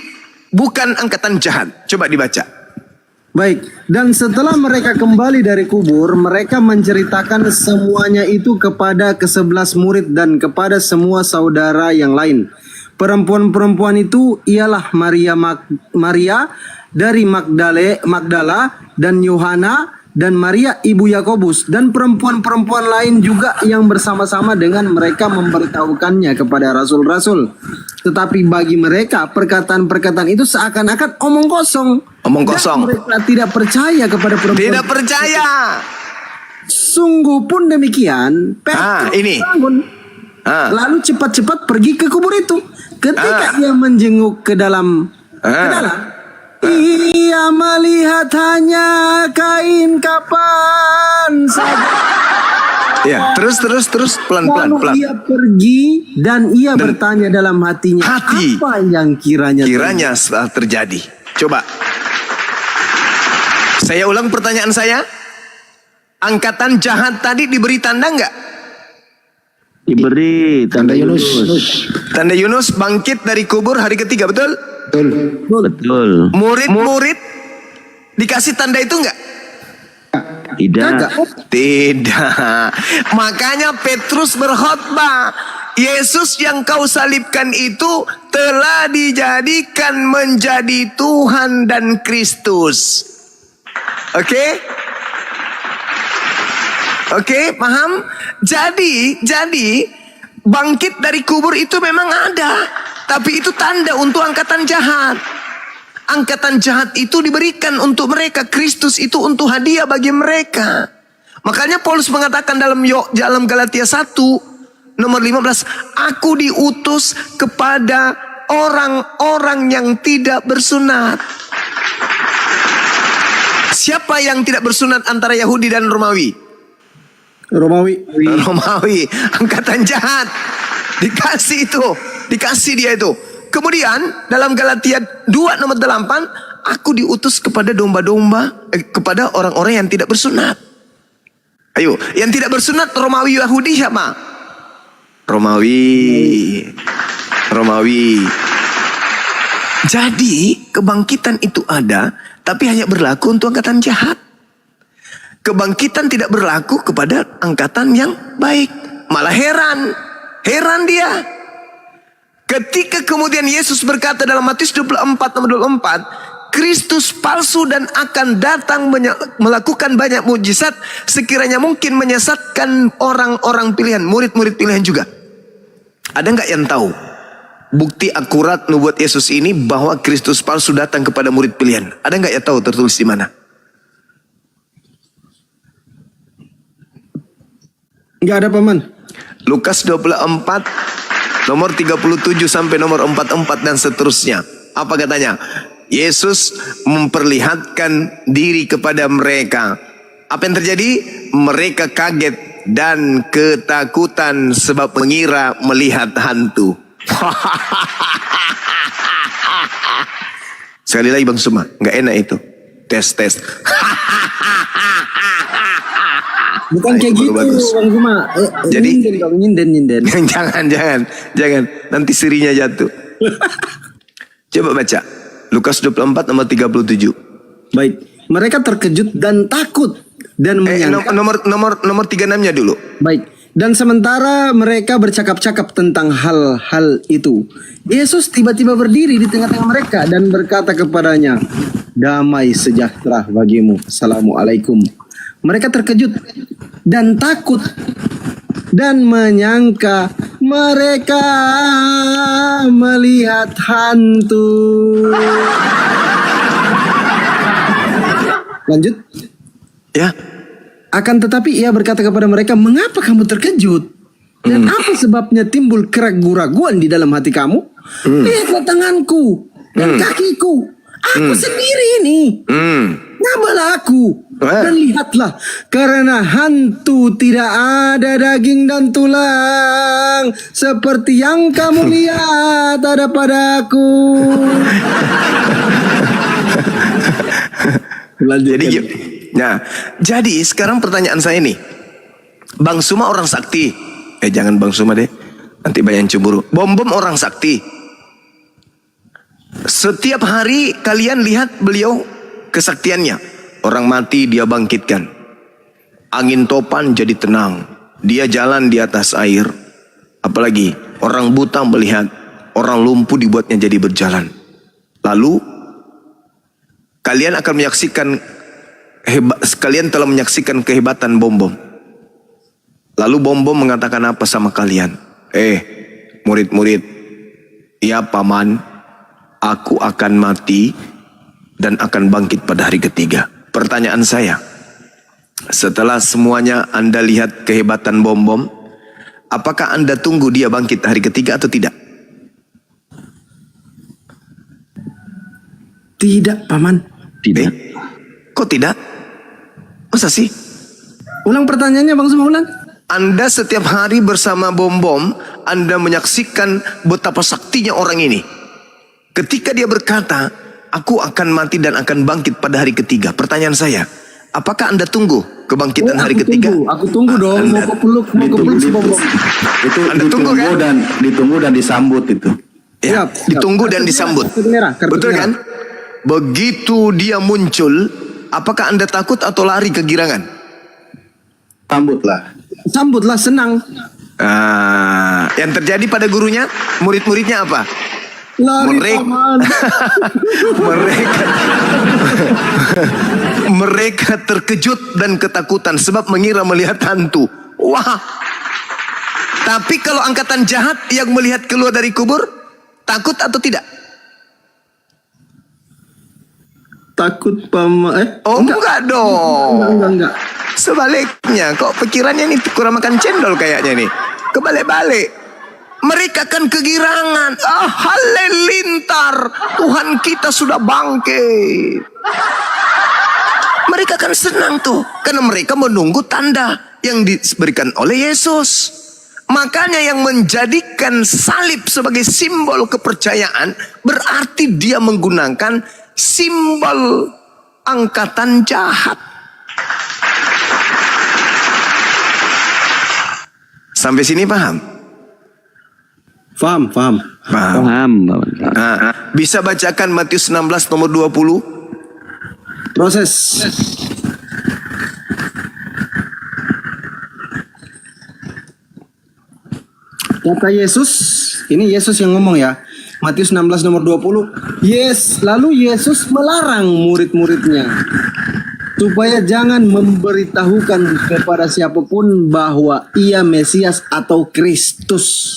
bukan angkatan jahat. Coba dibaca. Baik, dan setelah mereka kembali dari kubur, mereka menceritakan semuanya itu kepada ke-11 murid dan kepada semua saudara yang lain. Perempuan-perempuan itu ialah Maria dari Magdala dan Yohana dan Maria ibu Yakobus dan perempuan-perempuan lain juga yang bersama-sama dengan mereka memberitahukannya kepada rasul-rasul. Tetapi bagi mereka perkataan-perkataan itu seakan-akan omong kosong. Omong kosong. Dan mereka tidak percaya kepada perempuan. Tidak percaya. Sungguh pun demikian, Petrus ini. bangun. Lalu cepat-cepat pergi ke kubur itu. Ketika ia menjenguk ke dalam, ia melihat hanya kain kapan saja. Ya, terus pelan-pelan. Lalu ia pergi dan ia bertanya dalam hatinya, apa yang kiranya setelah terjadi. Coba. Saya ulang pertanyaan saya. Angkatan jahat tadi diberi tanda enggak? Diberi tanda Yunus. Tanda Yunus bangkit dari kubur hari ketiga, betul? Betul. Murid-murid dikasih tanda itu enggak? Tidak. Makanya Petrus berkhotbah, Yesus yang kau salibkan itu telah dijadikan menjadi Tuhan dan Kristus. Oke, paham? Jadi bangkit dari kubur itu memang ada, tapi itu tanda untuk angkatan jahat. Angkatan jahat itu diberikan untuk mereka. Kristus itu untuk hadiah bagi mereka. Makanya Paulus mengatakan dalam Galatia 1 nomor 15, aku diutus kepada orang-orang yang tidak bersunat. Siapa yang tidak bersunat antara Yahudi dan Romawi? Romawi, angkatan jahat. Dikasih dia itu. Kemudian dalam Galatia 2 nomor 8, aku diutus kepada domba-domba, kepada orang-orang yang tidak bersunat. Ayo, yang tidak bersunat Romawi Yahudi siapa? Romawi. Jadi kebangkitan itu ada, tapi hanya berlaku untuk angkatan jahat. Kebangkitan tidak berlaku kepada angkatan yang baik. Malah heran dia. Ketika kemudian Yesus berkata dalam Matius 24 nomor 24, Kristus palsu dan akan datang melakukan banyak mujizat, sekiranya mungkin menyesatkan orang-orang pilihan, murid-murid pilihan juga. Ada nggak yang tahu bukti akurat nubuat Yesus ini bahwa Kristus palsu datang kepada murid pilihan? Ada nggak yang tahu tertulis di mana? Nggak ada, Paman. Lukas 24 nomor 37 sampai nomor 44 dan seterusnya. Apa katanya? Yesus memperlihatkan diri kepada mereka. Apa yang terjadi? Mereka kaget dan ketakutan sebab mengira melihat hantu. Sekali lagi Bang Suma, nggak enak itu. Tes. Bukan kayak gitu, Bang Suma. Jadi nyinden. Jangan. Nanti sirinya jatuh. Coba baca. Lukas 24 nomor 37. Baik. Mereka terkejut dan takut dan menyangka. Nomor 36-nya dulu. Baik. Dan sementara mereka bercakap-cakap tentang hal-hal itu, Yesus tiba-tiba berdiri di tengah-tengah mereka dan berkata kepadanya, damai sejahtera bagimu. Assalamualaikum. Mereka terkejut dan takut dan menyangka mereka melihat hantu. Lanjut. Ya. Akan tetapi ia berkata kepada mereka, mengapa kamu terkejut? Dan apa sebabnya timbul keraguan-raguan di dalam hati kamu? Lihatlah tanganku dan kakiku. Aku sendiri ini. Nyabalah aku dan lihatlah, karena hantu tidak ada daging dan tulang seperti yang kamu lihat ada padaku. Jadi sekarang pertanyaan saya nih, Bang Suma orang sakti, jangan Bang Suma deh, nanti banyak yang cemburu. Bom orang sakti. Setiap hari kalian lihat beliau kesaktiannya. Orang mati dia bangkitkan. Angin topan jadi tenang. Dia jalan di atas air. Apalagi orang buta melihat, orang lumpuh dibuatnya jadi berjalan. Lalu kalian akan menyaksikan kalian telah menyaksikan kehebatan Bom. Lalu Bom mengatakan apa sama kalian? Murid-murid, ya paman, aku akan mati dan akan bangkit pada hari ketiga. Pertanyaan saya, setelah semuanya Anda lihat kehebatan Bom, apakah Anda tunggu dia bangkit hari ketiga atau tidak? Tidak, paman. Tidak. Kok tidak? Masa sih? Ulang pertanyaannya, Bang Suma, ulang. Anda setiap hari bersama Bom, Anda menyaksikan betapa saktinya orang ini. Ketika dia berkata, aku akan mati dan akan bangkit pada hari ketiga. Pertanyaan saya, apakah Anda tunggu kebangkitan hari ketiga? Aku tunggu dong, mau kepeluk si Bom. Itu Anda tunggu kan? ditunggu dan disambut itu. Ya, ditunggu dan disambut. Betul kan? Begitu dia muncul, apakah Anda takut atau lari kegirangan? Sambutlah, senang. Yang terjadi pada gurunya, murid-muridnya apa? Lari, paman. Mereka terkejut dan ketakutan sebab mengira melihat hantu. Wah. Tapi kalau angkatan jahat yang melihat keluar dari kubur, takut atau tidak? Takut, paman. Enggak dong. Enggak. Sebaliknya, kok pikirannya nih kurang makan cendol kayaknya nih. Kebalik-balik. Mereka kan kegirangan. Halilintar. Tuhan kita sudah bangkit. Mereka kan senang tuh. Karena mereka menunggu tanda yang diberikan oleh Yesus. Makanya yang menjadikan salib sebagai simbol kepercayaan, berarti dia menggunakan simbol angkatan jahat. Sampai sini paham? Paham. Paham. Bisa bacakan Matius 16 nomor 20? Proses. Kata Yesus, ini Yesus yang ngomong ya. Matius 16 nomor 20. Lalu Yesus melarang murid-muridnya supaya jangan memberitahukan kepada siapapun bahwa ia Mesias atau Kristus.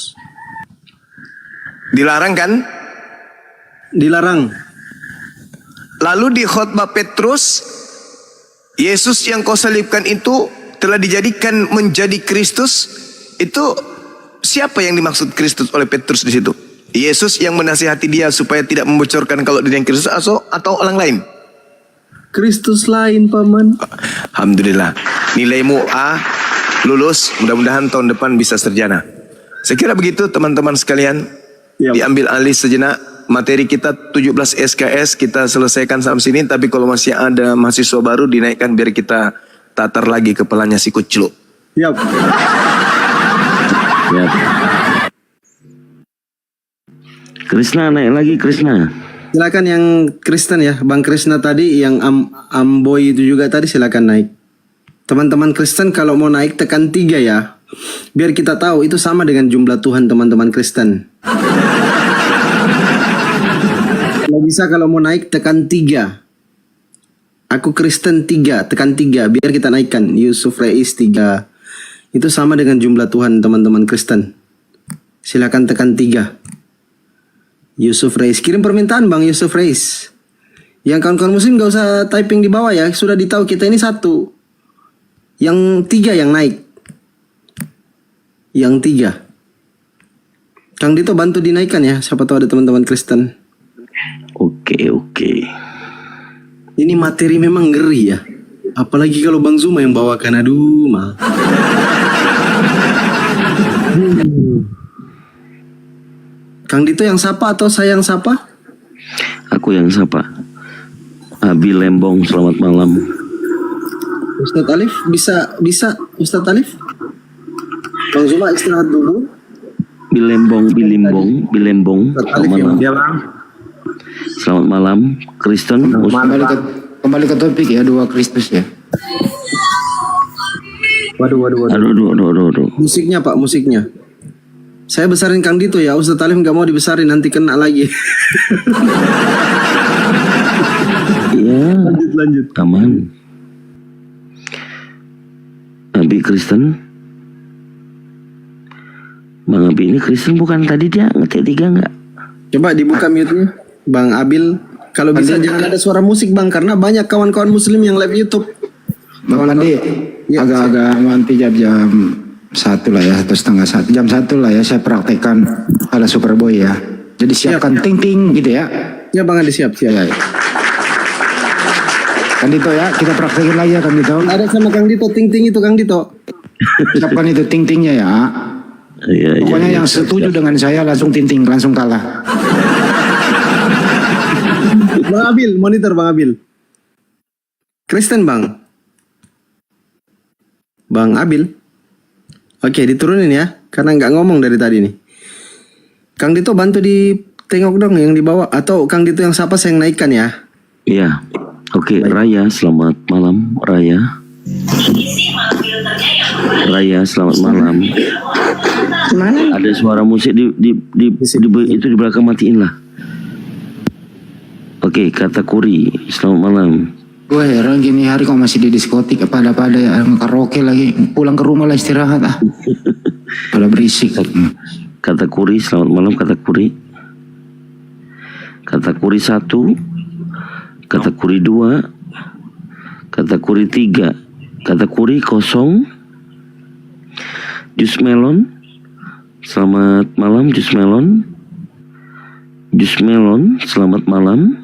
Dilarang kan? Dilarang. Lalu di khotbah Petrus, Yesus yang kau salibkan itu telah dijadikan menjadi Kristus. Itu siapa yang dimaksud Kristus oleh Petrus di situ? Yesus yang menasihati dia supaya tidak membocorkan kalau dia yang Kristus atau orang lain? Kristus lain, paman. Alhamdulillah. Nilaimu A, lulus. Mudah-mudahan tahun depan bisa sarjana. Saya kira begitu teman-teman sekalian. Diambil alih sejenak. Materi kita 17 SKS kita selesaikan sampai sini. Tapi kalau masih ada mahasiswa baru dinaikkan biar kita tatar lagi kepalanya si kucluk. Yap. Krishna naik lagi, Krishna. Silakan yang Kristen ya, Bang Krishna tadi, yang Amboy itu juga tadi silakan naik. Teman-teman Kristen kalau mau naik tekan 3 ya, biar kita tahu itu sama dengan jumlah Tuhan teman-teman Kristen. Kalau bisa kalau mau naik tekan 3. Aku Kristen 3, tekan 3, biar kita naikkan. Yusuf Reis 3. Itu sama dengan jumlah Tuhan teman-teman Kristen. Silakan tekan 3. Yusuf Reis, kirim permintaan Bang Yusuf Reis. Yang kawan-kawan muslim gak usah typing di bawah ya, sudah ditahu kita ini 1. Yang 3 yang naik. Yang 3. Kang Dito bantu dinaikkan ya, siapa tahu ada teman-teman Kristen. Oke. Ini materi memang ngeri ya. Apalagi kalau Bang Zuma yang bawakan, aduh mah. Kang Dito yang sapa atau saya yang sapa? Aku yang sapa. Abi Lembong, selamat malam. Ustadz Alif bisa Ustadz Alif? Bang Zuma istirahat dulu. Bilembong, Ustadz Alif selamat yang malam. dia Bang. Selamat malam, Kristen. Kembali ke topik ya, dua Kristus ya. Waduh. Aduh. Musiknya Pak, musiknya. Saya besarin Kang Dito ya, Ustadz Alif nggak mau dibesarin nanti kena lagi. Iya, Lanjut. aman. Abi Kristen. Bang Abi ini Kristen bukan tadi dia ngetik 3 nggak? Coba dibuka mute-nya, Bang Abil. Kalau bisa jangan ada suara musik Bang, karena banyak kawan-kawan Muslim yang live YouTube. Bang Pandi, agak-agak nanti jam 1 lah ya, atau setengah 1. Jam 1 lah ya, saya praktekkan ala Superboy ya. Jadi siapkan ting-ting gitu ya. Ya Bang Adi, siap. Ya. Kang Dito ya, kita praktekin lagi ya Kang Dito. Ada sama Kang Dito, ting-ting itu Kang Dito. Siapkan itu ting-tingnya ya. Iya. Pokoknya yang setuju dengan saya langsung ting-ting, langsung kalah. Bang Abil, monitor Bang Abil. Kristen Bang. Bang Abil. Oke, diturunin ya, karena nggak ngomong dari tadi nih. Kang Dito bantu ditengok dong yang di bawah, atau Kang Dito yang sapa saya yang naikkan ya. Iya. Oke, Raya, selamat malam, Raya. Raya, selamat malam. Ada suara musik itu di belakang, matiin lah. Oke, kata Kuri, selamat malam. Gue heran gini hari kok masih di diskotik pada ya, karaoke lagi, pulang ke rumah lah istirahat ah. Pada berisik. Kata Kuri, selamat malam, kata Kuri. Kata Kuri 1, kata Kuri 2, kata Kuri 3, kata Kuri 0. Jus Melon, selamat malam Jus Melon. Jus Melon, selamat malam.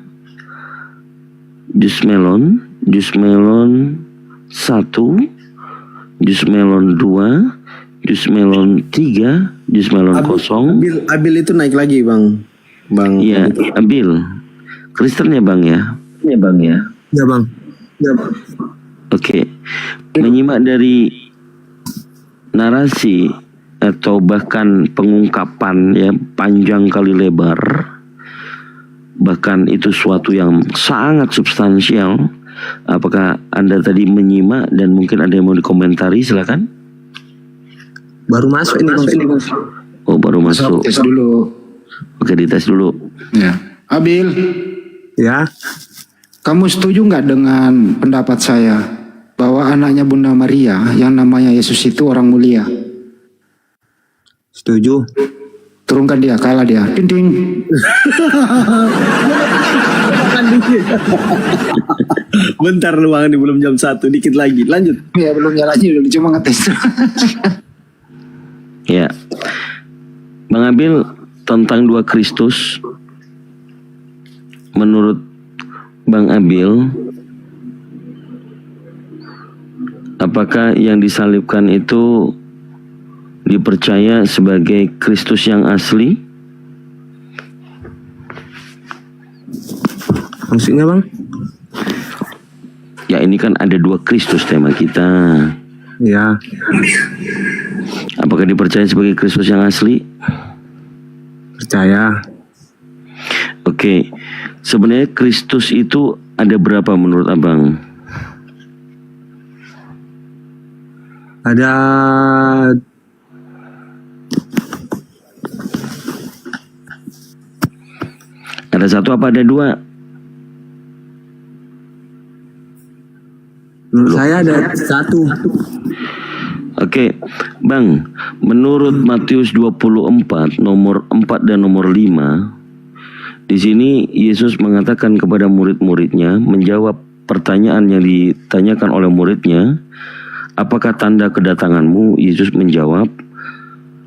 Jus Melon 1, Jus Melon 2, Jus Melon 3, Jus Melon 0. Abil itu naik lagi Bang. Iya, Abil. Kristen ya Bang ya? Ya Bang. Oke. Menyimak dari narasi atau bahkan pengungkapan ya panjang kali lebar, bahkan itu suatu yang sangat substansial. Apakah Anda tadi menyimak dan mungkin ada yang mau dikomentari? Silakan. Baru masuk ini Bang. Oh, baru masuk. Tes dulu. Oke, dites dulu. Ya. Abil, Ya. kamu setuju nggak dengan pendapat saya bahwa anaknya Bunda Maria yang namanya Yesus itu orang mulia? Setuju. Turunkan dia, kalah dia. Ting-ting. Bentar lu Bang, ini belum jam 1, dikit lagi. Lanjut. Ya belum nyala aja dulu, cuma ngetes. Ya. Bang Abil, tentang 2 Kristus, menurut Bang Abil, apakah yang disalibkan itu dipercaya sebagai Kristus yang asli? Maksudnya Bang? Ya, ini kan ada 2 Kristus tema kita. Ya. Apakah dipercaya sebagai Kristus yang asli? Percaya. Oke. Sebenarnya Kristus itu ada berapa menurut Abang? Ada Ada 1 apa ada 2? menurut saya ada 1. Oke, Bang, menurut Matius 24 nomor 4 dan nomor 5, di sini Yesus mengatakan kepada murid-muridnya, menjawab pertanyaan yang ditanyakan oleh muridnya, apakah tanda kedatanganmu? Yesus menjawab,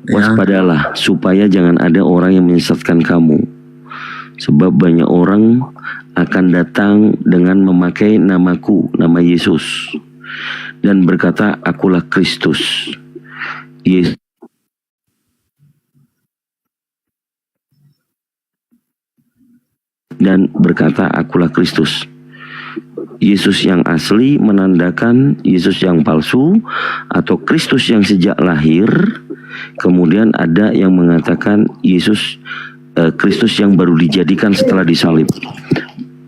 waspadalah supaya jangan ada orang yang menyesatkan kamu. Sebab banyak orang akan datang dengan memakai namaku, nama Yesus, dan berkata, akulah Kristus. Yesus dan berkata, akulah Kristus. Yesus yang asli menandakan Yesus yang palsu atau Kristus yang sejak lahir. Kemudian ada yang mengatakan Yesus Kristus yang baru dijadikan setelah disalib.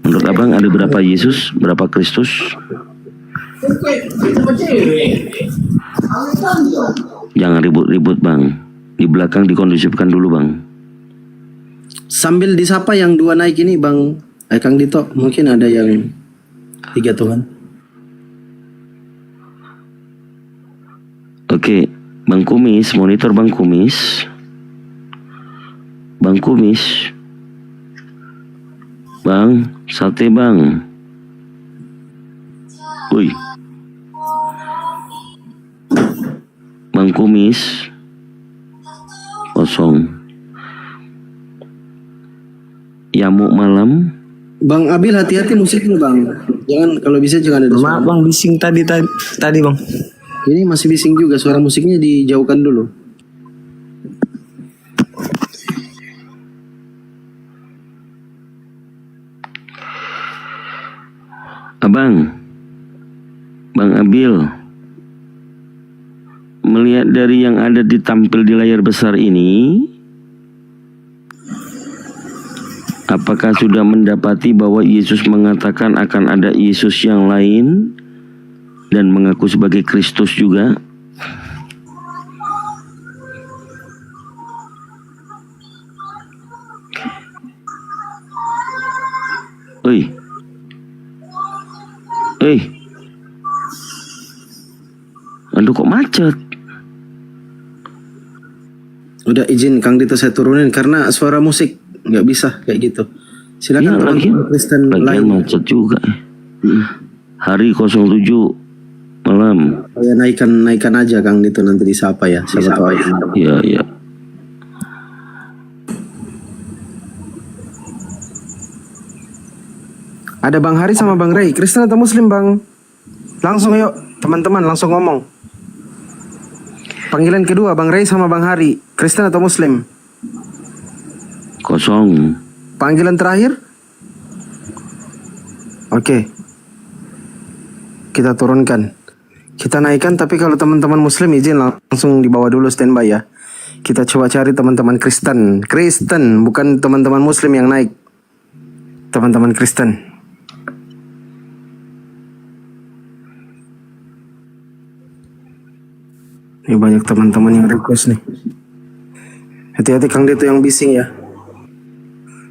Menurut abang ada berapa Yesus, berapa Kristus? Jangan ribut-ribut bang. Di belakang dikondusifkan dulu bang. Sambil disapa yang dua naik ini Bang Kang Dito, mungkin ada yang 3 Tuhan. Oke, Bang Kumis, monitor Bang Kumis. Bang Kumis. Bang, sate bang. Woi. Bang Kumis. Kosong. Yamuk malam. Bang Abil hati-hati musiknya Bang. Jangan, kalau bisa jangan ada suara. Maaf Bang, bising tadi Bang. Ini masih bising juga, suara musiknya dijauhkan dulu. Abang, Bang Abil, melihat dari yang ada ditampil di layar besar ini, apakah sudah mendapati bahwa Yesus mengatakan akan ada Yesus yang lain dan mengaku sebagai Kristus juga? Oi. Aduh kok macet. Udah izin Kang Dito saya turunin karena suara musik nggak bisa kayak gitu. Silakan teman-teman Kristen lain. Macet juga. Hari 07 malam. Ya naikkan aja Kang Dito, nanti disapa ya. Siapa tahu aja. Iya. Ada Bang Hari sama Bang Ray, Kristen atau Muslim Bang? Langsung yuk teman-teman, langsung ngomong. Panggilan kedua Bang Ray sama Bang Hari, Kristen atau Muslim? Kosong. Panggilan terakhir? Oke. Kita turunkan. Kita naikkan, tapi kalau teman-teman Muslim izin langsung dibawa dulu standby ya. Kita coba cari teman-teman Kristen, bukan teman-teman Muslim yang naik. Teman-teman Kristen. Ini banyak teman-teman yang request nih. Hati-hati Kang Dito yang bising ya.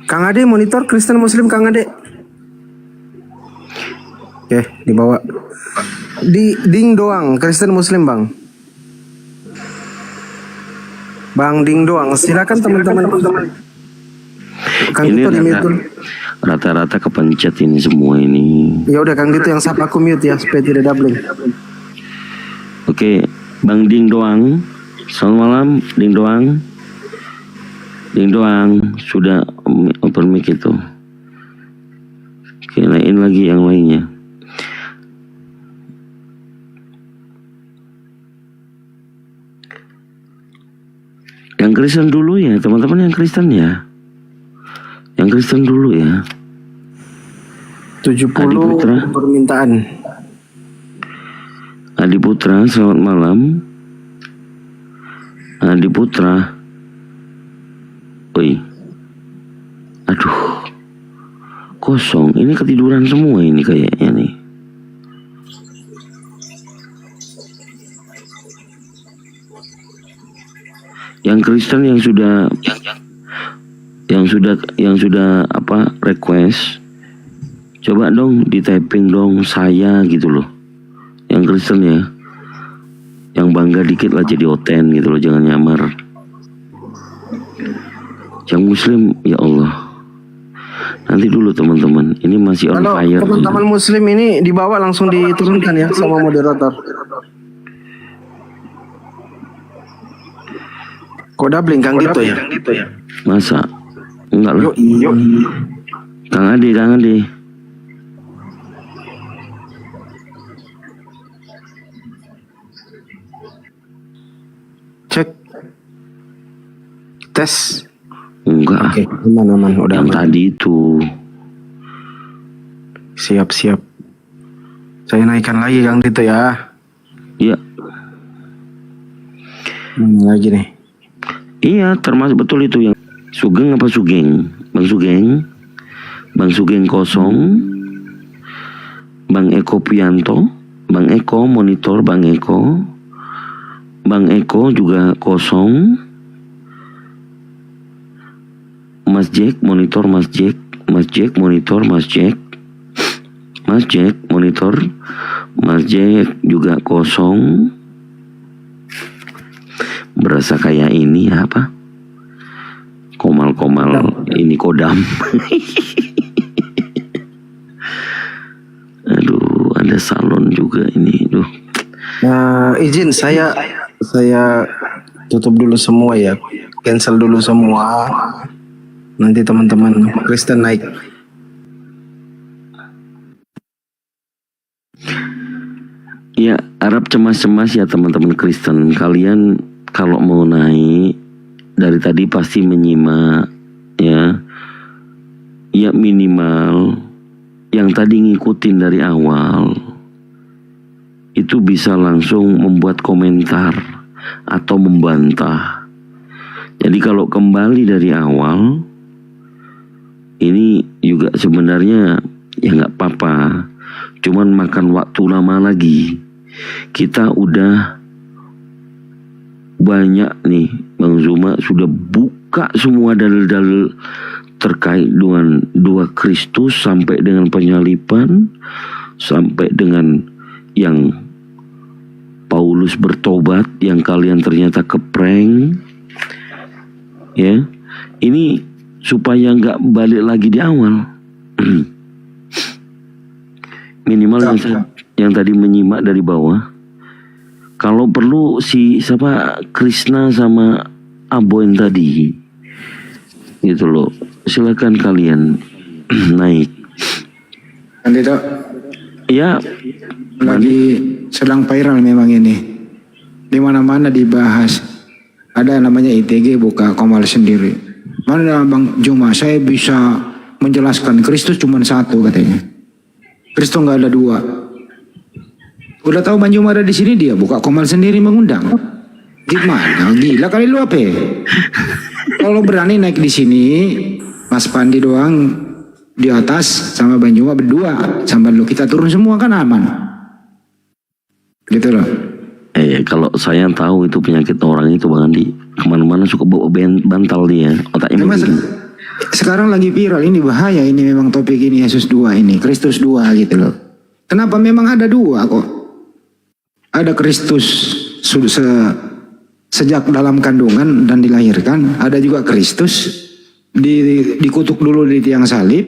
Kang Ade monitor Kristen Muslim Kang Ade. Oke, dibawa. Ding doang Kristen Muslim Bang. Bang Ding doang. Silakan teman-teman. Kang Dito di mute. Rata-rata kepencet ini semua ini. Ya udah Kang Dito yang sapa aku mute ya supaya tidak doubling. Oke, Bang Ding doang. Selamat malam, Ding doang. Ding doang sudah open mic itu. Oke, naikin lagi yang lainnya. Yang Kristen dulu ya, teman-teman yang Kristen ya. Yang Kristen dulu ya. 70 Adi Putra. permintaan. Adi Putra, selamat malam. Adi Putra. Oi. Aduh. Kosong. Ini ketiduran semua ini kayaknya nih. Yang Kristen yang sudah apa request, coba dong di typing dong saya gitu loh. Yang Kristen ya, yang bangga dikit lah jadi oten gitu loh, jangan nyamar. Yang Muslim ya Allah, nanti dulu teman-teman, ini masih on fire. Kalau teman-teman Muslim ini dibawa langsung diturunkan ya sama moderator. Kok doubling Kang Dito ya? Masa Enggak lah. Yuk. Kang Ade. Cek. Tes. Enggak. Oke, aman. Udah Yang aman. tadi itu. Siap. Saya naikkan lagi Kang Dito ya. Ya, Lagi nih. iya termasuk betul itu yang Sugeng apa Sugeng? Bang Sugeng kosong. Bang Eko Pianto, Bang Eko monitor Bang Eko. Bang Eko juga kosong. Mas Jack monitor Mas Jack. Mas Jack monitor Mas Jack. Mas Jack monitor Mas Jack juga kosong. Berasa kayak ini apa? Komal ini kodam. Aduh, ada salon juga ini. Duh. Nah, izin saya tutup dulu semua ya. Cancel dulu semua. Nanti teman-teman Kristen naik. Ya, Arab cemas-cemas ya teman-teman Kristen. Kalian kalau mau naik dari tadi pasti menyimak ya. Ya minimal yang tadi ngikutin dari awal itu bisa langsung membuat komentar atau membantah. Jadi kalau kembali dari awal ini juga sebenarnya ya nggak apa-apa. Cuman makan waktu lama lagi. Kita udah banyak nih, Bang Zuma sudah buka semua dalil-dalil terkait dengan dua Kristus sampai dengan penyaliban, sampai dengan yang Paulus bertobat yang kalian ternyata keprank. Ya, ini supaya nggak balik lagi di awal. Minimal yang tadi menyimak dari bawah. Kalau perlu si siapa Krishna sama Aboin tadi, gitu loh. Silakan kalian naik. Kan itu Ya, lagi sedang viral memang ini. Di mana-mana dibahas. Ada namanya ITG buka komal sendiri. Mana Bang Juma, saya bisa menjelaskan Kristus cuma satu katanya. Kristus nggak ada dua. Udah tahu Bang Juma ada di sini dia buka komal sendiri mengundang. Gimana? Gila kali lu apa? Kalau berani naik di sini, Mas Pandi doang di atas sama Bang Juma berdua, sama lu kita turun semua kan aman. Gitu loh. kalau saya tahu itu penyakit orang itu Bang Andi. Kemana-mana suka bawa bantal dia. Otaknya begini. Sekarang lagi viral ini bahaya ini memang topik ini Yesus 2 ini Kristus 2 gitu loh. Kenapa memang ada dua kok? Ada Kristus sejak dalam kandungan dan dilahirkan. Ada juga Kristus dikutuk dulu di tiang salib,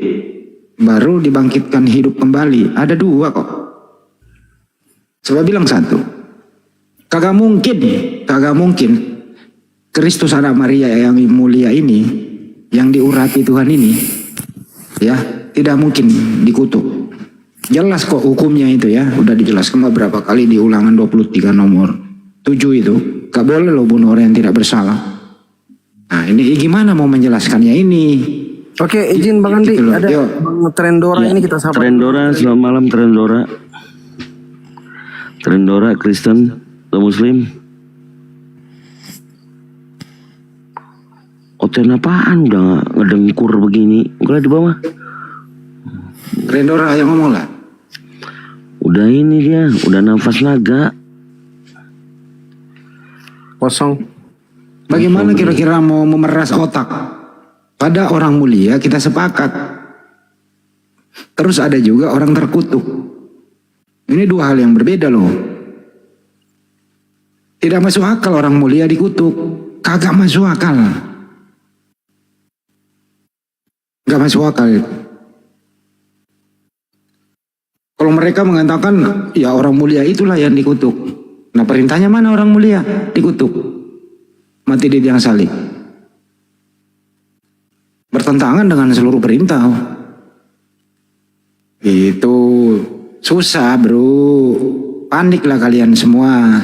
baru dibangkitkan hidup kembali. Ada dua kok. Coba bilang satu. Kagak mungkin Kristus anak Maria yang mulia ini, yang diurapi Tuhan ini, ya tidak mungkin dikutuk. Jelas kok hukumnya itu ya, udah dijelaskan beberapa kali di Ulangan 23 nomor 7 itu. Gak boleh lo bunuh orang yang tidak bersalah. Nah ini gimana mau menjelaskannya ini? Oke, izin Bang Andi, Gitu loh. ada Yuk. Bang Trendora ini kita sapa. Trendora, selamat malam Trendora. Trendora Kristen atau Muslim? Oten apaan udah ngedengkur begini? Udah di bawah. Trendora yang ngomong lah. Udah ini dia, udah nafas naga. Kosong. Bagaimana kira-kira mau memeras otak? Pada orang mulia kita sepakat. Terus ada juga orang terkutuk. Ini dua hal yang berbeda loh. Tidak masuk akal orang mulia dikutuk. Kagak masuk akal. Gak masuk akal. Kalau mereka mengatakan ya orang mulia itulah yang dikutuk. Nah perintahnya mana orang mulia? Dikutuk. Mati di tiang salib. bertentangan dengan seluruh perintah. Itu susah bro, panik lah kalian semua.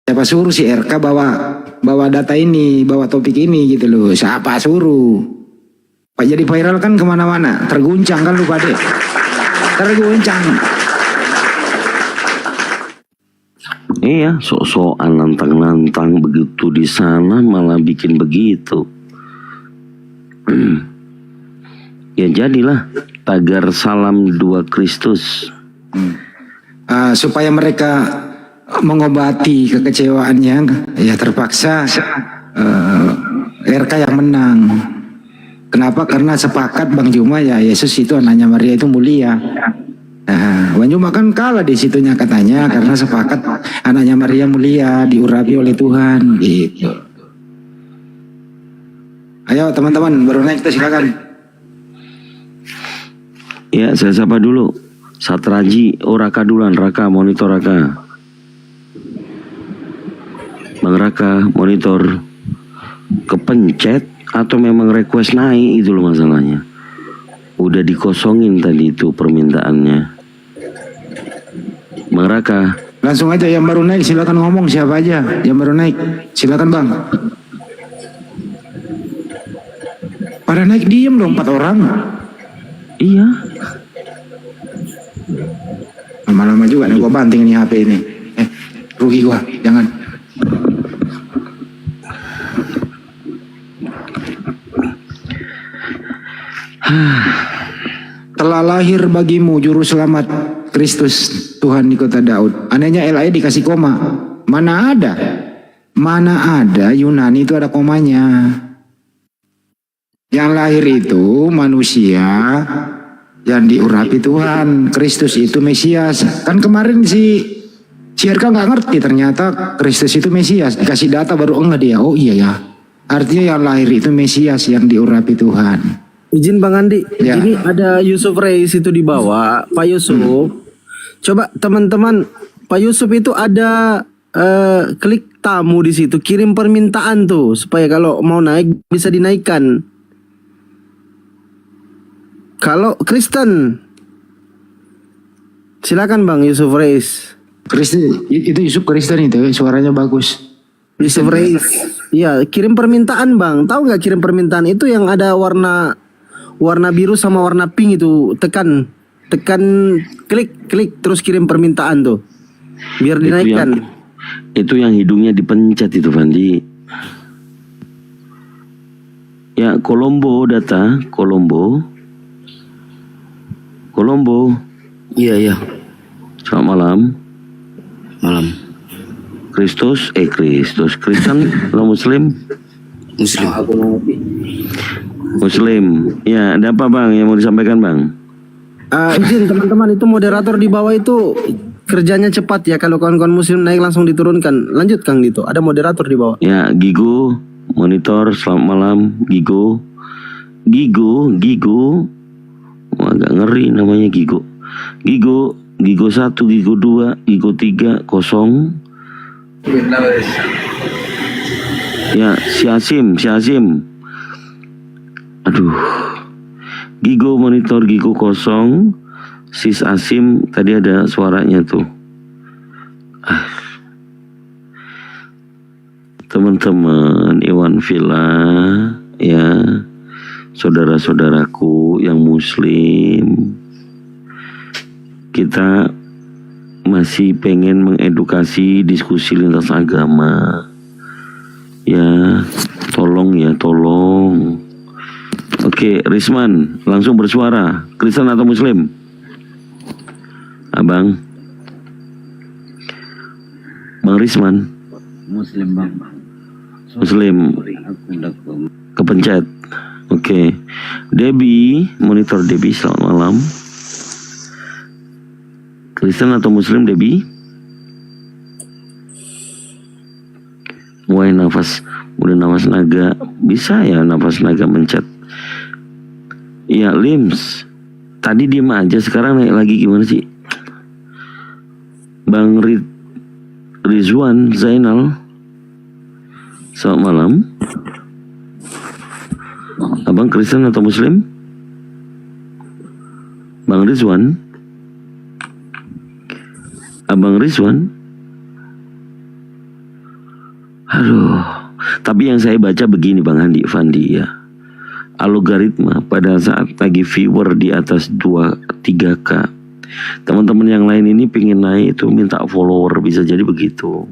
Siapa suruh si RK bawa data ini, bawa topik ini gitu loh? Siapa suruh? Pak jadi viral kan kemana-mana, terguncang kan lu pada, terguncang. Iya, sok-sokan nantang-nantang begitu di sana malah bikin begitu. Ya jadilah tagar salam 2 Kristus. Supaya mereka mengobati kekecewaannya, ya terpaksa RK yang menang. Kenapa? Karena sepakat Bang Juma ya Yesus itu anaknya Maria itu mulia. Bang Juma kan kalah di situnya katanya karena sepakat anaknya Maria mulia, diurapi oleh Tuhan gitu. Ayo teman-teman baru naik kita silakan. Ya, saya sapa dulu. Satraji, Raka duluan, Raka, monitor Raka. Bang Raka, monitor. Kepencet atau memang request naik itu loh masalahnya. Udah dikosongin tadi itu permintaannya. Bang Raka. Langsung aja yang baru naik silakan ngomong siapa aja yang baru naik. Silakan Bang. Pada naik diem dong 4 orang. Iya. Lama-lama juga nih gua banting nih HP ini. Rugi gua, jangan. Telah lahir bagimu juru selamat Kristus Tuhan di kota Daud. Anehnya LAE dikasih koma. Mana ada? Mana ada Yunani itu ada komanya. Yang lahir itu manusia yang diurapi Tuhan. Kristus itu Mesias. Kan kemarin si RK nggak ngerti ternyata Kristus itu Mesias. Dikasih data baru enggak dia. Oh iya ya. Artinya yang lahir itu Mesias yang diurapi Tuhan. Izin Bang Andi, Ya. ini ada Yusuf Reis itu di bawah, Pak Yusuf. Coba teman-teman, Pak Yusuf itu ada klik tamu di situ, kirim permintaan tuh supaya kalau mau naik bisa dinaikkan. Kalau Kristen, silakan Bang Yusuf Reis. Kristen itu Yusuf Kristen itu suaranya bagus. Yusuf Reis, iya kirim permintaan Bang. Tahu nggak kirim permintaan itu yang ada warna biru sama warna pink itu, tekan klik terus kirim permintaan tuh biar dinaikkan. Itu yang hidungnya dipencet itu Fandi. Ya, Kolombo data, Kolombo. Iya. Selamat malam. Malam. Kristen atau Muslim? Muslim. Ya, ada apa Bang yang mau disampaikan Bang? Izin teman-teman, itu moderator di bawah itu kerjanya cepat ya. Kalau kawan-kawan Muslim naik langsung diturunkan. Lanjut Kang Dito, ada moderator di bawah. Ya, Gigo, monitor, selamat malam, Gigo. Wah, agak ngeri namanya Gigo. Gigo 1, Gigo 2, Gigo 3, kosong. Ya, si Asim. Aduh. Gigo monitor, Gigo kosong. Sis Asim, tadi ada suaranya tuh. Teman-teman Iwan Villa, ya, saudara-saudaraku yang Muslim, kita masih pengen mengedukasi diskusi lintas agama. Ya, tolong. Oke, Risman, langsung bersuara. Kristen atau Muslim? Abang Risman. Muslim Bang. Muslim. Kepencet. Oke. Debbie, monitor Debbie, selamat malam. Kristen atau Muslim Debbie? Wah, nafas naga. Bisa ya nafas naga mencet. Iya, Lims. Tadi diem aja, sekarang naik lagi gimana sih? Bang Rizwan Zainal, selamat malam. Abang Kristen atau Muslim? Bang Rizwan? Abang Rizwan? Aduh, tapi yang saya baca begini Bang Fandi ya. Algoritma pada saat lagi viewer di atas 2-3K, teman-teman yang lain ini pingin naik itu minta follower, bisa jadi begitu.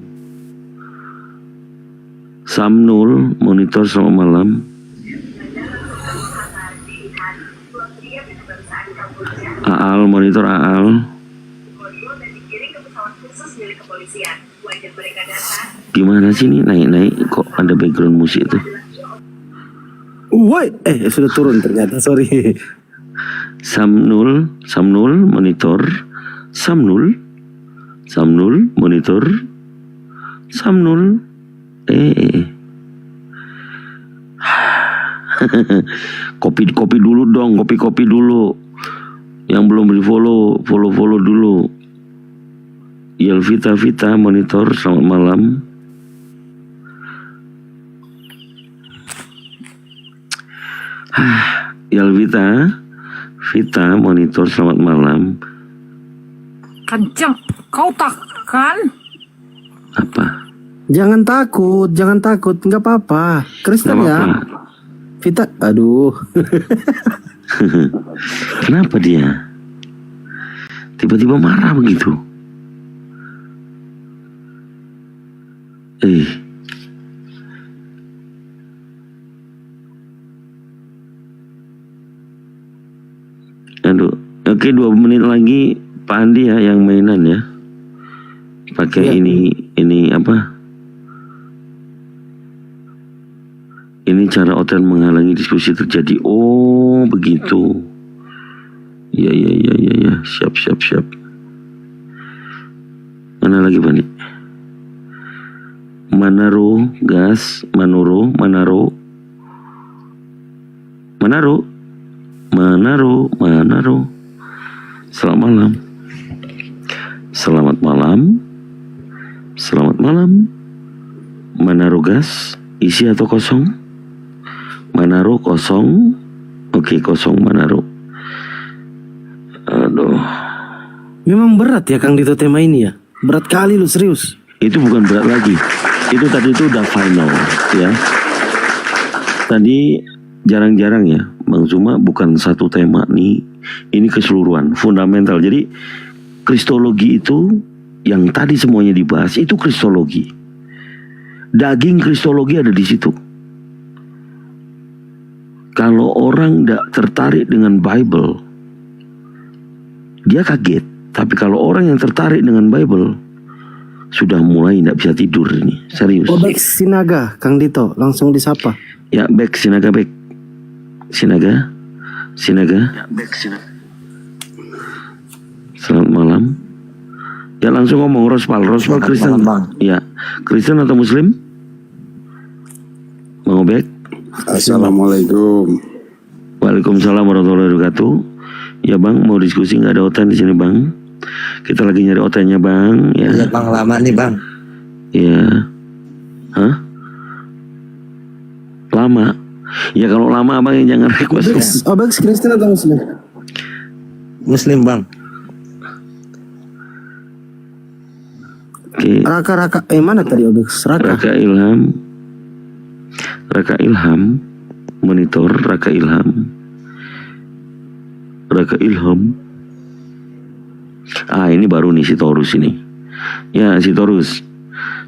Samnul monitor selamat malam. Aal monitor Aal. Gimana sih ini naik-naik kok ada background musik tuh? Woi, sudah turun ternyata, sorry. Samnul monitor, Samnul monitor, Samnul. Kopi dulu dong, kopi dulu. Yang belum di follow dulu. Vita monitor selamat malam. Vita monitor selamat malam. Kenceng, kau takkan? Apa? Jangan takut, nggak apa-apa. Kristen Nggak ya. apa-apa. Vita, aduh. Kenapa dia? Tiba-tiba marah begitu. Aduh, oke 2 menit lagi Pak Andi ya yang mainan ya. Pakai ini apa? Ini cara Oten menghalangi diskusi terjadi. Oh, begitu. Ya. Siap. Mana lagi Pak Andi? Manaro. Selamat malam. Manaro gas, isi atau kosong? Manaro kosong. Oke, kosong Manaro. Aduh. Memang berat ya Kang Dito tema ini ya. Berat kali lu, serius. Itu bukan berat lagi. Itu tadi itu udah final ya. Tadi jarang-jarang ya Bang Zuma bukan satu tema nih. Ini keseluruhan, fundamental. Jadi kristologi itu yang tadi semuanya dibahas itu kristologi. Daging kristologi ada di situ. Kalau orang tidak tertarik dengan Bible, dia kaget. Tapi kalau orang yang tertarik dengan Bible, sudah mulai tidak bisa tidur ini, serius. Back Sinaga, Kang Dito, langsung disapa. Ya, back Sinaga. Sinaga. Ya, back Sinaga. Selamat malam. Ya langsung ngomong Rospal Kristen. Ya, Kristen atau Muslim? Bang Obek. Assalamualaikum. Waalaikumsalam warahmatullahi wabarakatuh. Ya Bang, mau diskusi nggak ada Oten di sini Bang? Kita lagi nyari Otennya Bang. Ya. Iya Bang, lama nih Bang. Ya. Hah? Lama. Ya kalau lama Abang yang jangan request. Obek Kristen atau Muslim? Muslim Bang. Oke. Raka mana tadi Obek? Raka Ilham monitor Raka Ilham. Ini baru nih si Torus ini. Ya si Torus.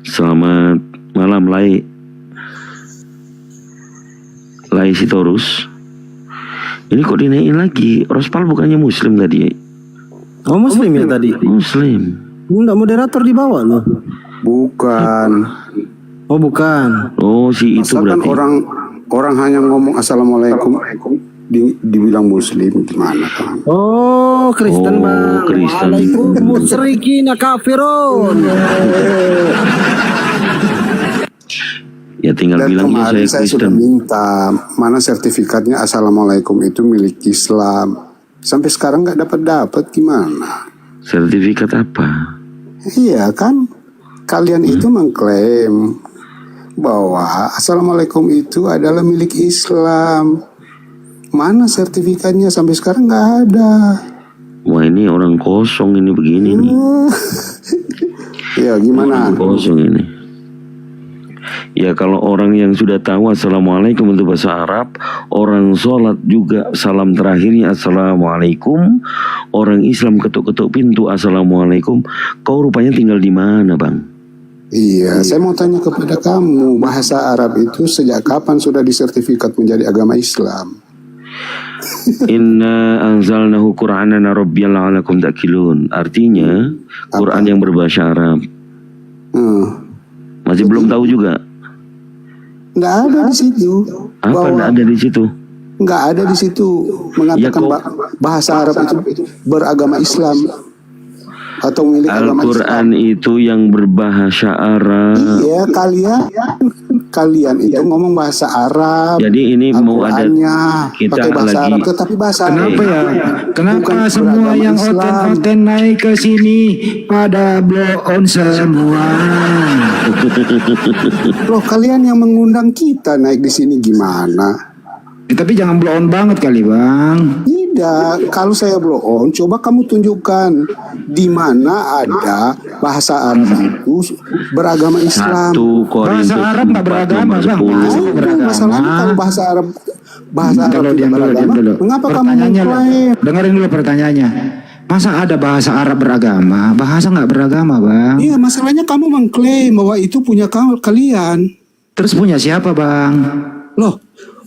Selamat malam Lai si Torus. Ini kok dinaikin lagi? Rospal bukannya Muslim tadi? Oh Muslim ya tadi? Muslim. Enggak, moderator di bawah loh. Bukan. Oh bukan. Oh si itu Asalkan berarti. orang hanya ngomong assalamualaikum dibilang Muslim gimana Kang? Oh Kristen Bang. Kristen. Waalaikumsalam musyrikina kafirun. Ya tinggal Dan bilang kemarin saya saya sudah Kristen. minta mana sertifikatnya assalamualaikum itu milik Islam. Sampai sekarang nggak dapat gimana? Sertifikat apa? Iya kan, kalian itu mengklaim bahwa assalamualaikum itu adalah milik Islam. Mana sertifikatnya sampai sekarang nggak ada. Wah, ini orang kosong ini begini nih. Ya gimana? Orang kosong ini. Ya kalau orang yang sudah tahu Assalamualaikum itu bahasa Arab, orang sholat juga salam terakhirnya Assalamualaikum, orang Islam ketuk-ketuk pintu Assalamualaikum, kau rupanya tinggal di mana, Bang? Iya, saya mau tanya kepada kamu, bahasa Arab itu sejak kapan sudah disertifikat menjadi agama Islam? Inna anzalnahu Qur'anan Arabiyyan la'alakum ta'qilun. Artinya Quran yang berbahasa Arab. Masih belum tahu juga. Nggak ada di situ. Apa nggak ada di situ? Nggak ada di situ mengatakan bahasa Arab itu beragama Islam atau milik agama Islam. Al-Quran itu yang berbahasa Arab. Iya, kalian itu ngomong bahasa Arab. Jadi ini mau ada kita pakai bahasa lagi. Arab, tetapi bahasa Kenapa Arab ya? Kenapa bukan semua beragama yang Islam. oten-oten naik ke sini pada blow on semua? Loh, kalian yang mengundang kita naik di sini gimana? Tapi jangan blow on banget kali, Bang. Tidak, kalau saya blow on, coba kamu tunjukkan di mana ada bahasa Arab itu beragama Islam. Bahasa Arab nggak beragama, Bang. Masalahnya kalau bahasa Arab tidak beragama, mengapa kamu mengklaim? Dengerin dulu pertanyaannya. Masa ada bahasa Arab beragama, bahasa nggak beragama, Bang? Iya, masalahnya kamu mengklaim bahwa itu punya kalian. Terus punya siapa, Bang? Loh,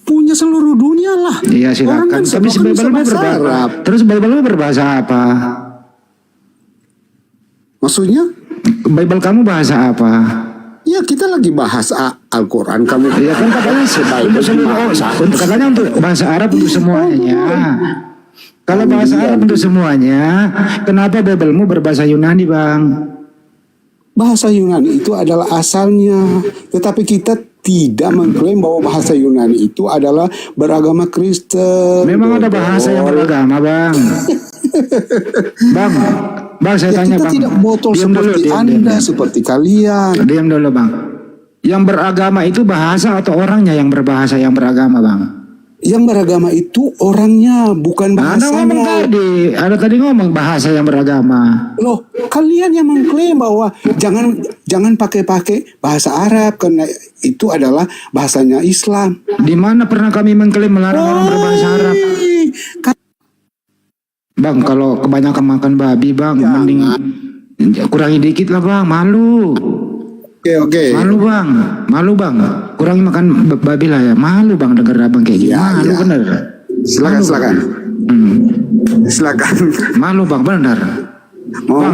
punya seluruh dunia lah. Iya, silakan. Tapi Bible-nya berbahasa. Terus Bible-nya berbahasa apa? Maksudnya? Bible kamu bahasa apa? Ya, kita lagi bahas Al-Quran. Kamu ya kan katanya untuk seluruh, katanya untuk bahasa Arab untuk semuanya. Kalau bahasa Arab untuk semuanya, kenapa Bible-mu berbahasa Yunani, Bang? Bahasa Yunani itu adalah asalnya, tetapi kita tidak mengklaim bahwa bahasa Yunani itu adalah beragama Kristen. Memang ada bahasa yang beragama, Bang. Bang, saya tanya, kita Bang. Tidak botol seperti Anda, seperti kalian. Diam dulu, Bang. Yang beragama itu bahasa atau orangnya yang berbahasa yang beragama, Bang? Yang beragama itu orangnya, bukan bahasanya. Ada tadi ngomong bahasa yang beragama. Loh, kalian yang mengklaim bahwa jangan pakai bahasa Arab karena itu adalah bahasanya Islam. Di mana pernah kami mengklaim melarang orang berbahasa Arab? Bang, kalau kebanyakan makan babi, Bang, mending kurangi dikit lah, Bang. Malu. Oke. Malu bang, kurangi makan babi lah ya. Malu bang denger abang kayak gini. Malu bener. Silakan. Silakan. Malu bang bener. Bang,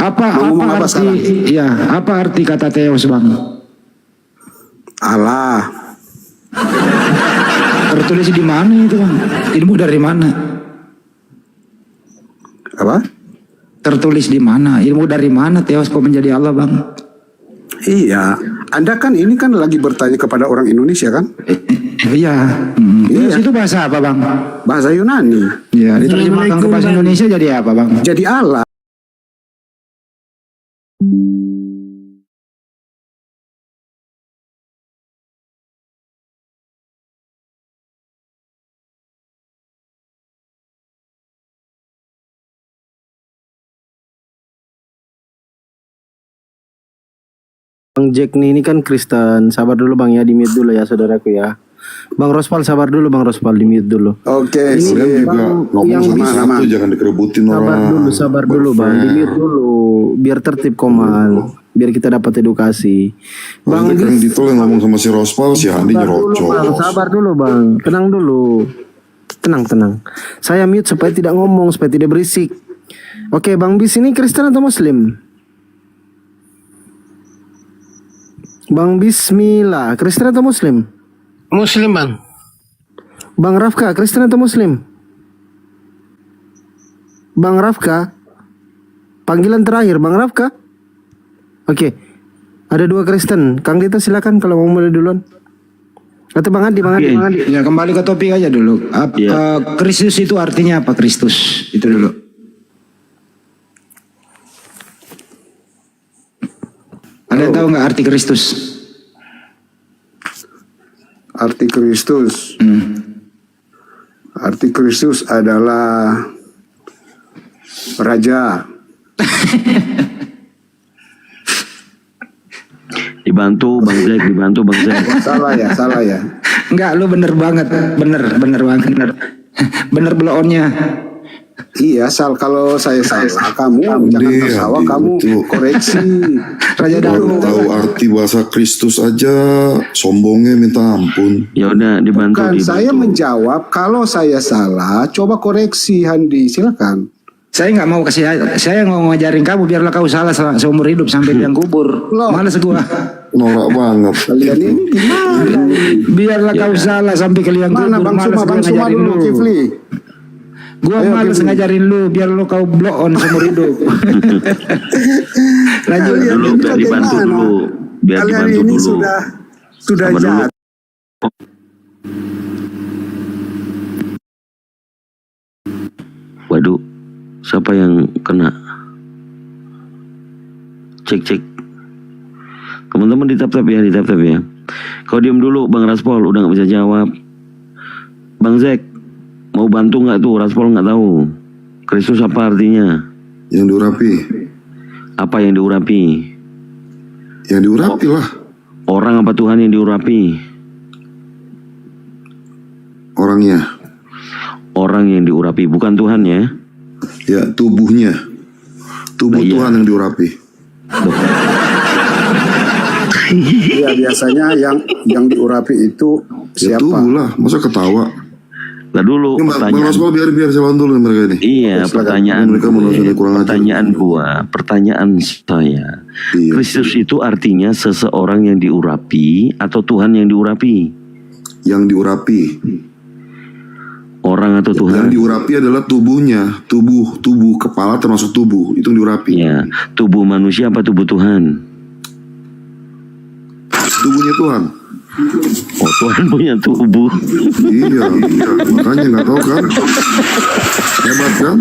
apa arti? Ya, apa arti kata Theos, Bang? Allah. Tertulis di mana itu, Bang? Ilmu dari mana? Apa? Tertulis di mana? Ilmu dari mana Theos kok menjadi Allah, Bang? Iya, Anda kan ini kan lagi bertanya kepada orang Indonesia kan? Iya. Itu bahasa apa, Bang? Bahasa Yunani. Iya, diterjemahkan ke bahasa Indonesia jadi apa, Bang? Jadi Allah. Bang Jack nih, ini kan Kristen. Sabar dulu Bang ya, di mute dulu ya saudaraku ya. Bang Rospal sabar dulu, Bang Rospal di mute dulu. Oke, ini Bang yang bisa jangan dikerebutin orang. Sabar dulu Bang, di mute dulu biar tertib Komal, biar kita dapat edukasi. Bang Bis itu ngomong sama si Rospal, si Andi nyerocos. Sabar dulu Bang, tenang dulu. Tenang. Saya mute supaya tidak ngomong, supaya tidak berisik. Oke, Bang Bis ini Kristen atau Muslim? Bang Bismillah, Kristen atau Muslim? Muslim, Bang. Bang Rafka, Kristen atau Muslim? Bang Rafka, panggilan terakhir, Bang Rafka. Oke, ada 2 Kristen. Kang Dita silakan kalau mau mulai duluan. Atau Bang Andi. Ya, kembali ke topik aja dulu. Kristus itu artinya apa? Kristus itu dulu. Ada yang tahu nggak arti Kristus? Arti Kristus. Arti Kristus adalah raja. Dibantu Bang Zek, dibantu Bang Zek. Salah ya. Enggak, lu bener banget. Bener banget. Bener blow-onnya. Iya, kalau saya salah, kamu jangan tertawa, kamu koreksi. Raja Baru Daud. tahu arti bahasa Kristus aja, sombongnya minta ampun. Ya udah dibantu, Bukan, dibantu. saya menjawab, kalau saya salah, coba koreksi Handi, silakan. Saya nggak mau saya mau ngajarin kamu biarlah kau salah seumur hidup sampai liang kubur. Males gua. Norak banget. Kalian ini gimana? Biarlah kau salah sampai ke liang kubur. Mana Bang Males Suma, gua Bang Suma ngajarin dulu, lu. Kifli. Gua Ayo, males Kifli. ngajarin lu biar lu kau blow on seumur hidup. Lanjut. Kalian Dulu ini biar dibantu bagaimana? dulu, biar Kalian dibantu ini dulu. sudah Sama dulu. jahat. Waduh, siapa yang kena? Cek. Teman-teman di tap ya. Kau diam dulu Bang Raspol, udah nggak bisa jawab. Bang Zek, mau bantu nggak tuh? Raspol nggak tahu. Kristus apa artinya? Yang diurapi. Apa yang diurapi? Yang diurapi lah. Orang apa Tuhan yang diurapi? Orangnya. Orang yang diurapi, bukan Tuhan ya. Ya, tubuhnya. Tubuh Nah, iya. Tuhan yang diurapi. Iya, biasanya yang diurapi itu Ya siapa? tubuh lah, masa ketawa. Nah dulu Ini Bang pertanyaan. Raspol biar jalan dulu nih mereka ini. Iya, pertanyaan Mereka menurut kurang ajar. pertanyaan saya. Iya. Kristus itu artinya seseorang yang diurapi atau Tuhan yang diurapi? Yang diurapi. Orang atau Yang Tuhan? diurapi adalah tubuhnya, tubuh kepala termasuk tubuh, itu yang diurapi. Ya, tubuh manusia apa tubuh Tuhan? Tubuhnya Tuhan. Oh, Tuhan punya tubuh. Iya, makanya nggak tahu kan? Hebat kan?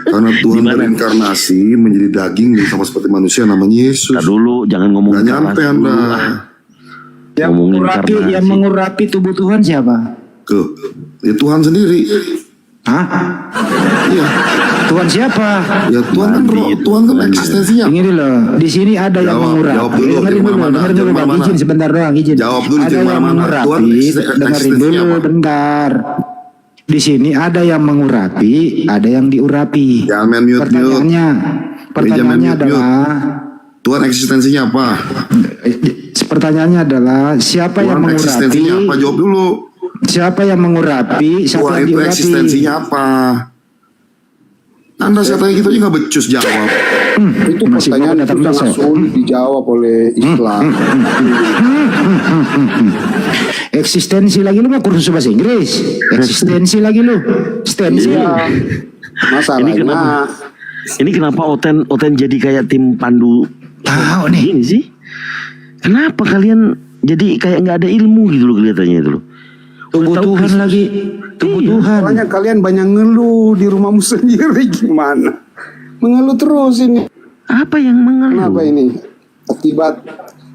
Karena Tuhan Gimana? berinkarnasi menjadi daging sama seperti manusia namanya Yesus. Nah dulu jangan ngomong Nggak nyampe keras Anda. dulu. Yang Ngomongin mengurapi, inkarnasi. yang mengurapi tubuh Tuhan siapa? Ya Tuhan sendiri. Hah? Iya. Tuhan siapa? Ya Tuhan kan roh, Tuhan kan eksistensinya. Ini loh, di sini ada yang Jawab mengurapi. dulu, Dengerin jangan dulu, mana-mana, dengerin dulu, jangan Bang. mana-mana. Izin sebentar doang, izin. Jawab dulu, Ada jangan yang mana-mana. Tuhan mengurapi, eksistensinya dengerin dulu, apa? bentar. Di sini ada yang mengurapi, ada yang diurapi. Jangan main mute. Pertanyaannya mute. adalah, Tuhan eksistensinya apa? pertanyaannya adalah siapa yang Tuhan mengurapi? eksistensinya apa? Jawab dulu. Siapa yang mengurapi? Siapa Tuhan yang itu diurapi? eksistensinya apa? Anda saya tanya gitu aja nggak becus jawab. Itu Masih pertanyaan mau itu datang sangat besok. sulit dijawab oleh Islam. Eksistensi lagi lu mah kursus bahasa Inggris. Eksistensi lagi lu. Stensi. Iya. Masalahnya Ini kenapa Oten jadi kayak tim pandu? Tahu nih. Ini sih. Kenapa kalian jadi kayak nggak ada ilmu gitu loh kelihatannya itu loh. Tubuh Udah tahu Tuhan Kristus. lagi. Tubuh Iya. Tuhan. makanya kalian banyak ngeluh di rumahmu sendiri, gimana? Mengeluh terus ini. Apa yang mengeluh? Kenapa ini?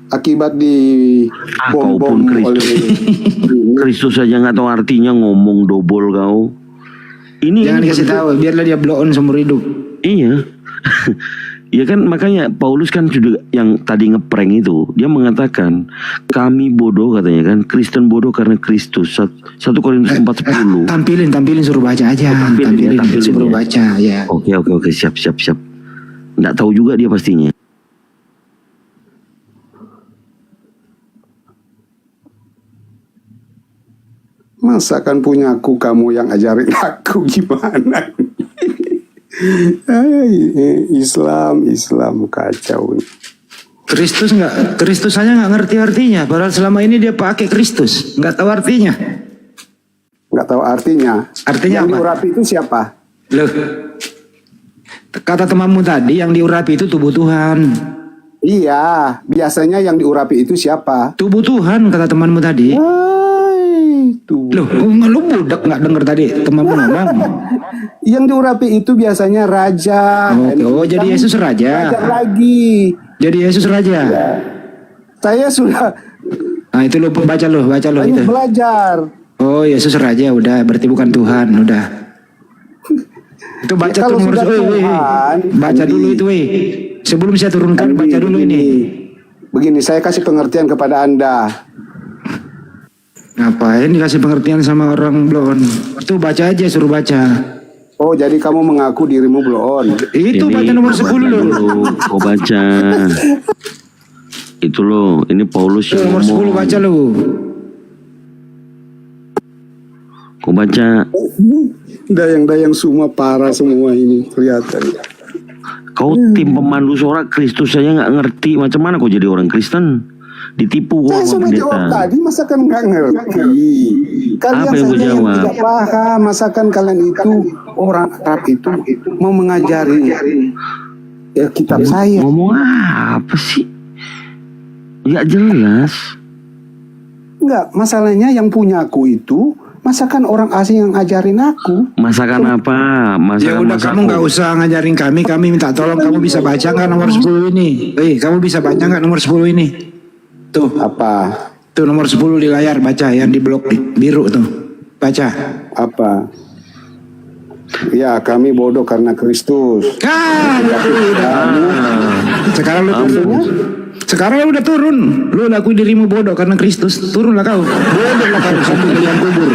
Akibat di Kau bom-bom pun oleh Kristus saja nggak tahu artinya ngomong dobol kau. Ini Jangan dikasih tahu, biarlah dia blow on seumur hidup. Iya. Ya kan makanya Paulus kan sudah yang tadi ngeprank itu dia mengatakan kami bodoh katanya kan Kristen bodoh karena Kristus 1 Korintus 4:10. Tampilin suruh baca aja. Tampilin Suruh ya. baca ya. Oke siap. Nggak tahu juga dia pastinya. masakan punyaku, kamu yang ajarin aku gimana? Islam kacau. Kristus saja nggak ngerti artinya. Padahal selama ini dia pakai Kristus, nggak tahu artinya. Nggak tahu artinya. Artinya yang apa? diurapi itu siapa? Loh, kata temanmu tadi yang diurapi itu tubuh Tuhan. Iya, biasanya yang diurapi itu siapa? Tubuh Tuhan kata temanmu tadi. Tuh. Loh, lu budak nggak denger tadi temanmu ngomong? Yang diurapi itu biasanya raja. Oke, oh jadi Yesus raja. Raja lagi. Jadi Yesus raja. Saya sudah Nah itu lu baca lu banyak itu. belajar. Oh, Yesus raja udah, berarti bukan Tuhan, udah. Itu baca tuh Kalau nomor sudah Tuhan, baca dulu itu, sebelum saya turunkan, baca dulu ini. Begini, saya kasih pengertian kepada Anda. Ngapain dikasih pengertian sama orang blon? Itu baca aja, suruh baca. Oh, jadi kamu mengaku dirimu bloon. Itu Ini baca nomor 10 loh. dulu, kau baca. Itu loh, ini Paulus yang Nomor 10 baca lo. Kau baca. Dayang-dayang semua parah semua ini kelihatan. Kau tim pemandu suara Kristus saja nggak ngerti, macam mana kau jadi orang Kristen? Ditipu kau Saya sama sudah jawab pendeta. tadi, masakan nggak ngerti. Kalian Apa yang kau saja yang jawab? tidak paham, masakan kalian itu orang Arab itu mau mengajari ya, kitab saya. Ngomong apa sih? Nggak jelas. Enggak, masalahnya yang punya aku itu masakan orang asing yang ajarin aku. Masakan apa? Ya Masakan udah, kamu nggak usah ngajarin kami minta tolong. Kamu bisa baca nggak nomor 10 ini? Kamu bisa baca nggak nomor 10 ini? Tuh, Apa? tuh nomor 10 di layar, baca yang di blok biru tuh. Baca. Apa? Ya, kami bodoh karena Kristus. Sekarang lu turun. Sekarang lu udah turun. Lu laku dirimu bodoh karena Kristus. Turunlah kau. Bodoh lah kau sampai kalian kubur.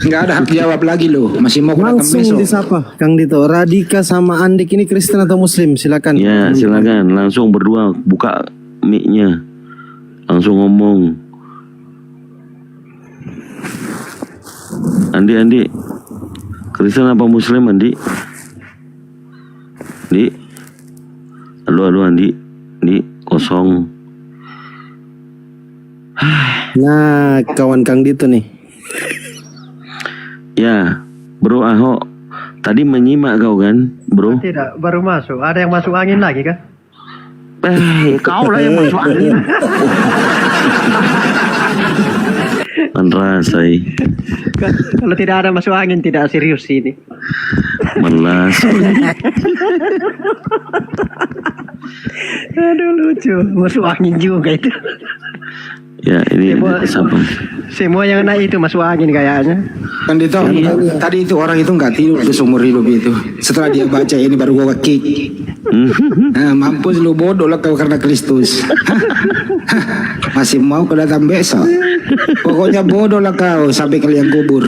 Nggak ada hak jawab lagi lu. Masih mau datang Langsung besok. disapa Kang Dito. Radika sama Andik ini Kristen atau Muslim? Silakan. Ya, silakan langsung berdua buka mic-nya. Langsung ngomong. Andi, Kristen apa Muslim, Andi? Halo Andi, kosong. Nah, kawan Kang Dito nih. Ya, Bro Ahok, tadi menyimak kau kan, Bro? Tidak, baru masuk. Ada yang masuk angin lagi kan? Kau lah yang masuk angin. Rasai. Kalau tidak ada masuk angin, tidak serius ini. Melas. Aduh, lucu. Masuk angin juga itu. Ya, ini siapa? Semua yang naik itu masuk angin kayaknya. Kan itu tadi itu orang itu nggak tidur itu seumur hidup itu. Setelah dia baca ini baru gua kick. Nah, mampus lu, bodoh lah kau karena Kristus. Masih mau kau datang besok. Pokoknya bodoh lah kau sampai kalian kubur.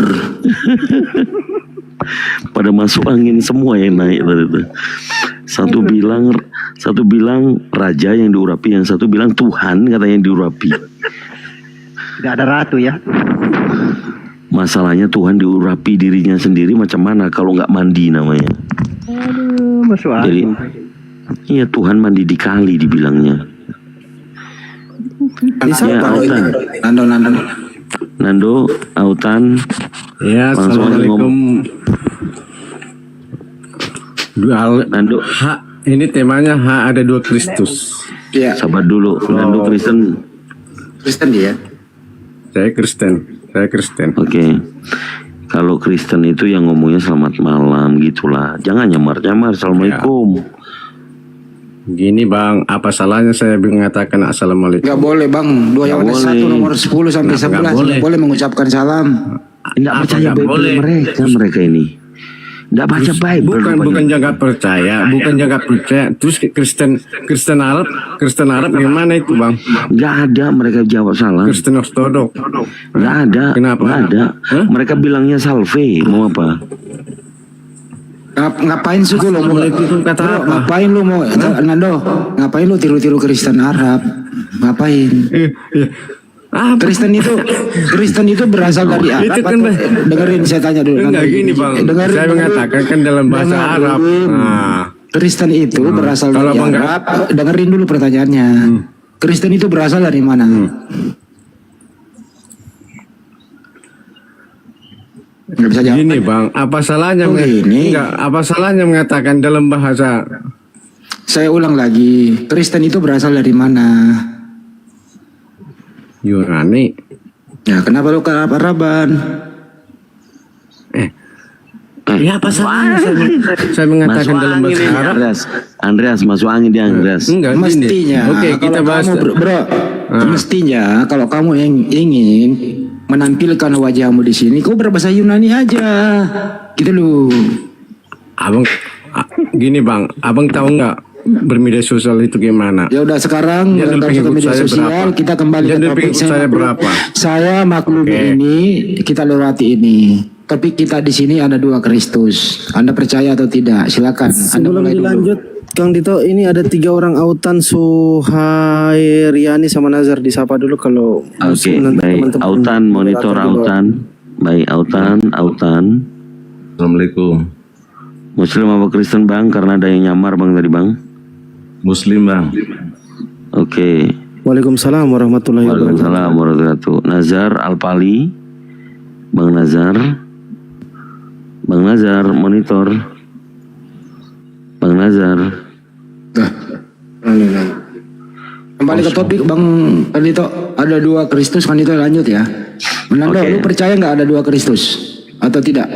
Pada masuk angin semua yang naik tadi itu. Satu bilang raja yang diurapi, yang satu bilang Tuhan katanya yang diurapi. Tidak ada ratu ya. Masalahnya Tuhan diurapi dirinya sendiri macam mana kalau nggak mandi namanya. Aduh, masuk Jadi, angin. iya Tuhan mandi di kali dibilangnya. Ya, Autan. Nando, Autan. Ya, Langsung aja assalamualaikum. Nando, Hak, ini temanya hak ada dua Kristus. Iya, sabar dulu. Nando Kristen. Kristen dia. Saya Kristen. Oke. Kalau Kristen itu yang ngomongnya selamat malam gitulah. Jangan nyamar-nyamar. Assalamualaikum. Gini Bang, apa salahnya saya mengatakan assalamualaikum? Nggak boleh bang. Dua yang ada Nggak satu boleh. nomor 10 sampai 11 Nggak boleh. nggak boleh mengucapkan salam. Nggak percaya nggak Bible boleh? mereka ini. Nggak baca Bible. Bukan rupanya. jangan percaya. Terus Kristen Arab gimana itu Bang? Nggak ada mereka jawab salah. Kristen Ortodok. Nggak ada. Kenapa? Nggak ada. Hah? Mereka bilangnya salve. Mau apa? Ngapain sih lu mau? Itu kata Bro, apa? ngapain lu mau? Nando, ngapain lu tiru-tiru Kristen Arab? Ngapain? Apa? Kristen itu berasal dari Arab. Itu kan, atau- dengerin saya tanya dulu. Enggak Nando. gini Bang. Dengerin Saya dulu. mengatakan kan dalam bahasa Dengerin. Arab. Nah, Kristen itu berasal Kalau dari Bang nggak- Arab. Dengerin dulu pertanyaannya. Kristen itu berasal dari mana? Nggak bisa jawab. gini Bang, apa salahnya? Oh, gini. Enggak, apa salahnya mengatakan dalam bahasa Saya ulang lagi. Kristen itu berasal dari mana? Yunani? Ya, kenapa lu ke Arab-Araban? Ya apa salahnya saya mengatakan Masuk dalam angin bahasa ini, Arab? Andreas masuk angin dia Andreas. Enggak, gini. Mestinya Oke, kita kalau bahas. kamu, bro, mestinya kalau kamu ingin menampilkan wajahmu di sini, kau berbahasa Yunani aja, gitu loh. Abang, gini bang, abang tahu nggak bermedia sosial itu gimana? Ya udah sekarang Jadwal nggak usah ke pengikut media saya sosial, berapa? kita kembali Jadwal ke topik. pengikut saya berapa? Saya maklumi Oke. ini, kita lewati ini. Tapi kita di sini ada 2 Kristus. Anda percaya atau tidak? Silakan. Anda Sebelum mulai dulu. dilanjut, Kang Dito, ini ada 3 orang autan, Suhairiani sama Nazar, disapa dulu kalau Oke, nanti baik. teman-teman Autan, monitor moderator di bawah. autan. Baik, autan. Assalamualaikum. Muslim apa Kristen bang? Karena ada yang nyamar bang tadi bang. Muslim bang. Oke. Waalaikumsalam warahmatullahi wabarakatuh. Waalaikumsalam warahmatullahi wabarakatuh. Nazar Alpali. Bang Nazar. Bang Nazar, monitor. Bang Nazar. Kembali ke topik Bang Kanito, ada 2 Kristus. Kanito lanjut ya. Menando, Oke. lu percaya nggak ada 2 Kristus atau tidak?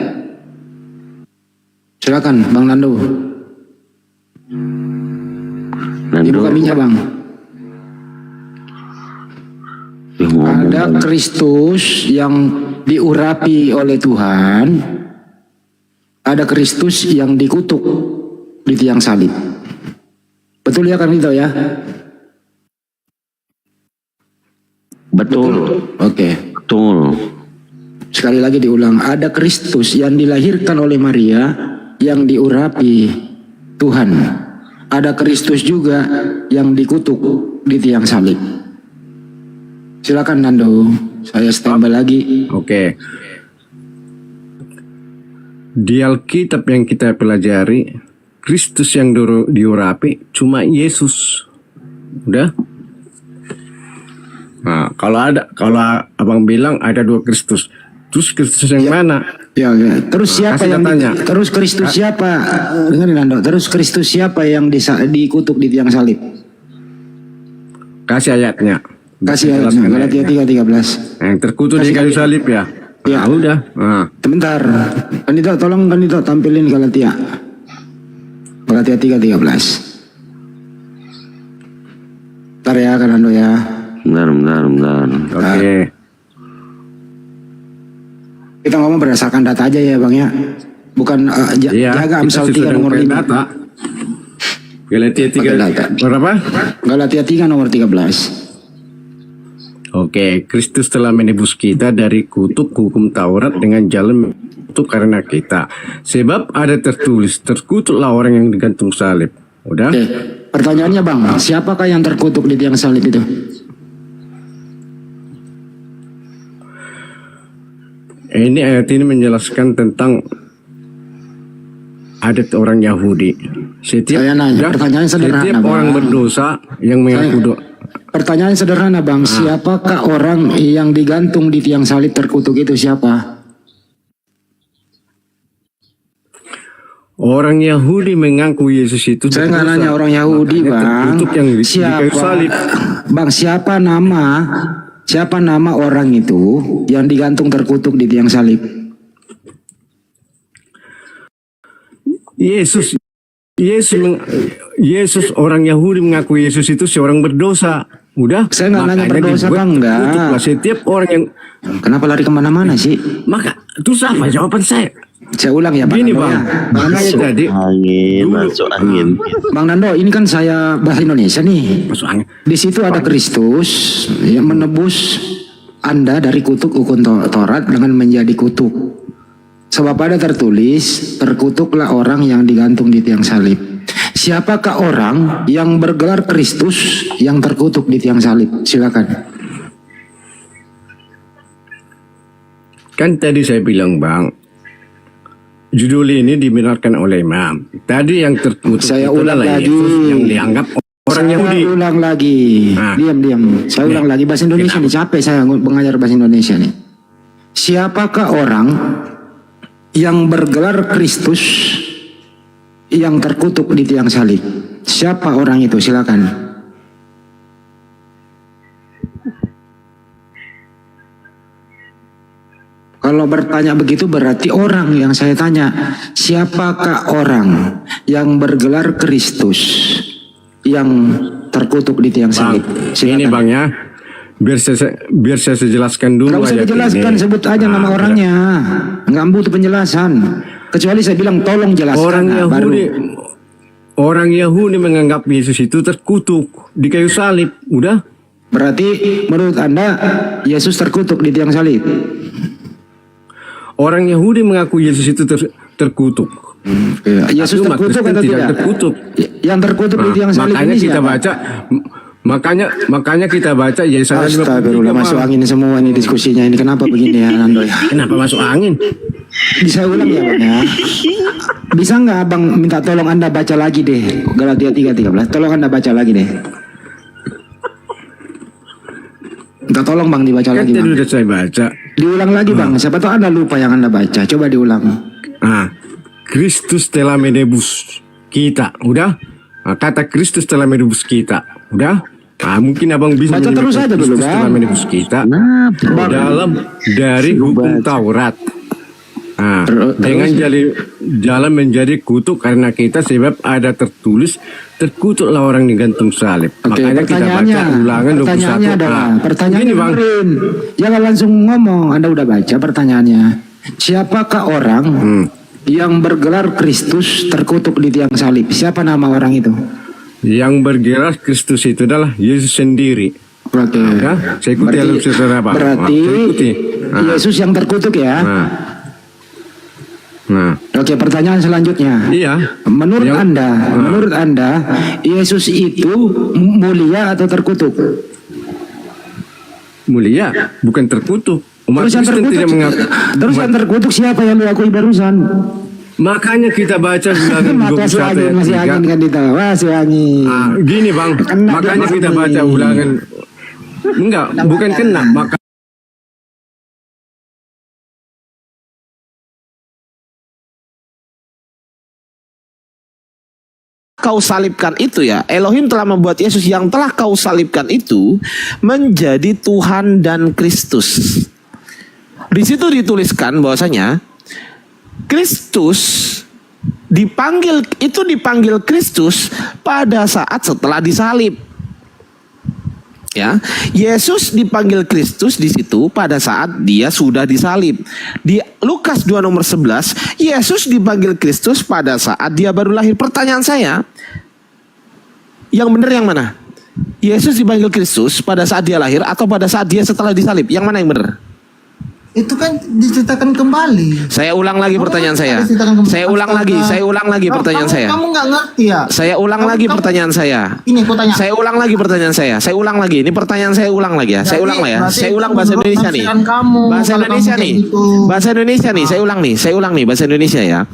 Silakan Bang Nando. Dibuka minyak Bang. Ada Kristus yang diurapi oleh Tuhan, ada Kristus yang dikutuk di tiang salib. Betul ya kan itu ya? Betul. Oke. Betul. Sekali lagi diulang, ada Kristus yang dilahirkan oleh Maria yang diurapi Tuhan. Ada Kristus juga yang dikutuk di tiang salib. Silakan Nando, saya standby lagi. Oke. Di Alkitab yang kita pelajari, Kristus yang diurapi cuma Yesus. Udah? Nah, kalau abang bilang ada 2 Kristus, terus Kristus yang mana? Ya, ya. Terus siapa kasih yang datanya. terus Kristus siapa? Dengerin Nando. Terus Kristus siapa yang dikutuk di tiang salib? Kasih ayatnya. Kasih ayatnya, Galatia 3:13. Yang terkutuk di kayu salib ya. Ya. Nah, udah. Nah. Sebentar. Kanito, tolong Kanito tampilin Galatia. Galatia 3:13. Bentar ya Kanando ya. Bentar. Oke. Kita ngomong berdasarkan data aja ya Bang ya. Bukan Iya, jaga kita Amsal 3 sudah nomor pakai 5. data. Galatia 3 data. berapa? Galatia 3 nomor 13. Oke, Kristus telah menebus kita dari kutuk hukum Taurat dengan jalan itu karena kita. Sebab ada tertulis, terkutuklah orang yang digantung salib. Udah? Oke. Pertanyaannya Bang, siapakah yang terkutuk di tiang salib itu? Ini ayat ini menjelaskan tentang adat orang Yahudi. Saya nanya, pertanyaan sederhana, setiap Bang. orang berdosa yang mengaku Pertanyaan sederhana Bang, siapakah orang yang digantung di tiang salib terkutuk itu siapa? orang Yahudi mengaku Yesus itu Saya nggak berdosa. nanya orang Yahudi Makanya Bang. terkutuk yang di kayu salib. Bang, siapa nama orang itu yang digantung terkutuk di tiang salib? Yesus orang Yahudi mengaku Yesus itu seorang berdosa. Udah? Saya nggak nanya Makanya berdosa dibuat Bang, enggak. terkutuklah setiap orang yang Kenapa lari kemana-mana sih? maka terus apa jawaban saya? Saya ulang ya Bang. Gini Nando, Bang, ya. Bang Nando, jadi Masuk angin. Bang Nando, ini kan saya bahasa Indonesia nih. masuk angin. Di situ ada Kristus yang menebus Anda dari kutuk hukum Taurat dengan menjadi kutuk. Sebab ada tertulis, terkutuklah orang yang digantung di tiang salib. Siapakah orang yang bergelar Kristus yang terkutuk di tiang salib? Silakan. Kan tadi saya bilang Bang, judul ini dibenarkan oleh imam. Tadi yang terkutuk Saya itu ulang adalah lagi. Yesus yang dianggap orang Saya Yahudi. ulang lagi. Nah. Diam. Saya ulang lagi bahasa Indonesia nih. Capek saya mengajar bahasa Indonesia nih. Siapakah orang yang bergelar Kristus yang terkutuk di tiang salib? Siapa orang itu? Silakan. Kalau bertanya begitu berarti orang yang saya tanya. Siapakah orang yang bergelar Kristus yang terkutuk di tiang salib? Ini Bang ya, biar saya jelaskan dulu. Nggak usah ayat dijelaskan, ini. sebut aja nama orangnya. Nggak butuh penjelasan. Kecuali saya bilang tolong jelaskan. Orang Yahudi menganggap Yesus itu terkutuk di kayu salib. Udah. Berarti menurut Anda Yesus terkutuk di tiang salib? Orang Yahudi mengaku Yesus itu terkutuk. Yesus terkutuk atau tidak? Terkutuk. Yang terkutuk di tiang salib Makanya ini kita siapa? baca. Makanya kita baca Yesaya 53. Astagfirullah, masuk angin semua ini diskusinya ini. Kenapa begini ya Nando? Kenapa masuk angin? Bisa ulang ya Bang ya? Bisa nggak Bang minta tolong Anda baca lagi deh Galatia 3:13. Tolong Anda baca lagi deh. Minta tolong Bang dibaca lagi Bang. Udah saya baca. Diulang lagi Bang. Siapa tahu Anda lupa yang Anda baca. Coba diulang. Kristus telah menebus kita. Udah? Kata Kristus telah menebus kita. Udah? Mungkin abang bisa baca terus aja dulu Kristus telah Bang. menebus kita dari hukum Taurat. Dengan jalan menjadi kutuk karena kita, sebab ada tertulis terkutuklah orang digantung salib. Oke, Makanya kita baca Ulangan 21. Pertanyaannya Bang. Jangan langsung ngomong. Anda udah baca pertanyaannya. Siapakah orang yang bergelar Kristus terkutuk di tiang salib? Siapa nama orang itu? Yang bergelar Kristus itu adalah Yesus sendiri. Oke. Ya, saya ikuti alur saudara Bang. Berarti Saya ikuti. Yesus yang terkutuk ya. Oke, pertanyaan selanjutnya. Iya. Menurut Anda, Yesus itu mulia atau terkutuk? Mulia, bukan terkutuk. Umat Terus yang Kristen terkutuk, tidak mengaku. yang terkutuk siapa yang lu akui barusan? Makanya kita baca Ulangan Matas 21 lagi, ayat masih 3. angin kan di tahu, masih angin. Gini Bang, Kena makanya dia kita masuk baca nih. Ulangan. Enggak, bukan kena. Kau salibkan itu ya, Elohim telah membuat Yesus yang telah kau salibkan itu menjadi Tuhan dan Kristus. Di situ dituliskan bahwasanya Kristus dipanggil Kristus pada saat setelah disalib. Ya, Yesus dipanggil Kristus di situ pada saat dia sudah disalib. Di Lukas 2:11, Yesus dipanggil Kristus pada saat dia baru lahir. Pertanyaan saya, yang benar yang mana? Yesus dipanggil Kristus pada saat dia lahir atau pada saat dia setelah disalib? Yang mana yang benar? Itu kan diceritakan kembali. Saya ulang lagi pertanyaan saya. Saya ulang lagi pertanyaan saya. Kamu nggak ngerti ya? Saya ulang lagi pertanyaan saya. Ini aku tanya. Saya ulang lagi pertanyaan saya. Saya ulang lagi. Ini pertanyaan saya ulang lagi ya. Saya ulang lah ya. Saya ulang bahasa Indonesia nih. Bahasa Indonesia nih. Bahasa Indonesia nih. Saya ulang nih bahasa Indonesia ya.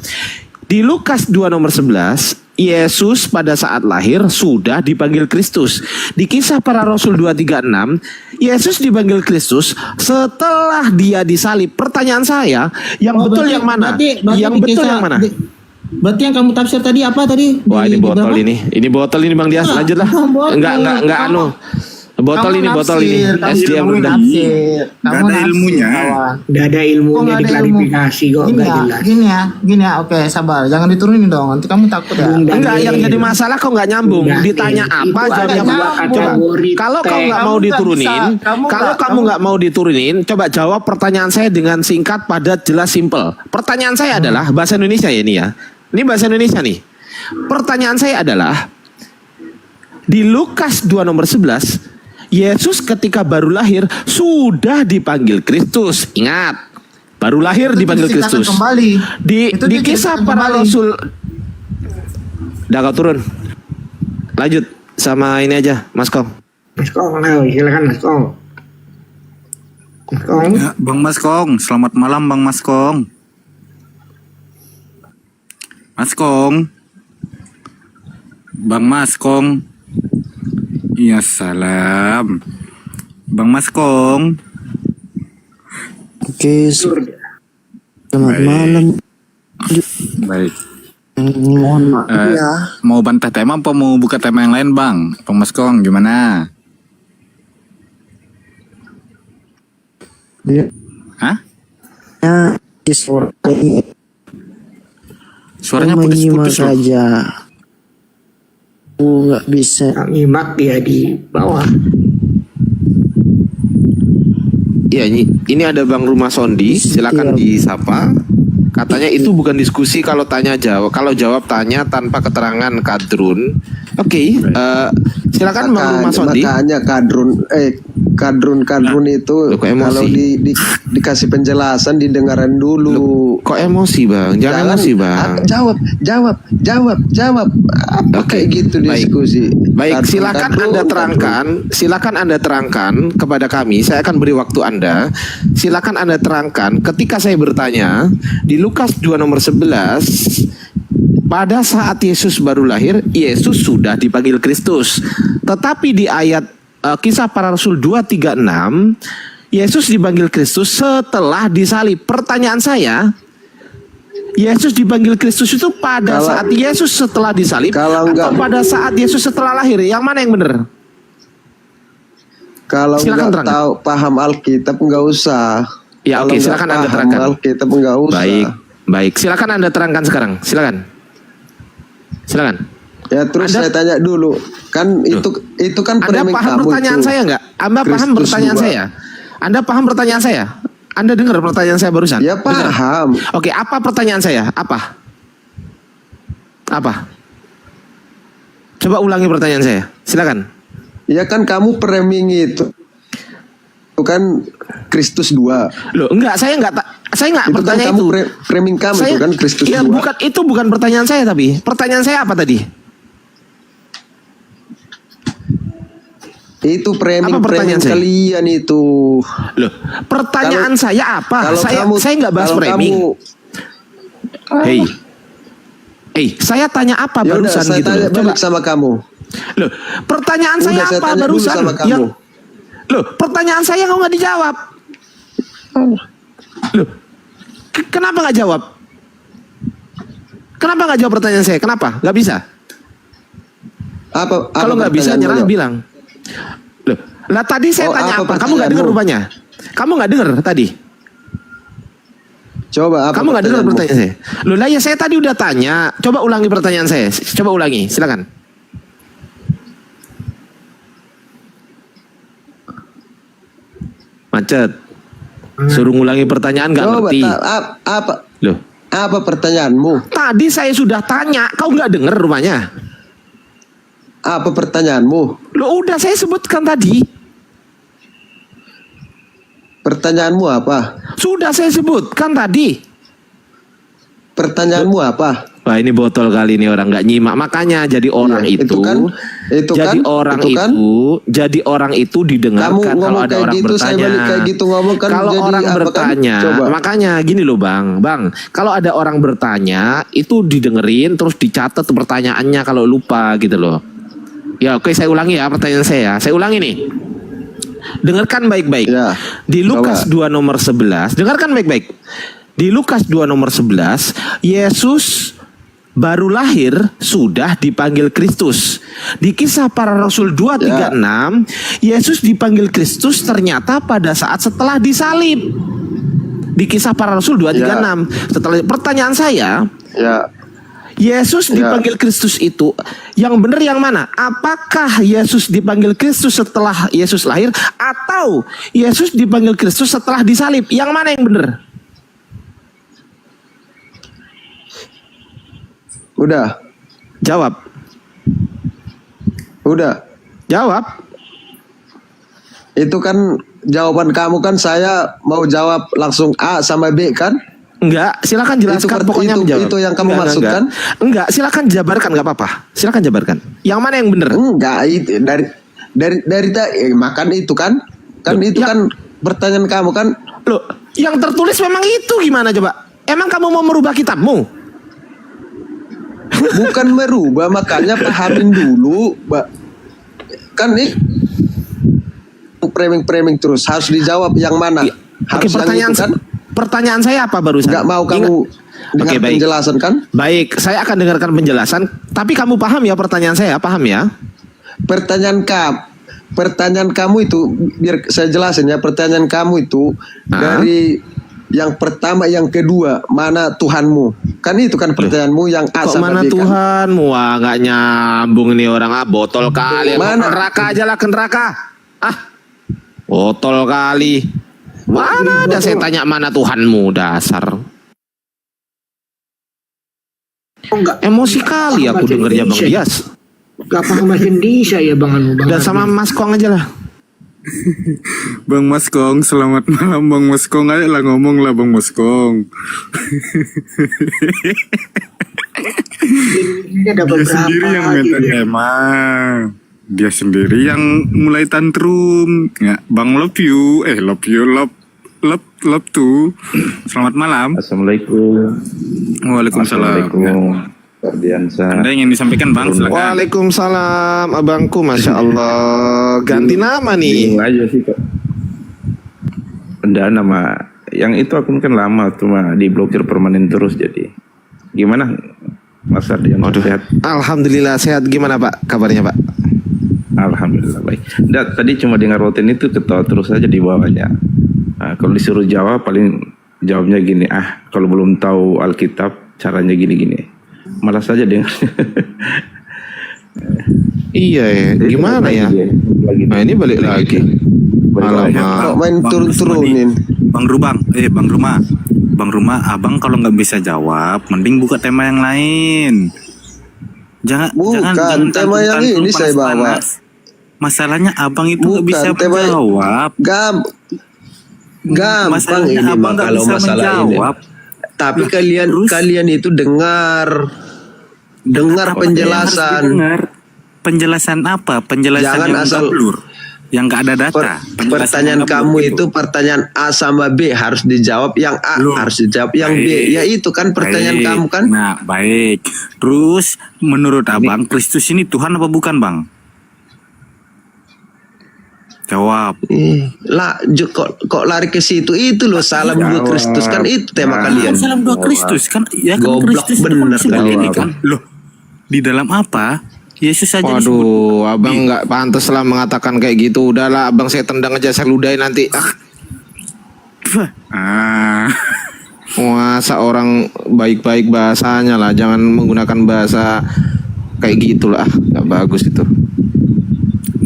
Di Lukas 2:11, Yesus pada saat lahir sudah dipanggil Kristus. Di Kisah Para Rasul 2:36, Yesus dipanggil Kristus setelah dia disalib. Pertanyaan saya, yang betul yang mana? Yang betul yang mana? Berarti yang kamu tafsir tadi apa tadi? Wah, ini botol ini. Ini botol ini Bang Dias, lanjutlah. Enggak anu. Botol ini SDM rendah. Gak ada ilmunya. Gak ada ilmunya diklarifikasi kok. Gini ya, oke sabar, jangan diturunin dong, nanti kamu takut ya. Enggak, yang jadi masalah kok nggak nyambung. Ditanya apa jawabnya coba. Kalau kau nggak mau diturunin, coba jawab pertanyaan saya dengan singkat, padat, jelas, simple. Pertanyaan saya adalah bahasa Indonesia ya ini ya. Ini bahasa Indonesia nih. Pertanyaan saya adalah di Lukas 2:11, Yesus ketika baru lahir sudah dipanggil Kristus. Ingat, baru lahir dipanggil Kristus. Di Kisah Para Rasul. Udah kau turun. Lanjut sama ini aja, Mas Kong. Mas Kong, silakan Mas Kong. Ya, Bang Mas Kong, selamat malam Bang Mas Kong. Mas Kong. Bang Mas Kong. Ya salam. Bang Mas Kong. Oke, selamat malam. Baik. Mohon maaf ya. Mau bantah tema apa mau buka tema yang lain Bang? Bang Mas Kong gimana? Dia. Hah? Ya, suaranya putus-putus loh. saja. Aku nggak bisa nyimak dia di bawah. Iya, ini ada Bang Rumah Sondi, silakan disapa. Katanya itu bukan diskusi kalau tanya jawab, kalau jawab tanya tanpa keterangan kadrun. Oke, silakan Bang Rumah Sondi. Makanya kadrun itu kalau dikasih penjelasan didengaran dulu. Kok emosi Bang? Jangan emosi Bang. Jawab. Apa kayak gitu diskusi? Baik, silakan Anda terangkan kepada kami. Saya akan beri waktu Anda. Silakan Anda terangkan ketika saya bertanya di Lukas 2 nomor 11, pada saat Yesus baru lahir, Yesus sudah dipanggil Kristus. Tetapi di ayat Kisah Para Rasul 2:36, Yesus dipanggil Kristus setelah disalib. Pertanyaan saya, Yesus dipanggil Kristus itu pada saat Yesus setelah disalib atau pada saat Yesus setelah lahir? Yang mana yang benar? Kalau nggak tahu paham Alkitab nggak usah. Ya oke, silakan Anda terangkan. Alkitab nggak usah. Baik, silakan Anda terangkan sekarang. Silakan. Ya terus saya tanya dulu, kan itu kan Anda paham pertanyaan saya nggak? Anda paham pertanyaan saya? Anda paham pertanyaan saya? Anda dengar pertanyaan saya barusan? Ya paham. Oke, apa pertanyaan saya? Apa? Coba ulangi pertanyaan saya. Silakan. Ya kan kamu framing itu kan Kristus 2. Loh, enggak, saya enggak bertanya kan itu. Framing kamu itu kan Kristus 2. Itu bukan pertanyaan saya tapi. Pertanyaan saya apa tadi? Itu framing kalian itu. Loh, pertanyaan saya apa? Saya enggak bahas framing. Saya tanya apa barusan saya gitu tanya balik sama kamu. Loh, pertanyaan saya apa barusan? Sama kamu. Loh, pertanyaan saya kok nggak dijawab? Loh, kenapa nggak jawab? Kenapa nggak jawab pertanyaan saya? Kenapa? Nggak bisa? Kalau nggak bisa nyerah bilang. Loh, lah tadi saya tanya apa? Kamu nggak dengar rupanya? Kamu nggak dengar tadi? Coba kamu nggak dengar pertanyaan saya? Loh, lah ya saya tadi udah tanya. Coba ulangi pertanyaan saya. Coba ulangi, silakan. Macet. Suruh ngulangi pertanyaan nggak ngerti. Loh, apa pertanyaanmu? Tadi saya sudah tanya, kau nggak dengar rupanya. Apa pertanyaanmu? Loh, udah saya sebutkan tadi. Pertanyaanmu apa? Sudah saya sebutkan tadi. Pertanyaanmu apa? Wah, ini botol kali ini orang nggak nyimak. Makanya jadi orang jadi orang itu didengarkan kalau ada orang gitu, bertanya. Kalau orang bertanya, makanya gini loh Bang, kalau ada orang bertanya itu didengerin terus dicatat pertanyaannya kalau lupa gitu loh. Ya oke, saya ulangi ya pertanyaan saya. Saya ulangi nih. Dengarkan baik-baik. Ya, di Lukas 2 nomor 11, dengarkan baik-baik. Di Lukas 2 nomor 11, Yesus baru lahir sudah dipanggil Kristus. Di Kisah Para Rasul 2:36, Yesus dipanggil Kristus ternyata pada saat setelah disalib. Di Kisah Para Rasul 2:36. Setelah pertanyaan saya, Yesus dipanggil Kristus itu yang benar yang mana? Apakah Yesus dipanggil Kristus setelah Yesus lahir atau Yesus dipanggil Kristus setelah disalib? Yang mana yang benar? Udah. Jawab. Udah. Jawab. Itu kan jawaban kamu kan saya mau jawab langsung A sama B kan? Enggak, silakan jelaskan pokoknya menjawab. Itu yang kamu maksudkan? Enggak, silakan jabarkan, enggak apa-apa. Silakan jabarkan. Yang mana yang benar? Enggak, itu dari makan itu kan? Kan itu kan pertanyaan kamu kan? Loh, yang tertulis memang itu gimana coba? Emang kamu mau merubah kitabmu? Bukan merubah, makanya pahamin dulu, Mbak. Kan nih framing terus harus dijawab yang mana? Oke, pertanyaan saya apa barusan? Nggak mau kamu dengar penjelasan kan? Baik, saya akan dengarkan penjelasan. Tapi kamu paham ya pertanyaan saya? Paham ya? Pertanyaan kamu itu biar saya jelasin ya. Pertanyaan kamu itu dari yang pertama, yang kedua, mana Tuhanmu? Kan itu kan pertanyaanmu yang A sama mana B kan? Tuhanmu? Wah, nggak nyambung nih orang, botol kali. Mana? Neraka aja lah, ke neraka. Botol kali. Mana ada saya tanya mana Tuhanmu, dasar. Emosi kali aku dengernya Bang Dias. Gak paham bahasa Indonesia ya Bang Anu. Dan sama Mas Kong aja lah. Bang Mas Kong, selamat malam Bang Mas Kong. Ayolah ngomong lah Bang Mas Kong. Dia sendiri yang minta tema. Dia sendiri yang mulai tantrum. Ya, Bang love you. Love tuh. Selamat malam. Assalamualaikum. Waalaikumsalam. Anda yang disampaikan Bang, silakan. Waalaikumsalam, abangku, masya Allah. Ganti nama nih. Bingung aja sih kok. Udah nama yang itu akun kan lama cuma diblokir permanen terus jadi. Gimana Mas Ardian? Sehat? Alhamdulillah sehat. Gimana Pak kabarnya Pak? Alhamdulillah baik. Tadi cuma dengar rutin itu ketawa terus aja di bawahnya. Nah, kalau disuruh jawab paling jawabnya gini, kalau belum tahu Alkitab caranya gini-gini. Malas saja dengar. Iya ya, gimana ya? Nah ini balik lagi. Kok main turun-turunin. Bang Rumah, abang kalau nggak bisa jawab, mending buka tema yang lain. Jangan tema yang ini saya bawa. Masalahnya abang itu nggak bisa menjawab. Gampang ini kalau masalah ini. Tapi kalian itu dengar penjelasan. Penjelasan apa? Penjelasan jangan yang asal blur, yang nggak ada data. Pertanyaan kamu itu pertanyaan A sama B harus dijawab yang A, harus dijawab yang B. Ya itu kan pertanyaan kamu kan. Nah, baik. Terus menurut abang Kristus ini Tuhan apa bukan, Bang? Jawab. Kok lari ke situ? Itu loh salam dua Kristus kan itu tema kalian. Salam dua Kristus kan ya kan. Goblok Kristus bener ini kan. Loh, di dalam apa? Yesus saja Waduh, disebut. abang nggak pantas lah mengatakan kayak gitu. Udahlah, abang saya tendang aja, saya ludahin nanti. Masa orang baik-baik bahasanya lah, jangan menggunakan bahasa kayak gitulah, nggak bagus itu.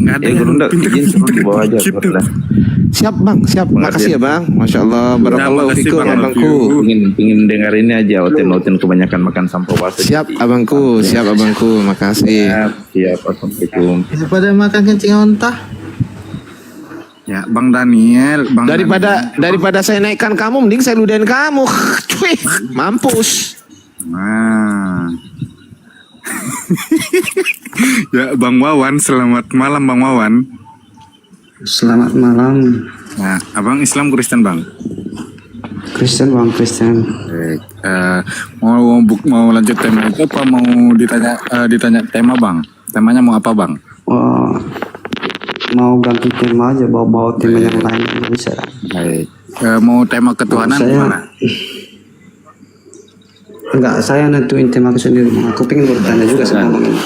Nggak ada izin suruh dibawa aja. Siap bang, siap. Makasih ya bang. Masya Allah, barakallahu fikum abangku. Pingin dengar ini aja, oten kebanyakan makan sampah basa. Siap abangku, siap abangku. Makasih. Siap. Assalamualaikum. Daripada makan kencing ontah. Ya, Bang Daniel, daripada saya naikkan kamu, mending saya ludahin kamu. Cuy, mampus. Nah. Ya, Bang Wawan, selamat malam Bang Wawan. Selamat malam. Nah, abang Islam Kristen Bang? Kristen Bang, Kristen. Baik. Mau lanjut tema itu apa mau ditanya tema Bang? Temanya mau apa Bang? Mau ganti tema aja, bawa tema yang lain bisa. Baik. Mau tema ketuhanan gimana? Enggak, saya nentuin tema aku sendiri. Aku pengen bertanya juga sama Bang ini.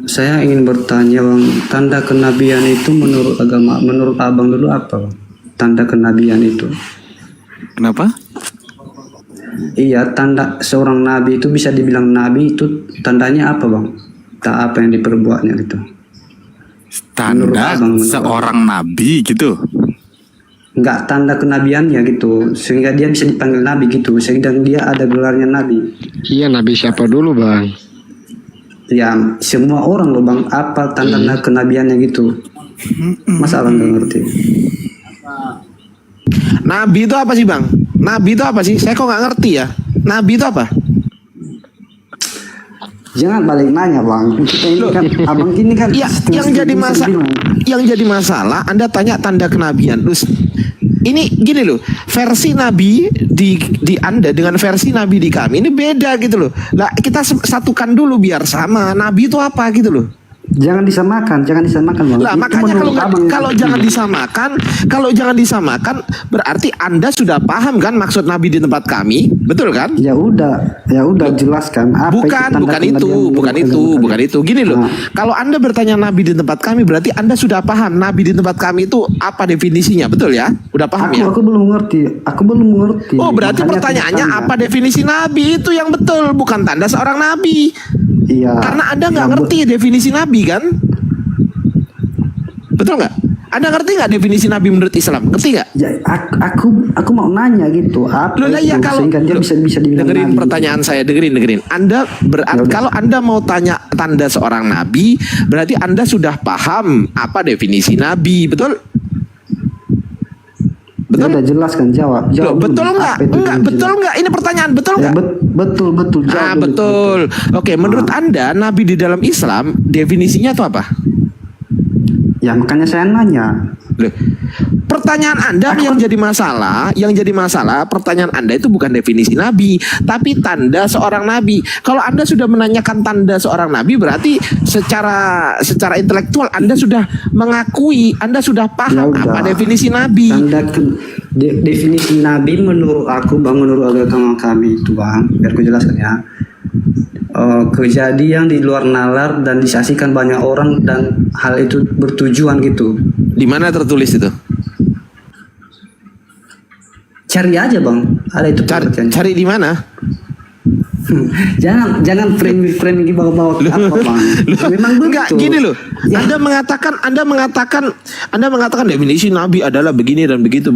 Saya ingin bertanya Bang, tanda kenabian itu menurut agama, menurut abang dulu apa Bang? Tanda kenabian itu? Kenapa? Iya, tanda seorang nabi itu bisa dibilang nabi itu tandanya apa Bang? Tak apa yang diperbuatnya gitu. Tanda seorang nabi gitu? Enggak, tanda kenabiannya gitu, sehingga dia bisa dipanggil nabi gitu, sehingga dia ada gelarnya nabi. Iya, nabi siapa dulu Bang? Ya, semua orang loh Bang, apa tanda kenabiannya gitu. Masa Abang gak ngerti? Nabi itu apa sih Bang? Nabi itu apa sih? Saya kok nggak ngerti ya. Nabi itu apa? Jangan balik nanya Bang. Kita ini kan, abang ini kan. Ya, yang jadi masalah, Anda tanya tanda kenabian. Terus ini gini loh, versi Nabi di Anda dengan versi Nabi di kami ini beda gitu loh. Lah kita satukan dulu biar sama. Nabi itu apa gitu loh. Jangan disamakan Bang. Lah makanya kalau jangan disamakan berarti Anda sudah paham kan maksud Nabi di tempat kami, betul kan? Ya udah jelaskan apa bukan itu. Gini loh. Kalau Anda bertanya Nabi di tempat kami berarti Anda sudah paham Nabi di tempat kami itu apa definisinya, betul ya? Udah paham ya? Aku belum ngerti. Oh, berarti pertanyaannya apa definisi Nabi itu yang betul, bukan tanda seorang Nabi. Iya. Karena Anda nggak ngerti definisi Nabi kan? Betul nggak? Anda ngerti nggak definisi nabi menurut Islam? Ngerti nggak? Ya, aku mau nanya gitu. Apa Loh, itu ya, kalau sehingga dia bisa dibilang dengerin nabi pertanyaan gitu. saya, dengerin. Kalau Anda mau tanya tanda seorang nabi, berarti Anda sudah paham apa definisi nabi, betul? Betul. Udah jelas kan, jawab. Loh, betul nggak? Betul nggak? Ini pertanyaan, betul nggak? Betul. Jawab dulu. Betul. Oke, menurut Anda nabi di dalam Islam definisinya itu apa? Ya makanya saya nanya. Loh, pertanyaan Anda yang jadi masalah, pertanyaan Anda itu bukan definisi nabi, tapi tanda seorang nabi. Kalau Anda sudah menanyakan tanda seorang nabi, berarti secara intelektual Anda sudah mengakui, Anda sudah paham apa definisi nabi. Definisi nabi menurut aku, Bang, menurut agama kami itu, Bang, biar aku jelaskan ya. Kejadian di luar nalar dan disaksikan banyak orang dan hal itu bertujuan gitu. Di mana tertulis itu? Cari aja, Bang. Ada itu. Cari di mana? jangan framing di bawah-bawah apa, Bang. Memang enggak gini loh. Ya. Anda mengatakan definisi nabi adalah begini dan begitu.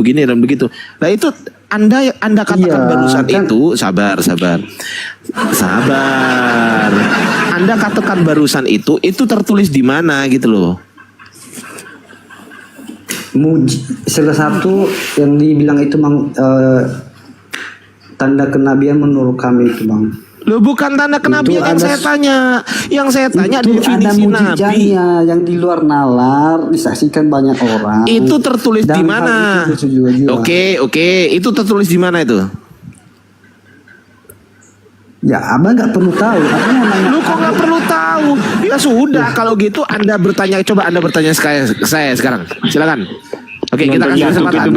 Nah itu Anda katakan barusan kan. Itu sabar. Anda katakan barusan itu tertulis di mana gitu loh. Salah satu yang dibilang itu, Bang, tanda kenabian menurut kami itu, Bang. Loh, bukan tanda kenabian yang saya tanya. Yang saya tanya itu definisi ada nabi yang di luar nalar disaksikan banyak orang. Itu tertulis di mana? Oke, itu tertulis di mana itu? Ya, Abang nggak perlu tahu. Lu kok nggak perlu tahu? Ya sudah, kalau gitu Anda bertanya saya sekarang. Silakan. Oke, kita kasih kesempatan.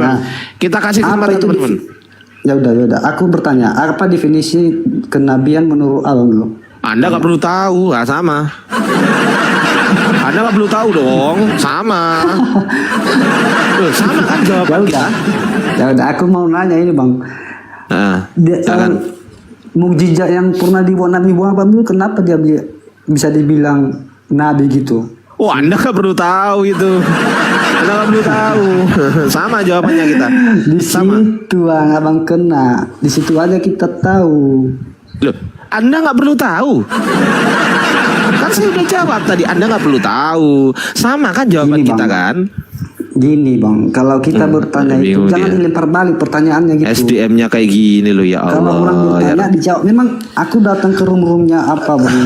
Kita kasih kesempatan teman-teman. Ya udah. Aku bertanya, apa definisi kenabian menurut Abang dulu? Anda nggak perlu tahu, sama. Anda nggak perlu tahu dong, sama. Sama kan jawab kita. Ya udah, aku mau nanya ini, Bang. Mukjizat yang pernah dibuat Nabi Muhammad itu kenapa dia bisa dibilang nabi gitu? Oh, Anda nggak perlu tahu itu. Anda nggak perlu tahu. Sama jawabannya kita. Di situ Abang kena. Di situ aja kita tahu. Loh, Anda nggak perlu tahu. Kan saya udah jawab tadi. Anda nggak perlu tahu. Sama kan jawaban Gini, kita, Bang. kan? Gini, Bang, kalau kita bertanya itu jangan dilempar balik pertanyaannya gitu. SDM-nya kayak gini loh, ya Allah. Kalau orang bertanya dijawab. Memang aku datang ke room-roomnya apa, Bang?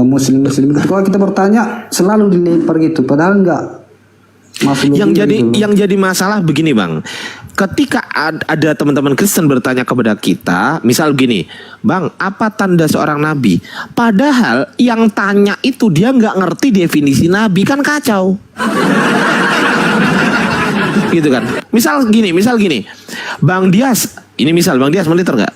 Muslim gitu. Kalau kita bertanya selalu dilempar gitu, padahal enggak. Yang jadi masalah begini, Bang. Ketika ada teman-teman Kristen bertanya kepada kita, misal gini, Bang, apa tanda seorang nabi? Padahal yang tanya itu dia nggak ngerti definisi nabi, kan kacau. Gitu kan. Misal gini, Bang Dias, ini misal Bang Dias monitor nggak?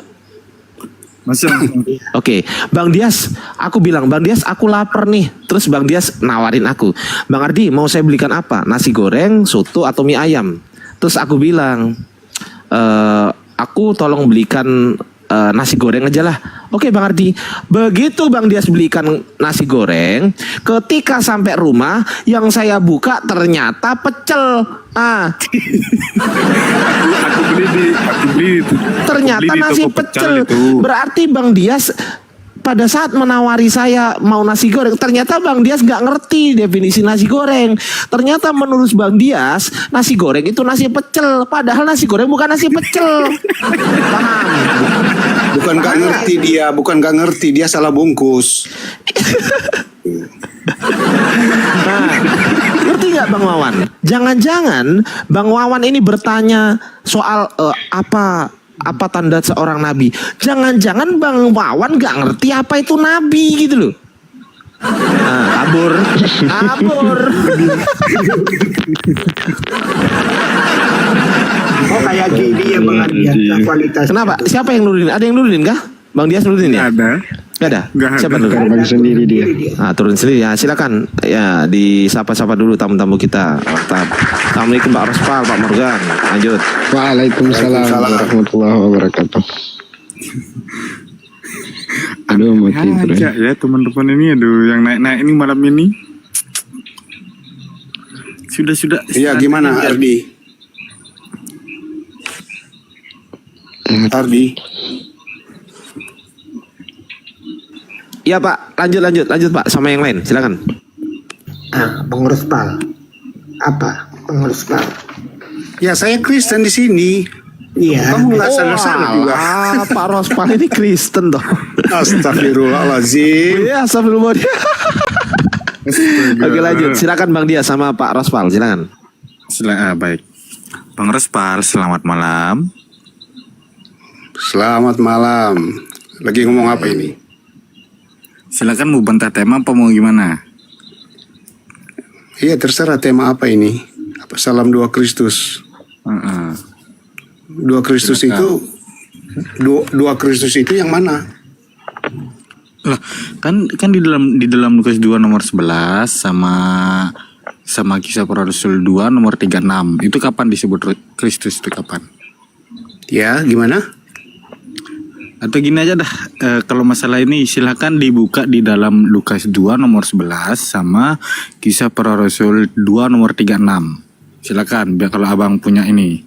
Oke, Bang Dias, aku bilang, Bang Dias, aku lapar nih. Terus Bang Dias nawarin aku, Bang Ardi, mau saya belikan apa? Nasi goreng, soto, atau mie ayam? Terus aku bilang, aku tolong belikan nasi goreng aja lah. Oke, Bang Ardi. Begitu Bang Dias belikan nasi goreng, ketika sampai rumah yang saya buka ternyata pecel. Aku beli ternyata nasi pecel. Berarti Bang Dias pada saat menawari saya mau nasi goreng, ternyata Bang Dias nggak ngerti definisi nasi goreng. Ternyata menurut Bang Dias, nasi goreng itu nasi pecel. Padahal nasi goreng bukan nasi pecel. Paham? Bukan nggak ngerti dia salah bungkus. Ngerti nggak Bang Wawan? Jangan-jangan Bang Wawan ini bertanya soal apa tanda seorang nabi. Jangan-jangan Bang Wawan gak ngerti apa itu nabi gitu loh. Kabur. Oh, kayak gini ya Bang Adian, kualitas. Kenapa? Siapa yang nurunin? Ada yang nurunin kah? Bang Dias nurunin ya? Ada. Gak ada? Siapa dulu? Terbang sendiri dia. Turun sendiri ya. Silakan ya, disapa-sapa dulu tamu-tamu kita. Mantap. Assalamualaikum Pak Rospal, Pak Morgan. Lanjut. Waalaikumsalam warahmatullahi wabarakatuh. Aduh, mati ya teman-teman ini, yang naik-naik ini malam ini. Sudah. Iya, gimana Ardi? Ardi. Iya Pak, lanjut Pak sama yang lain, silakan. Bang Rospal. Apa? Bang Rospal. Ya saya Kristen di sini. Iya. Kamu nggak sana-sana juga. Pak Rospal ini Kristen toh. Astagfirullahaladzim. Iya, astagfirullah. Oke lanjut, silakan Bang Dia sama Pak Rospal, silakan. Baik. Bang Rospal, selamat malam. Selamat malam. Lagi ngomong apa ini? Silakan mau bantah tema apa mau gimana? Iya terserah tema apa ini. Apa salam 2 Kristus? 2 Kristus itu 2 Kristus itu yang mana? Lah, kan di dalam Lukas 2 nomor 11 sama Kisah Para Rasul 2 nomor 36. Itu kapan disebut Kristus itu kapan? Ya, gimana? Atau gini aja dah, kalau masalah ini silakan dibuka di dalam Lukas 2 nomor 11 sama Kisah Para Rasul 2 nomor 36. Silakan, biar kalau abang punya ini.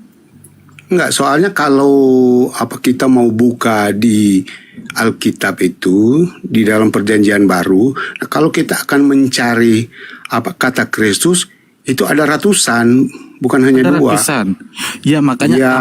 Enggak, soalnya kalau kita mau buka di Alkitab itu di dalam Perjanjian Baru, nah kalau kita akan mencari kata Kristus itu ada ratusan, bukan hanya ada 2. Ratusan. Ya makanya ya.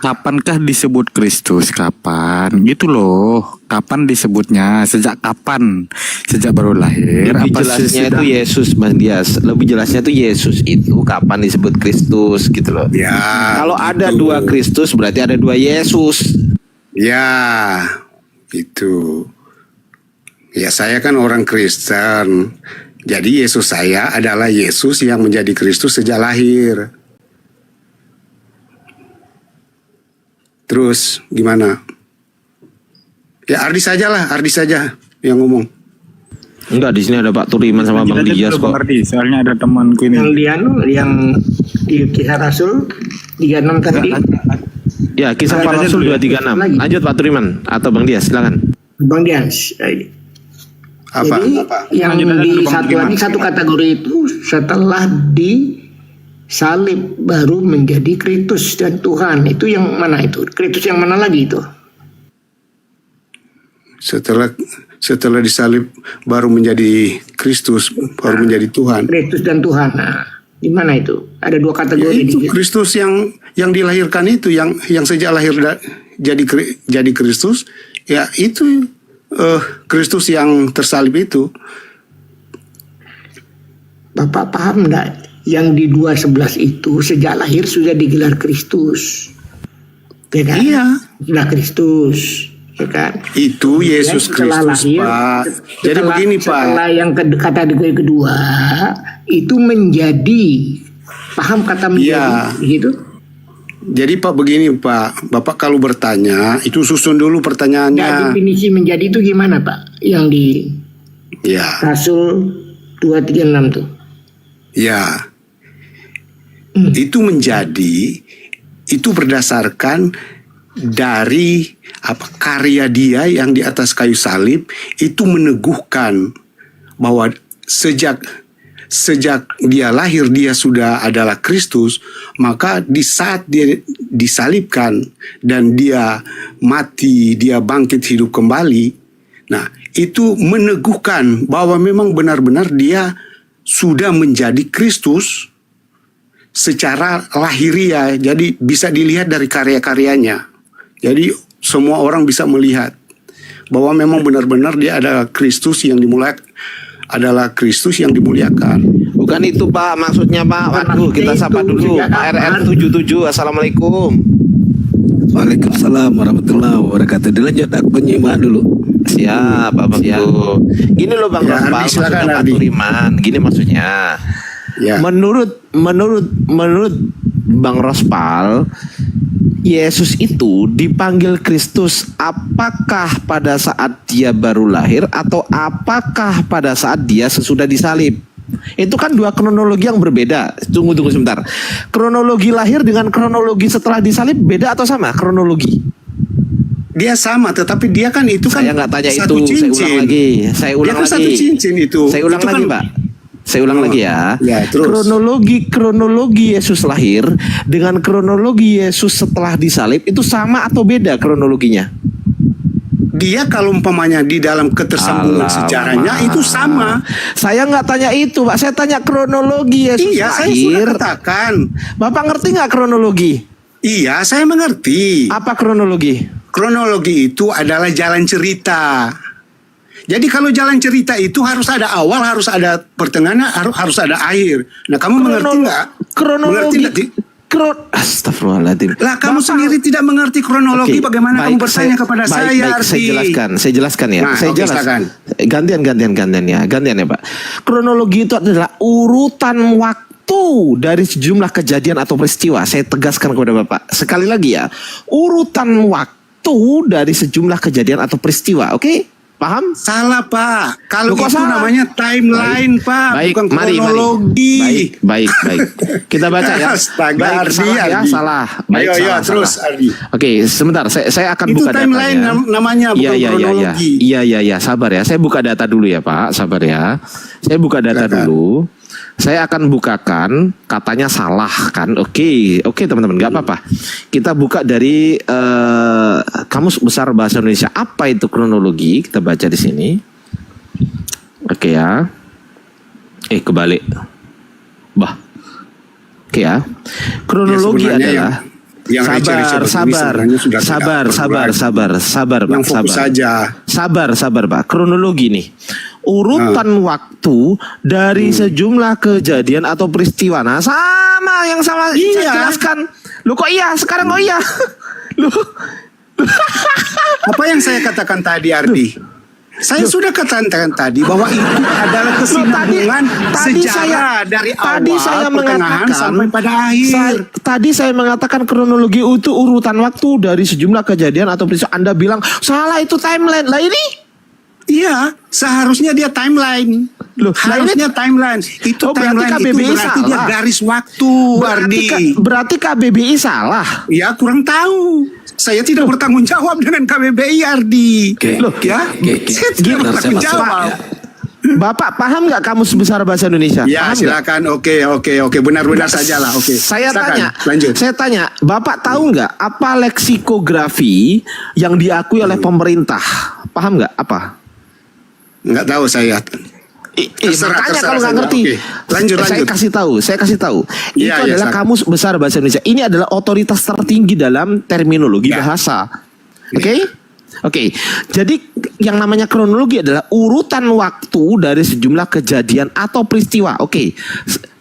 Kapankah disebut Kristus? Kapan? Gitu loh. Kapan disebutnya? Sejak kapan? Sejak baru lahir? Lebih jelasnya itu Yesus, Bang Dias. Lebih jelasnya itu Yesus itu kapan disebut Kristus gitu loh. Ya. Kalau ada 2 Kristus berarti ada 2 Yesus. Ya, itu. Ya saya kan orang Kristen. Jadi Yesus saya adalah Yesus yang menjadi Kristus sejak lahir. Terus gimana? Ya Ardi saja yang ngomong. Enggak, di sini ada Pak Turiman sama Bang Dias kok. Soalnya ada temanku ini. Yang di Kisah Rasul 36 tadi. Ya, Kisah Para Rasul 236. Lanjut Pak Turiman atau Bang Dias, silakan. Bang Dias. Apa? Jadi yang di satu kategori itu setelah disalib baru menjadi Kristus dan Tuhan. Itu yang mana itu? Kristus yang mana lagi itu? Setelah disalib baru menjadi Kristus, baru menjadi Tuhan. Kristus dan Tuhan. Nah, di mana itu? Ada 2 kategori. Ya, itu Kristus yang dilahirkan itu, yang sejak lahir jadi Kristus, ya itu Kristus yang tersalib itu. Bapak paham enggak? Yang di 2:11 itu sejak lahir sudah digelar Kristus. Ya kan? Iya. Sudah Kristus. Ya kan? Itu Yesus Kristus, Pak. Jadi begini, Pak. Setelah yang kategori kedua itu menjadi, paham kata menjadi gitu? Jadi Pak begini Pak, Bapak kalau bertanya itu susun dulu pertanyaannya. Ya, definisi menjadi itu gimana Pak? Yang di Rasul 236 tuh. Ya, itu menjadi, itu berdasarkan dari karya dia yang di atas kayu salib, itu meneguhkan bahwa sejak dia lahir dia sudah adalah Kristus, maka di saat dia disalibkan dan dia mati, dia bangkit hidup kembali. Nah, itu meneguhkan bahwa memang benar-benar dia sudah menjadi Kristus secara lahiriah. Jadi bisa dilihat dari karya-karyanya. Jadi semua orang bisa melihat bahwa memang benar-benar dia adalah Kristus yang dimuliakan. Adalah Kristus yang dimuliakan. Bukan itu Pak, maksudnya Pak. Waduh, kita sapa dulu Pak RR77. Assalamualaikum. Waalaikumsalam warahmatullahi wabarakatuh. Dilanjut aku nyimak dulu. Siap, Bang. Gini loh Bang Rospal, maksudnya Pak Turiman. Gini maksudnya. Ya. Menurut Bang Rospal, Yesus itu dipanggil Kristus apakah pada saat dia baru lahir atau apakah pada saat dia sesudah disalib? Itu kan 2 kronologi yang berbeda. Tunggu sebentar. Kronologi lahir dengan kronologi setelah disalib beda atau sama kronologi? Dia sama, tetapi dia kan itu saya nggak tanya satu itu. cincin. Saya ulang lagi. Dia kan satu cincin itu. Saya ulang itu lagi kan, Pak. Saya ulang lagi ya. Ya, terus. Kronologi Yesus lahir dengan kronologi Yesus setelah disalib itu sama atau beda kronologinya? Dia kalau umpamanya di dalam ketersambungan sejarahnya itu sama. Saya nggak tanya itu, Pak. Saya tanya kronologi Yesus Iya, saya lahir. sudah katakan. Bapak ngerti nggak kronologi? Iya, saya mengerti. Apa kronologi? Kronologi itu adalah jalan cerita. Jadi kalau jalan cerita itu harus ada awal, harus ada pertengahan, harus ada akhir. Nah, kamu mengerti nggak? Kronologi. Mengerti nggak? Astagfirullahaladzim. Lah, kamu sendiri tidak mengerti kronologi. Oke, Bagaimana kamu bertanya kepada saya? Baik, saya jelaskan ya. Nah, Saya oke, jelaskan. silakan. Gantian ya, Pak. Kronologi itu adalah urutan waktu dari sejumlah kejadian atau peristiwa. Saya tegaskan kepada Bapak sekali lagi ya. Urutan waktu dari sejumlah kejadian atau peristiwa. Oke? Paham? Salah, Pak. Kalau Loh, kok itu salah? namanya timeline, Pak, Baik, bukan mari. kronologi. Baik. Kita baca ya. Astaga, Baik, Ardi, salah ya, Ardi. salah. Baik, Ayo, salah, terus, salah. Ardi. Oke, sebentar. Saya akan Itu buka timeline datanya. namanya, bukan kronologi. Iya. Sabar ya. Saya buka data dulu ya, Pak. Sabar ya. Saya buka data dulu. Saya akan bukakan, katanya salah kan? Oke, teman-teman, nggak apa-apa. Kita buka dari Kamus Besar Bahasa Indonesia. Apa itu kronologi? Kita baca di sini. Oke ya. Kebalik. Oke ya. Kronologi Ya, sebenarnya adalah yang receh-receh begini sebenarnya sudah tidak sabar, Pak. Yang fokus saja. Sabar, Pak. Kronologi nih. Urutan waktu dari sejumlah kejadian atau peristiwa. Nah, sama saya jelaskan. Lu kok iya? Sekarang kok iya? Lu Apa yang saya katakan tadi, Ardi? Saya sudah katakan tadi bahwa itu adalah kesinambungan sejarah dari awal, pertengahan sampai pada akhir. Tadi saya mengatakan kronologi itu urutan waktu dari sejumlah kejadian atau peristiwa. Anda bilang salah, itu timeline. Lah ini? Iya, seharusnya dia timeline. Harusnya timeline. Itu berarti timeline KBBI itu berarti salah. dia garis waktu, Ardi. Berarti KBBI salah. Ya, kurang tahu. Saya tidak bertanggung jawab dengan KBBI, Ardi. Saya tidak bertanggung jawab. Bapak paham nggak Kamus Besar Bahasa Indonesia? Ya, paham silakan. Oke. Benar-benar sajalah. Oke. Saya Silakan, tanya, Bapak tahu nggak apa leksikografi yang diakui oleh pemerintah? Paham nggak apa? Nggak tahu saya. Makanya kalau nggak ngerti, Oke. Lanjut. Saya kasih tahu. Itu Iya, adalah silakan. Kamus Besar Bahasa Indonesia. Ini adalah otoritas tertinggi dalam terminologi bahasa. Oke. Jadi yang namanya kronologi adalah urutan waktu dari sejumlah kejadian atau peristiwa. Oke.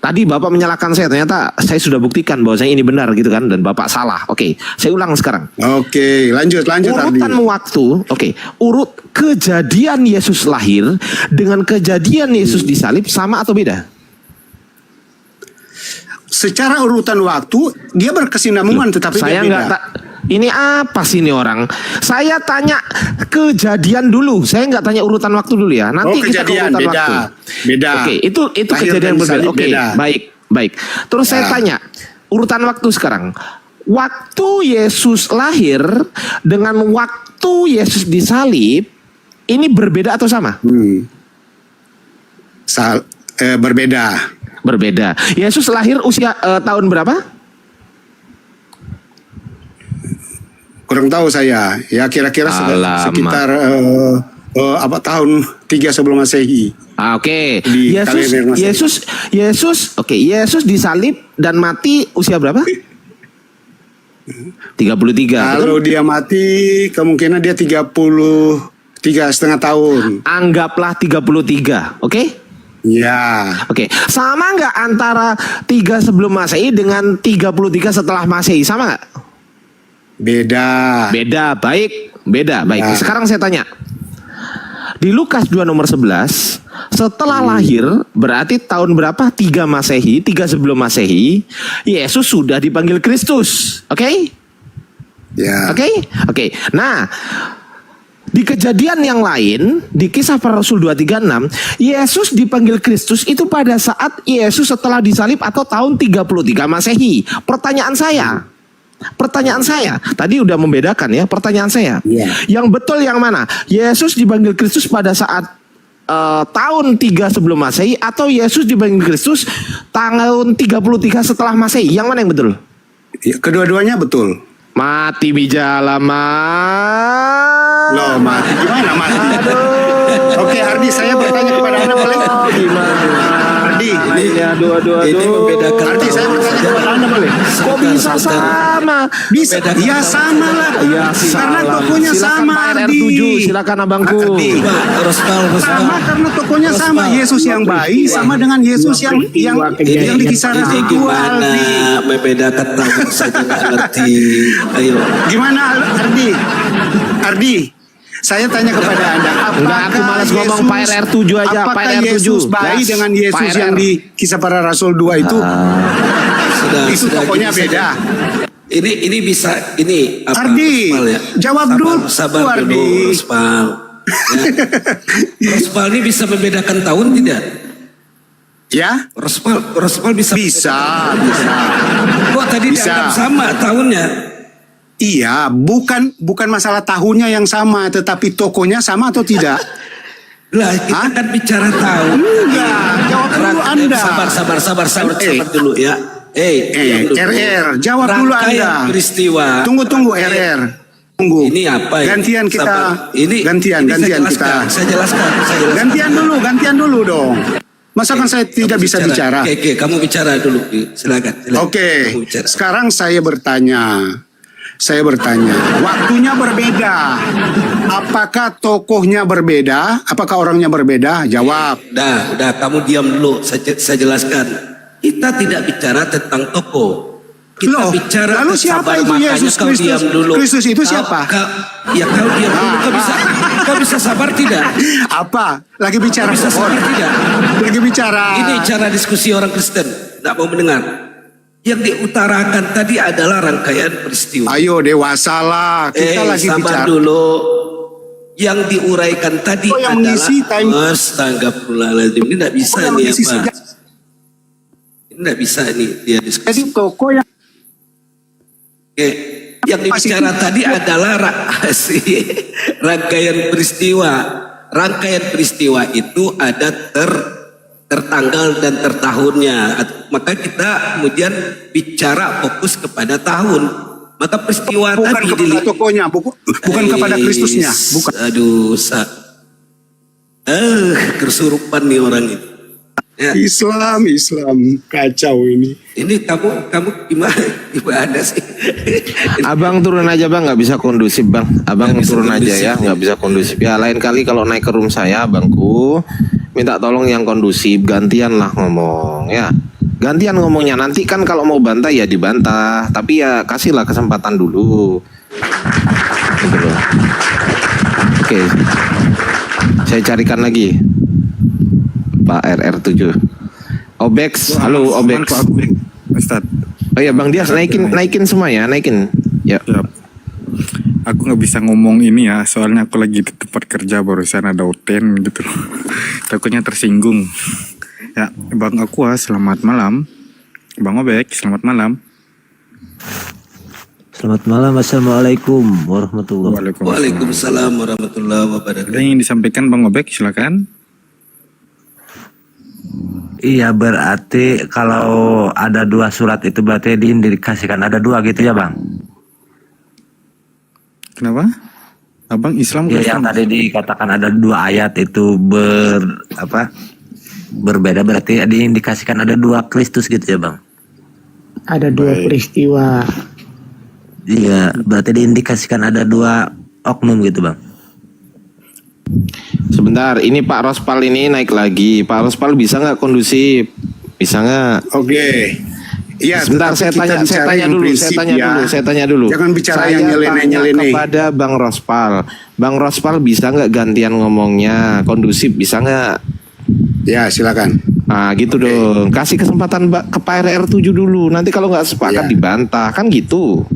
Tadi Bapak menyalahkan saya, ternyata saya sudah buktikan bahwa saya ini benar gitu kan, dan Bapak salah. Oke, saya ulang sekarang. Oke, lanjut. Urutan waktu, urut kejadian Yesus lahir dengan kejadian Yesus disalib sama atau beda? Secara urutan waktu dia berkesinambungan, tetapi Saya dia nggak beda. ini apa sih ini orang? Saya tanya kejadian dulu. Saya nggak tanya urutan waktu dulu ya. Nanti kita ke kejadian urutan beda. waktu. Beda. Oke, itu Lahir kejadian dan berbeda. salib Oke, beda. baik. Terus saya tanya urutan waktu sekarang. Waktu Yesus lahir dengan waktu Yesus disalib ini berbeda atau sama? Berbeda. Yesus lahir usia tahun berapa? Kurang tahu saya. Ya kira-kira sekitar tahun 3 sebelum Masehi. Oke. Di kalender Masehi. Yesus disalib dan mati usia berapa? 33. Kalau dia mati kemungkinan dia 33,5 tahun. Anggaplah 33, oke? Ya. Oke. Sama nggak antara 3 sebelum Masehi dengan 33 setelah Masehi? Sama nggak? Beda. Baik. Ya. Sekarang saya tanya. Di Lukas 2 nomor 11, setelah lahir berarti tahun berapa? 3 Masehi, 3 sebelum Masehi, Yesus sudah dipanggil Kristus. Oke? Ya. Oke. Nah, di kejadian yang lain, di Kisah Para Rasul 236, Yesus dipanggil Kristus itu pada saat Yesus setelah disalib atau tahun 33 Masehi. Pertanyaan saya, tadi udah membedakan ya. Pertanyaan saya, yang betul yang mana? Yesus dipanggil Kristus pada saat tahun 3 sebelum Masehi atau Yesus dibanding Kristus tahun 33 setelah Masehi? Yang mana yang betul? Ya, kedua-duanya betul. Mati bijala Loh, mati gimana mati? Oke, Ardi, saya bertanya kepada Anda boleh? Ardi, Ini membedakan. Ardi, saya bertanya kepada Anda boleh? Kok bisa sama? Bisa, ya sama lah. Ya, karena salah. tokonya Silakan sama, Pak Ardi. RR7, silakan abangku. Sama karena tokonya sama. Yesus yang baik sama dengan Yesus yang di kisaran itu, Ardi. Membedakan tahun saja nggak ngerti. Ayo. Gimana, Ardi? Ardi, saya tanya kepada Anda, Enggak, aku malas ngomong Pak RR7 aja, Pak apakah RR7. Yesus baik dengan Yesus Pak yang RR. di Kisah Para Rasul 2 itu? Itu tokonya gini beda. saja. Ini bisa ini apa? Ardi, Rospal ya? jawab dulu, Sabar Ardi. dulu, Rospal. Ya. Rospal ini bisa membedakan tahun tidak? Ya? Rospal bisa. Bisa. Kok tadi Bisa. dianggap sama tahunnya? Iya, bukan masalah tahunnya yang sama, tetapi tokonya sama atau tidak? Lah, kita kan bicara tahun. Enggak, jawab dulu Anda. Sabar dulu ya. Diam dulu. RR, jawab dulu Rangkaian Anda. peristiwa. Tunggu RR. Tunggu. Ini apa ya? Gantian kita. Sabar. Ini gantian kita. Saya jelaskan. Gantian dulu dong. Masa kan saya tidak bisa bicara? Oke, kamu bicara dulu. Silakan. Oke, sekarang saya bertanya, waktunya berbeda. Apakah tokohnya berbeda? Apakah orangnya berbeda? Jawab. Udah, kamu diam dulu. Saya jelaskan. Kita tidak bicara tentang tokoh. Kita bicara lalu siapa itu makanya Yesus kau Kristus? diam dulu. Kristus itu siapa? Kau diam dulu. Kau bisa sabar tidak? Apa? Lagi bicara Kau bisa pohon. sabar tidak? Lagi bicara. Ini cara diskusi orang Kristen. Tidak mau mendengar. Yang diutarakan tadi adalah rangkaian peristiwa. Ayo dewasalah. Kita lagi sabar bicara. dulu. Yang diuraikan tadi yang mengisi adalah Astagfirullahaladzim. Ini tidak bisa yang nih mengisi apa? Ini tidak bisa nih dia diskusi. Jadi toko yang Oke. Yang dibicara tadi adalah rangkaian peristiwa. Rangkaian peristiwa itu ada tertanggal dan tertahunnya. Maka kita kemudian bicara fokus kepada tahun. Maka peristiwa bukan tadi kepada tokonya, bukan kepada Kristusnya. Bukan. Aduh, kesurupan nih orang itu. Ya. Islam kacau ini. Ini kamu gimana sih? Abang turun aja bang, nggak bisa kondusif bang. Abang turun aja ya, nggak bisa kondusif. Ya lain kali kalau naik ke room saya, abangku minta tolong yang kondusif, gantian lah ngomong ya. Gantian ngomongnya, nanti kan kalau mau bantah ya dibantah, tapi ya kasihlah kesempatan dulu. Gitu loh. Oke, saya carikan lagi Pak RR7. Obex, halo Obex. Ustaz. Oh ya Bang Dias, naikin semua ya, naikin. Ya. Aku nggak bisa ngomong ini ya, soalnya aku lagi di tempat kerja, barusan ada OTN gitu loh. Takutnya tersinggung. Ya, Bang Aqua, selamat malam. Bang Obek, selamat malam. Selamat malam, assalamualaikum warahmatullahi wabarakatuh. Waalaikumsalam warahmatullahi wabarakatuh. Ada yang disampaikan Bang Obek, silakan. Iya, berarti kalau ada dua surat itu berarti diindikasikan ada dua gitu ya bang? Kenapa? Abang Islam Ya, yang tadi dikatakan ada dua ayat itu berbeda, berarti diindikasikan ada dua Kristus gitu ya bang? Ada dua peristiwa. Iya, berarti diindikasikan ada dua oknum gitu bang? Sebentar, ini Pak Rospal ini naik lagi. Pak Rospal bisa nggak kondusif? Bisa nggak? Oke. Iya, sebentar saya tanya dulu. Jangan bicara saya yang nyeleneh-nyeleneh. Kepada Bang Rospal. Bang Rospal bisa nggak gantian ngomongnya? Kondusif bisa nggak? Ya, silakan. Nah, gitu dong. Kasih kesempatan ke Pak RR7 dulu. Nanti kalau nggak sepakat dibantah, kan gitu.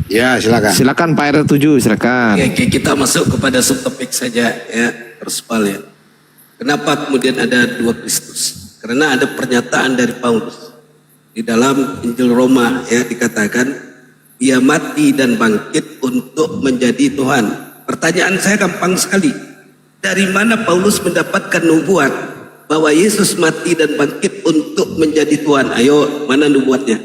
Ya, silakan. Silakan Pak RR7, silakan. Oke, kita masuk kepada subtopik saja ya, Rospal ya. Kenapa kemudian ada dua Kristus? Karena ada pernyataan dari Paulus di dalam Injil Roma ya, dikatakan dia mati dan bangkit untuk menjadi Tuhan. Pertanyaan saya gampang sekali. Dari mana Paulus mendapatkan nubuat bahwa Yesus mati dan bangkit untuk menjadi Tuhan? Ayo, mana nubuatnya?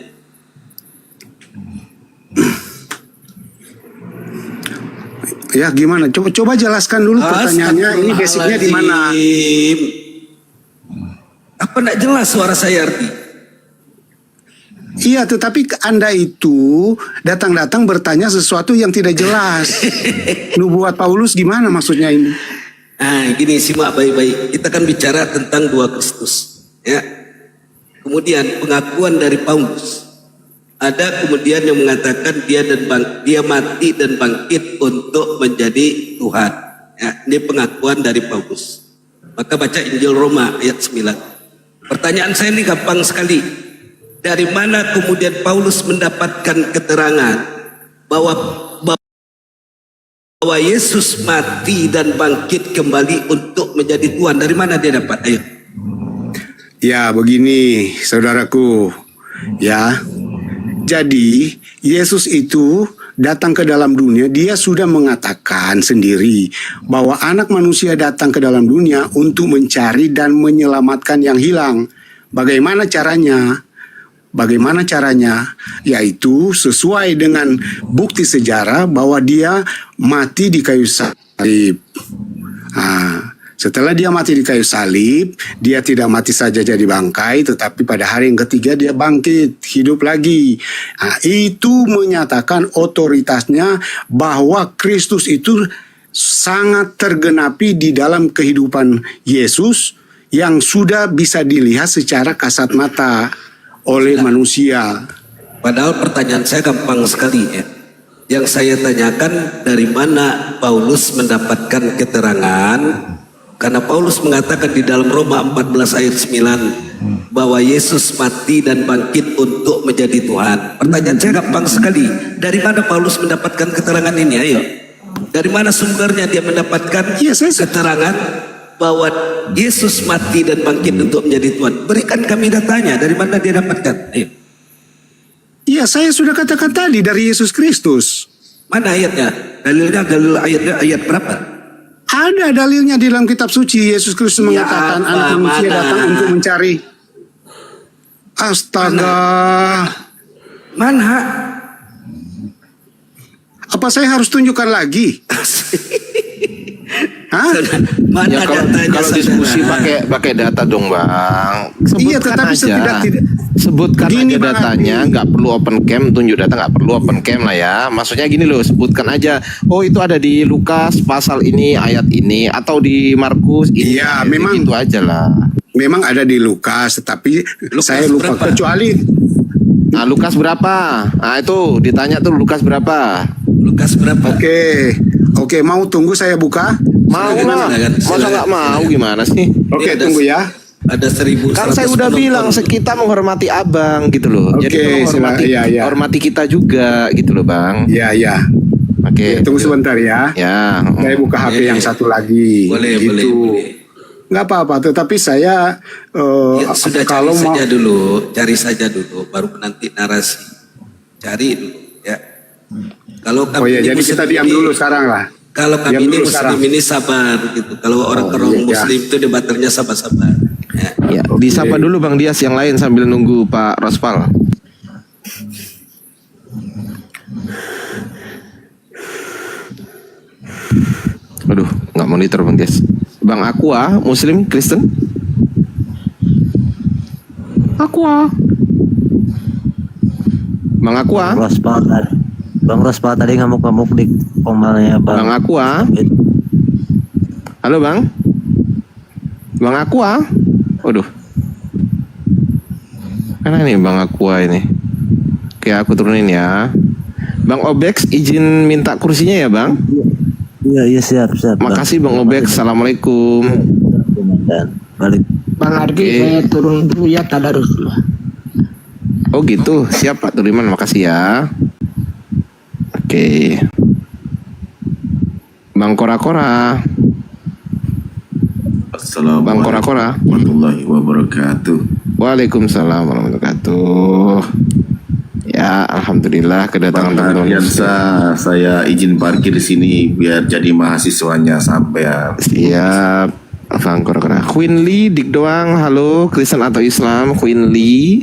Ya gimana? Coba jelaskan dulu pertanyaannya. Ini basicnya di mana? Apa enggak jelas suara saya Arti? Iya, tetapi Anda itu datang-datang bertanya sesuatu yang tidak jelas. Nubuat Paulus gimana maksudnya ini? Nah, gini simak baik-baik. Kita kan bicara tentang dua Kristus, ya. Kemudian pengakuan dari Paulus. Ada kemudian yang mengatakan dia mati dan bangkit untuk menjadi Tuhan. Ya, ini pengakuan dari Paulus. Maka baca Injil Roma ayat 9. Pertanyaan saya ini gampang sekali. Dari mana kemudian Paulus mendapatkan keterangan bahwa Yesus mati dan bangkit kembali untuk menjadi Tuhan? Dari mana dia dapat? Ayo. Ya begini saudaraku, ya. Jadi Yesus itu datang ke dalam dunia, dia sudah mengatakan sendiri bahwa anak manusia datang ke dalam dunia untuk mencari dan menyelamatkan yang hilang. Bagaimana caranya? Bagaimana caranya? Yaitu sesuai dengan bukti sejarah bahwa dia mati di kayu salib. Setelah dia mati di kayu salib, dia tidak mati saja jadi bangkai, tetapi pada hari yang ketiga dia bangkit, hidup lagi. Itu menyatakan otoritasnya bahwa Kristus itu sangat tergenapi di dalam kehidupan Yesus yang sudah bisa dilihat secara kasat mata oleh manusia. Padahal pertanyaan saya gampang sekali ya. Yang saya tanyakan, dari mana Paulus mendapatkan keterangan? Karena Paulus mengatakan di dalam Roma 14 ayat 9 bahwa Yesus mati dan bangkit untuk menjadi Tuhan. Pertanyaan saya gampang sekali. Dari mana Paulus mendapatkan keterangan ini? Ayo. Dari mana sumbernya dia mendapatkan keterangan bahwa Yesus mati dan bangkit untuk menjadi Tuhan? Berikan kami datanya. Dari mana dia dapatkan? Ayo. Iya, saya sudah katakan tadi dari Yesus Kristus. Mana ayatnya? Dalilnya ayat berapa? Ada dalilnya di dalam kitab suci. Yesus Kristus mengatakan anak manusia datang untuk mencari. Astaga. Mana? Apa saya harus tunjukkan lagi? Hah? Ya, kalau diskusi pakai data dong bang. Sebutkan aja. Sebutkan aja datanya, nggak perlu open cam, tunjuk data nggak perlu open cam lah ya. Maksudnya gini loh, sebutkan aja. Oh itu ada di Lukas pasal ini ayat ini, atau di Markus ini. Iya, memang itu aja lah. Memang ada di Lukas, tetapi saya lupa berapa? Kecuali. Nah Lukas berapa? Nah itu ditanya tuh Lukas berapa? Lukas berapa? Oke, mau tunggu saya buka? Mau lah. Masa nggak mau gimana sih? Oke, tunggu ya. Ada 1100. Kan saya udah bilang kita menghormati abang gitu loh. Jadi menghormati kita juga gitu loh bang. Iya. Oke. Tunggu sebentar ya. Ya. Saya buka HP yang satu lagi. Boleh. Nggak apa-apa. Tetapi saya sudah kalau cari saja dulu, baru nanti narasi. Cari dulu ya. Kalau kami jadi kita diam dulu sekarang lah. Kalau kami ini muslim ini sabar gitu. Kalau orang muslim itu debaternya sabar-sabar. Ya, disapa dulu Bang Dias yang lain sambil nunggu Pak Rospal. Aduh, nggak monitor Bang Dias. Bang Aqua, Muslim, Kristen? Aqua. Bang Aqua. Bang Rospal tadi ngamuk-ngamuk di komalnya Bang Aqua. Halo Bang. Bang Aqua. Waduh. Mana nih Bang Aqua ini? Oke, aku turunin ya. Bang Obex izin minta kursinya ya Bang? Iya siap. Makasih Bang Obex. Assalamualaikum. Balik. Bang Ardi, saya turun dulu ya, tadarus dulu. Oh gitu, siap Pak Turiman, makasih ya. Oke. Bang Kora-Kora. Assalamualaikum Bang Kora-Kora. warahmatullahi wabarakatuh. Waalaikumsalam warahmatullahi wabarakatuh. Ya, Ya, alhamdulillah kedatangan teman-teman. Saya izin parkir di sini biar jadi mahasiswanya sampai ya. Siap. Queen Lee, Dik doang. Halo, Kristen atau Islam? Queen Lee.